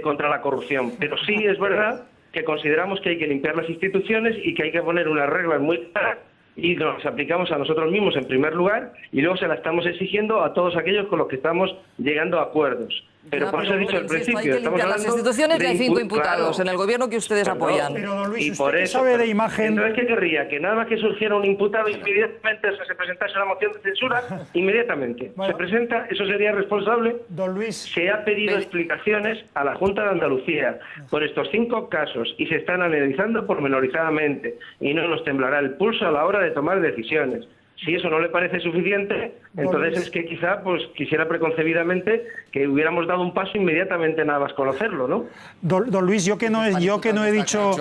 contra la corrupción, pero sí es verdad que consideramos que hay que limpiar las instituciones y que hay que poner unas reglas muy claras y nos aplicamos a nosotros mismos en primer lugar y luego se la estamos exigiendo a todos aquellos con los que estamos llegando a acuerdos. Pero por eso he dicho al principio, hay que limpiar las instituciones y hay 5 imputados en el gobierno que ustedes apoyan. Pero, don Luis, y por eso, sabe de imagen... Entonces, ¿qué querría? Que nada más que surgiera un imputado inmediatamente se presentase una moción de censura, inmediatamente. Bueno, se presenta, eso sería responsable. Don Luis... Se ha pedido explicaciones a la Junta de Andalucía por estos 5 casos y se están analizando pormenorizadamente y no nos temblará el pulso a la hora de tomar decisiones. Si eso no le parece suficiente, entonces es que quizá quisiera preconcebidamente que hubiéramos dado un paso inmediatamente nada más conocerlo, ¿no? Don Luis, yo que no he dicho...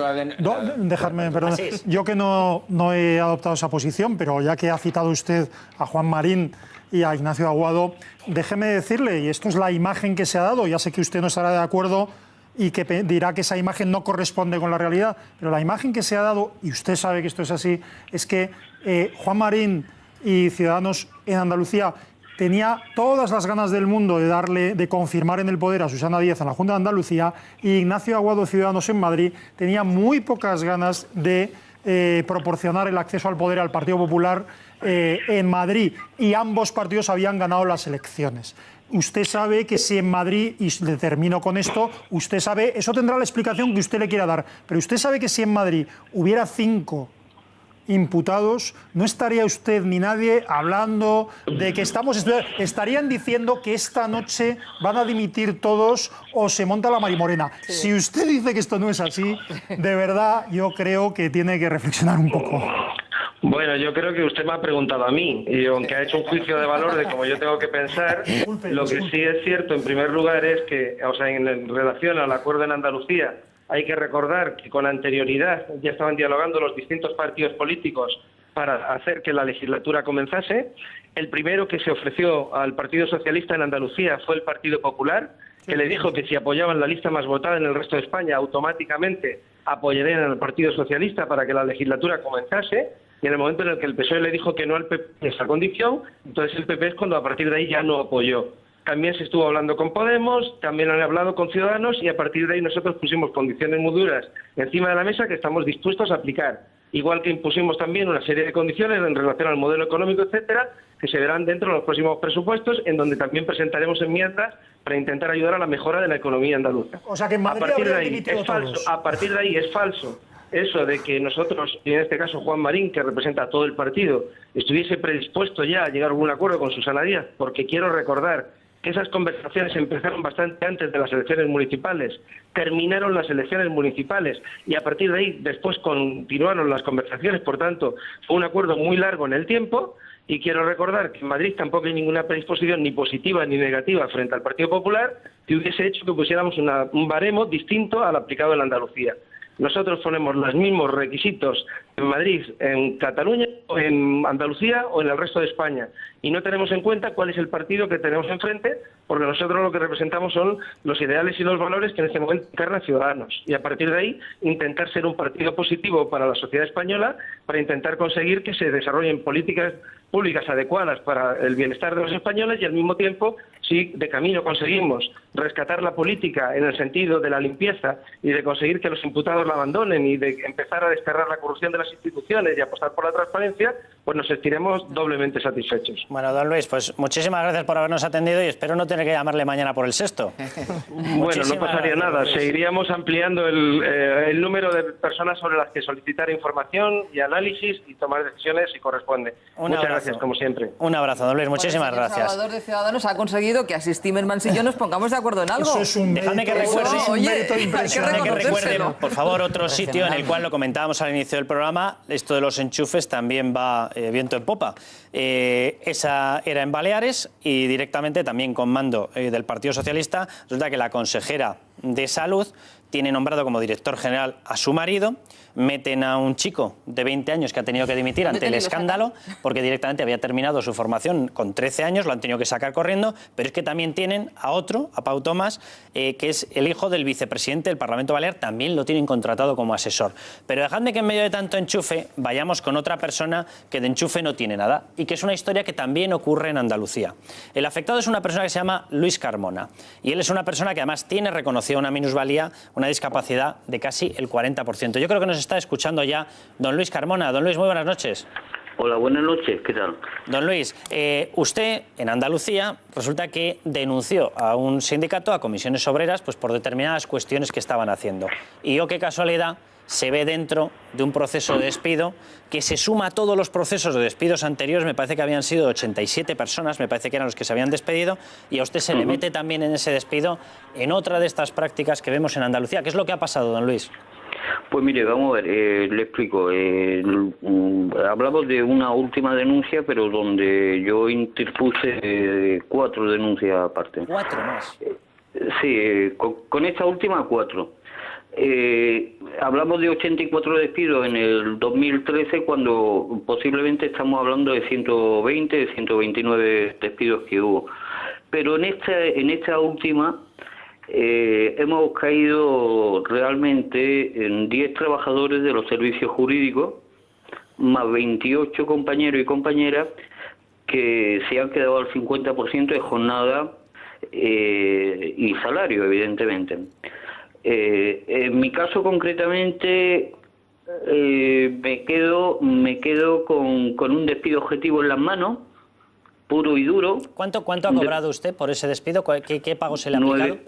Dejadme, perdón. Yo que no he adoptado esa posición, pero ya que ha citado usted a Juan Marín y a Ignacio Aguado, déjeme decirle, y esto es la imagen que se ha dado, ya sé que usted no estará de acuerdo y que dirá que esa imagen no corresponde con la realidad, pero la imagen que se ha dado, y usted sabe que esto es así, es que Juan Marín y Ciudadanos en Andalucía tenía todas las ganas del mundo de confirmar en el poder a Susana Díaz en la Junta de Andalucía, y Ignacio Aguado, Ciudadanos en Madrid, tenía muy pocas ganas de proporcionar el acceso al poder al Partido Popular en Madrid, y ambos partidos habían ganado las elecciones. Usted sabe que si en Madrid, y le termino con esto, usted sabe, eso tendrá la explicación que usted le quiera dar, pero usted sabe que si en Madrid hubiera 5 imputados, no estaría usted ni nadie hablando de que estarían diciendo que esta noche van a dimitir todos o se monta la marimorena. Sí. Si usted dice que esto no es así, de verdad yo creo que tiene que reflexionar un poco. Bueno, yo creo que usted me ha preguntado a mí, y aunque ha hecho un juicio de valor de cómo yo tengo que pensar, lo que sí es cierto, en primer lugar, es que, o sea, en relación al acuerdo en Andalucía, hay que recordar que con anterioridad ya estaban dialogando los distintos partidos políticos para hacer que la legislatura comenzase. El primero que se ofreció al Partido Socialista en Andalucía fue el Partido Popular, que le dijo que si apoyaban la lista más votada en el resto de España, automáticamente apoyarían al Partido Socialista para que la legislatura comenzase. Y en el momento en el que el PSOE le dijo que no al PP en esa condición, entonces el PP es cuando a partir de ahí ya no apoyó. También se estuvo hablando con Podemos, también han hablado con Ciudadanos, y a partir de ahí nosotros pusimos condiciones muy duras encima de la mesa que estamos dispuestos a aplicar. Igual que impusimos también una serie de condiciones en relación al modelo económico, etcétera, que se verán dentro de los próximos presupuestos, en donde también presentaremos enmiendas para intentar ayudar a la mejora de la economía andaluza. O sea que en Madrid a partir de ahí es falso eso de que nosotros, y en este caso Juan Marín, que representa a todo el partido, estuviese predispuesto ya a llegar a algún acuerdo con Susana Díaz, porque quiero recordar que esas conversaciones empezaron bastante antes de las elecciones municipales, terminaron las elecciones municipales y a partir de ahí después continuaron las conversaciones, por tanto fue un acuerdo muy largo en el tiempo. Y quiero recordar que en Madrid tampoco hay ninguna predisposición ni positiva ni negativa frente al Partido Popular que hubiese hecho que pusiéramos un baremo distinto al aplicado en la Andalucía. Nosotros ponemos los mismos requisitos en Madrid, en Cataluña, en Andalucía o en el resto de España. Y no tenemos en cuenta cuál es el partido que tenemos enfrente, porque nosotros lo que representamos son los ideales y los valores que en este momento encarnan Ciudadanos. Y a partir de ahí, intentar ser un partido positivo para la sociedad española, para intentar conseguir que se desarrollen políticas públicas adecuadas para el bienestar de los españoles y al mismo tiempo, si de camino conseguimos rescatar la política en el sentido de la limpieza y de conseguir que los imputados la abandonen y de empezar a desterrar la corrupción de las instituciones y apostar por la transparencia, pues nos sentiremos doblemente satisfechos. Bueno, don Luis, pues muchísimas gracias por habernos atendido y espero no tener que llamarle mañana por el sexto. Bueno, no pasaría nada. Seguiríamos ampliando el número de personas sobre las que solicitar información y análisis y tomar decisiones si corresponde. Muchas gracias, como siempre. Un abrazo, don Luis. Muchísimas gracias. Salvador de Ciudadanos ha conseguido que así Timmermans y yo nos pongamos de acuerdo en algo. Eso es un Déjame que recuerde, hay que recuerde, por favor, otro sitio en el cual lo comentábamos al inicio del programa. Esto de los enchufes también va viento en popa. Esa era en Baleares y directamente también con mando del Partido Socialista. Resulta que la consejera de Salud tiene nombrado como director general a su marido, meten a un chico de 20 años que ha tenido que dimitir ante el escándalo porque directamente había terminado su formación con 13 años, lo han tenido que sacar corriendo, pero es que también tienen a otro, a Pau Tomàs, que es el hijo del vicepresidente del Parlamento Balear, también lo tienen contratado como asesor. Pero dejadme que en medio de tanto enchufe vayamos con otra persona que de enchufe no tiene nada y que es una historia que también ocurre en Andalucía. El afectado es una persona que se llama Luis Carmona y él es una persona que además tiene reconocida una minusvalía, una discapacidad de casi el 40%. Yo creo que nos está escuchando ya don Luis Carmona. Don Luis, muy buenas noches. Hola, buenas noches, ¿qué tal? Don Luis, usted en Andalucía resulta que denunció a un sindicato, a Comisiones Obreras, pues por determinadas cuestiones que estaban haciendo. Y qué casualidad, se ve dentro de un proceso de despido que se suma a todos los procesos de despidos anteriores. Me parece que habían sido 87 personas, me parece que eran los que se habían despedido, y a usted se le mete también en ese despido en otra de estas prácticas que vemos en Andalucía. ¿Qué es lo que ha pasado, don Luis? Pues mire, vamos a ver, le explico. Hablamos de una última denuncia, pero donde yo interpuse 4 denuncias aparte. 4 más. Sí, con esta última 4. Hablamos de 84 despidos en el 2013, cuando posiblemente estamos hablando de 120, 129 despidos que hubo. Pero en esta última hemos caído realmente en 10 trabajadores de los servicios jurídicos, más 28 compañeros y compañeras que se han quedado al 50% de jornada y salario, evidentemente. En mi caso concretamente Me quedo con un despido objetivo en las manos, puro y duro. ¿Cuánto ha cobrado usted por ese despido? ¿Qué pago se le ha aplicado?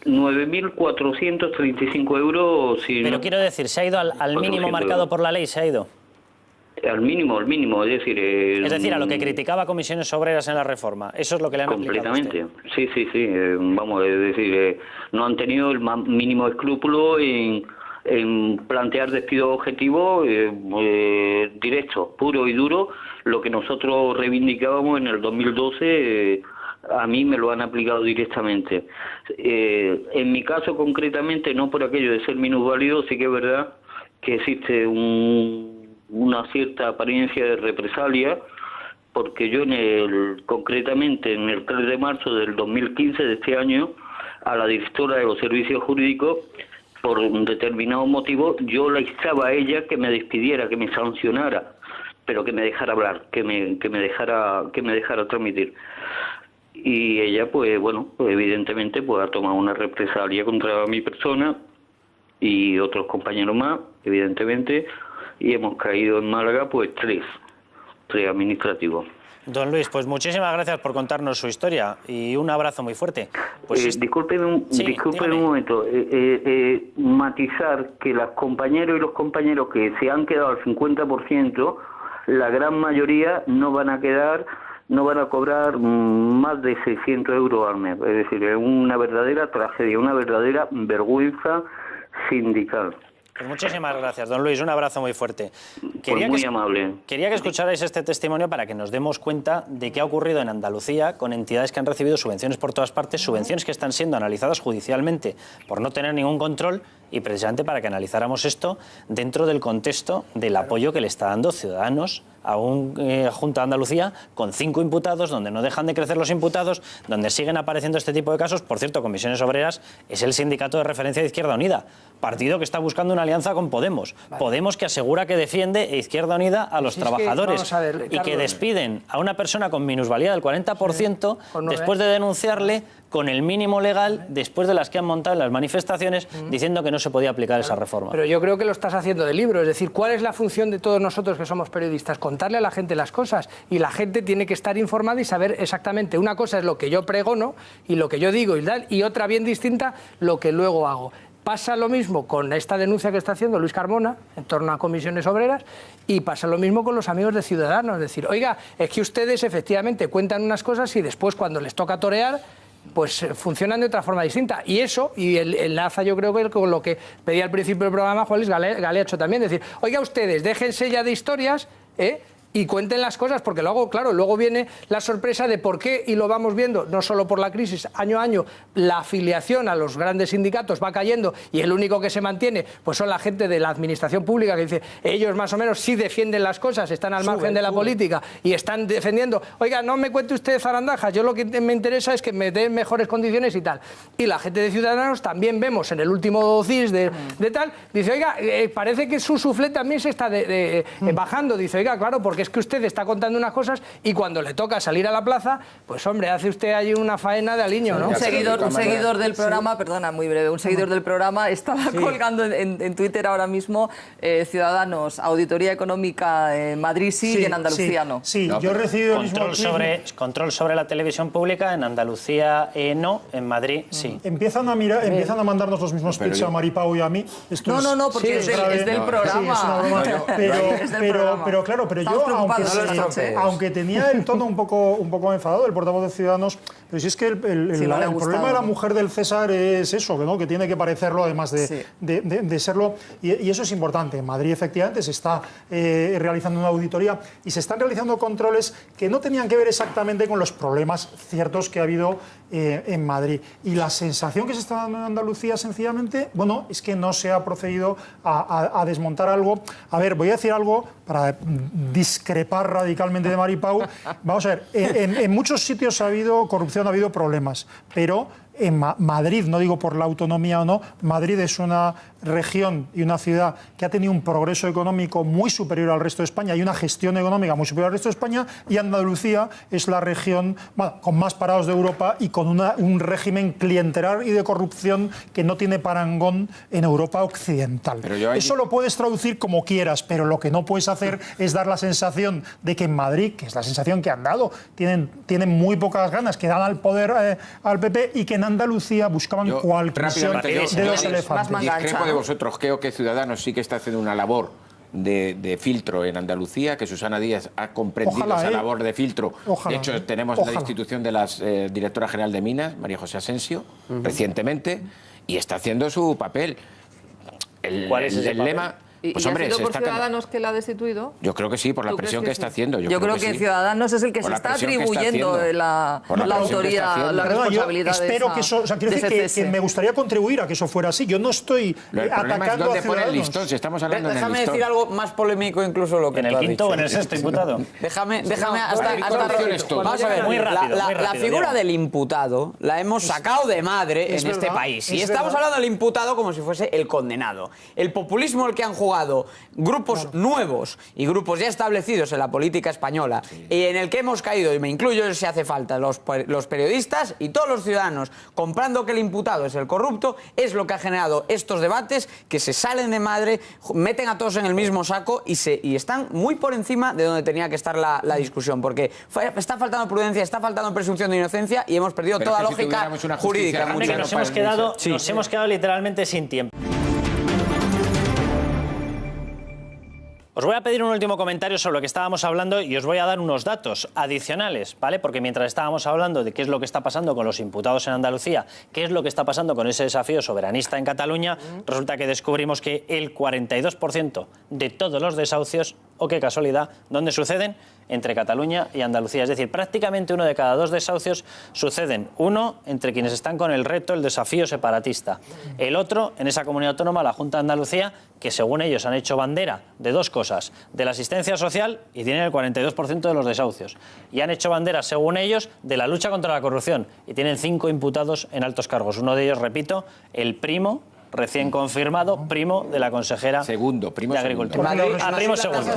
9.435 euros. Pero quiero decir, ¿se ha ido al mínimo marcado por la ley? ¿Se ha ido? Al mínimo, es decir... Es decir, a lo que criticaba Comisiones Obreras en la reforma. Eso es lo que le han aplicado a usted. Completamente. Sí. Vamos, es decir, no han tenido el más mínimo escrúpulo en plantear despido objetivo directo, puro y duro. Lo que nosotros reivindicábamos en el 2012... a mí me lo han aplicado directamente. En mi caso, concretamente, no por aquello de ser minusválido, sí que es verdad que existe una cierta apariencia de represalia, porque yo concretamente en el 3 de marzo del 2015 de este año, a la directora de los servicios jurídicos, por un determinado motivo, yo la instaba a ella que me despidiera, que me sancionara, pero que me dejara hablar, que me dejara transmitir. Y ella, pues evidentemente, pues ha tomado una represalia contra mi persona y otros compañeros más, evidentemente, y hemos caído en Málaga, pues tres administrativos. Don Luis, pues muchísimas gracias por contarnos su historia y un abrazo muy fuerte. Pues disculpen un momento, matizar que las compañeras y los compañeros que se han quedado al 50%, la gran mayoría no van a cobrar más de 600 euros al mes. Es decir, es una verdadera tragedia, una verdadera vergüenza sindical. Pues muchísimas gracias, don Luis. Un abrazo muy fuerte. Muy amable. Quería que escucharais este testimonio para que nos demos cuenta de qué ha ocurrido en Andalucía con entidades que han recibido subvenciones por todas partes, subvenciones que están siendo analizadas judicialmente por no tener ningún control, y precisamente para que analizáramos esto dentro del contexto del apoyo que le está dando Ciudadanos a una Junta de Andalucía con 5 imputados, donde no dejan de crecer los imputados, donde siguen apareciendo este tipo de casos. Por cierto, Comisiones Obreras es el sindicato de referencia de Izquierda Unida, partido que está buscando una alianza con Podemos. Vale. Podemos, que asegura que defiende Izquierda Unida a los trabajadores y que despiden a una persona con minusvalía del 40% después de denunciarle con el mínimo legal, después de las que han montado en las manifestaciones, diciendo que no se podía aplicar esa reforma. Pero yo creo que lo estás haciendo de libro, es decir, ¿cuál es la función de todos nosotros que somos periodistas? Contarle a la gente las cosas, y la gente tiene que estar informada y saber exactamente. Una cosa es lo que yo pregono y lo que yo digo y otra bien distinta lo que luego hago. Pasa lo mismo con esta denuncia que está haciendo Luis Carmona en torno a Comisiones Obreras, y pasa lo mismo con los amigos de Ciudadanos. Es decir, oiga, es que ustedes efectivamente cuentan unas cosas y después cuando les toca torear, pues funcionan de otra forma distinta. Y eso, y enlaza yo creo que con lo que pedía al principio del programa Juan Luis Galeacho también, es decir, oiga, ustedes déjense ya de historias, y cuenten las cosas, porque luego, claro, luego viene la sorpresa de por qué, y lo vamos viendo, no solo por la crisis, año a año, la afiliación a los grandes sindicatos va cayendo, y el único que se mantiene pues son la gente de la administración pública, que dice, ellos más o menos sí defienden las cosas, están al margen de la política, y están defendiendo, oiga, no me cuente usted zarandajas, yo lo que me interesa es que me den mejores condiciones y tal. Y la gente de Ciudadanos también vemos en el último CIS de tal, dice, oiga, parece que su suflé también se está bajando, dice, oiga, claro, porque es que usted está contando unas cosas y cuando le toca salir a la plaza, pues hombre, hace usted ahí una faena de aliño, ¿no? Un seguidor del programa, perdona, muy breve, un seguidor del programa estaba colgando en Twitter ahora mismo, Ciudadanos, Auditoría Económica en Madrid sí y en Andalucía no. Sí, yo he recibido control sobre la televisión pública, en Andalucía no, en Madrid sí. Empiezan a mandarnos los mismos tweets a Maripau y a mí. Esto no, porque es del programa. Sí, es una broma. Pero claro, yo, aunque tenía el tono un poco enfadado el portavoz de Ciudadanos, pero si es que el problema de la mujer del César es eso, ¿no? Que tiene que parecerlo además de serlo, y eso es importante. En Madrid efectivamente se está realizando una auditoría y se están realizando controles que no tenían que ver exactamente con los problemas ciertos que ha habido en Madrid. Y la sensación que se está dando en Andalucía, sencillamente, bueno, es que no se ha procedido a desmontar algo. A ver, voy a decir algo para discrepar radicalmente de Maripau. Vamos a ver, en muchos sitios ha habido corrupción, ha habido problemas, pero en Madrid, no digo por la autonomía o no, Madrid es una región y una ciudad que ha tenido un progreso económico muy superior al resto de España y una gestión económica muy superior al resto de España, y Andalucía es la región con más parados de Europa y con un régimen clientelar y de corrupción que no tiene parangón en Europa occidental. Eso lo puedes traducir como quieras, pero lo que no puedes hacer es dar la sensación de que en Madrid, que es la sensación que han dado, tienen muy pocas ganas, que dan al poder al PP, y que en Andalucía buscaban cualquier de los elefantes. Discrepo de vosotros, creo que Ciudadanos sí que está haciendo una labor de filtro en Andalucía, que Susana Díaz ha comprendido esa labor de filtro. De hecho, tenemos la institución de la directora general de Minas, María José Asensio, recientemente, y está haciendo su papel. ¿Cuál es ese lema? Pues, hombre, ¿ha sido por Ciudadanos que la ha destituido? Yo creo que sí, por la presión que está haciendo. Yo creo que Ciudadanos es el que se está atribuyendo la autoría, la responsabilidad. Yo espero que eso, o sea, quiero decir que me gustaría contribuir a que eso fuera así. Yo no estoy atacando a Ciudadanos. El listón, si estamos hablando en el Déjame listón. decir algo más polémico incluso lo que en el quinto o en el sexto imputado. Déjame hasta vamos a ver, muy rápido. La figura del imputado la hemos sacado de madre en este país. Y estamos hablando del imputado como si fuese el condenado. El populismo al que han jugado grupos nuevos y grupos ya establecidos en la política española, y en el que hemos caído, y me incluyo si hace falta, los periodistas y todos los ciudadanos comprando que el imputado es el corrupto, es lo que ha generado estos debates que se salen de madre, meten a todos en el mismo saco y están muy por encima de donde tenía que estar la discusión, porque está faltando prudencia, está faltando presunción de inocencia y hemos perdido toda lógica jurídica. Nos hemos quedado literalmente sin tiempo. Os voy a pedir un último comentario sobre lo que estábamos hablando y os voy a dar unos datos adicionales, ¿vale? Porque mientras estábamos hablando de qué es lo que está pasando con los imputados en Andalucía, qué es lo que está pasando con ese desafío soberanista en Cataluña, resulta que descubrimos que el 42% de todos los desahucios, o qué casualidad, ¿dónde suceden? Entre Cataluña y Andalucía. Es decir, prácticamente 1 de cada 2 desahucios suceden. Uno entre quienes están con el reto, el desafío separatista. El otro, en esa comunidad autónoma, la Junta de Andalucía, que según ellos han hecho bandera de 2 cosas. De la asistencia social, y tienen el 42% de los desahucios. Y han hecho bandera, según ellos, de la lucha contra la corrupción. Y tienen 5 imputados en altos cargos. Uno de ellos, repito, el primo, recién confirmado, primo de la consejera de Agricultura. Primo segundo.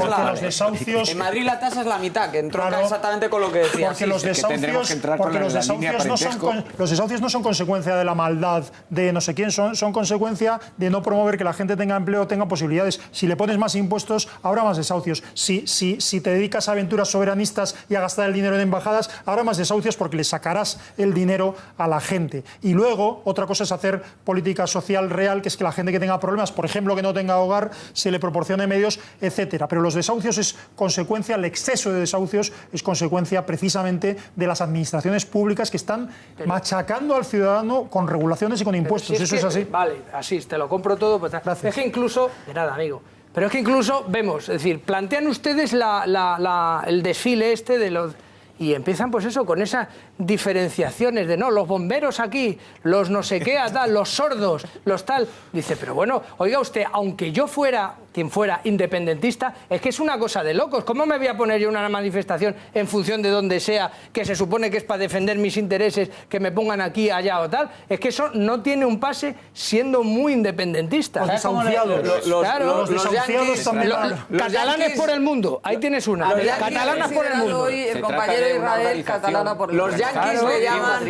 En Madrid la tasa es la mitad, que entronca exactamente con lo que decía. Porque los desahucios no son consecuencia de la maldad de no sé quién, son consecuencia de no promover que la gente tenga empleo, tenga posibilidades. Si le pones más impuestos, habrá más desahucios. Si te dedicas a aventuras soberanistas y a gastar el dinero en embajadas, habrá más desahucios porque le sacarás el dinero a la gente. Y luego, otra cosa es hacer política social real, que es que la gente que tenga problemas, por ejemplo, que no tenga hogar, se le proporcione medios, etcétera. Pero los desahucios es consecuencia, el exceso de desahucios es consecuencia precisamente de las administraciones públicas que están machacando al ciudadano con regulaciones y con impuestos. ¿Eso es así? Vale, así, te lo compro todo. Pues, es que incluso, de nada, amigo, pero es que incluso vemos, es decir, plantean ustedes el desfile este de los... Y empiezan pues eso, con esas diferenciaciones de no, los bomberos aquí, los no sé qué, tal, los sordos, los tal. Dice, pero bueno, oiga usted, aunque yo fuera quien fuera independentista, es que es una cosa de locos. ¿Cómo me voy a poner yo una manifestación en función de donde sea, que se supone que es para defender mis intereses, que me pongan aquí, allá o tal? Es que eso no tiene un pase siendo muy independentista. Los desahuciados. Los desahuciados también. Catalanes por el mundo, ahí tienes una. Catalanas por el mundo. Hoy el compañero Israel, catalana por el mundo.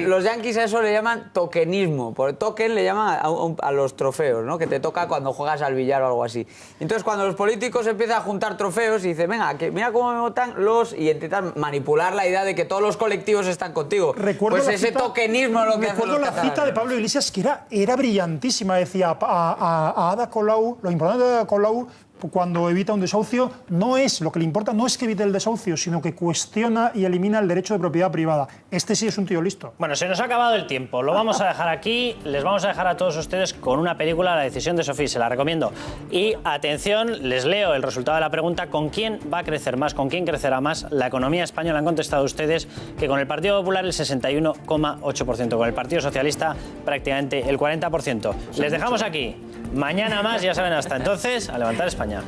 Los yanquis a eso le llaman tokenismo. Por token le llaman a los trofeos, ¿no? Que te toca cuando juegas al billar o algo así. Entonces, cuando los políticos empiezan a juntar trofeos y dicen, venga, que mira cómo me votan y intentan manipular la idea de que todos los colectivos están contigo. Recuerdo pues ese tokenismo es lo que hacen los catalanes. Recuerdo la cita de Pablo Iglesias, que era brillantísima. Decía a Ada Colau, lo importante de Ada Colau, cuando evita un desahucio, no es lo que le importa, no es que evite el desahucio, sino que cuestiona y elimina el derecho de propiedad privada. Este sí es un tío listo. Bueno, se nos ha acabado el tiempo. Lo vamos a dejar aquí. Les vamos a dejar a todos ustedes con una película, La decisión de Sophie. Se la recomiendo. Y atención, les leo el resultado de la pregunta. ¿Con quién va a crecer más? ¿Con quién crecerá más la economía española? Han contestado ustedes que con el Partido Popular el 61,8%. Con el Partido Socialista prácticamente el 40%. Les dejamos aquí. Mañana más, ya saben, hasta entonces, a levantar España.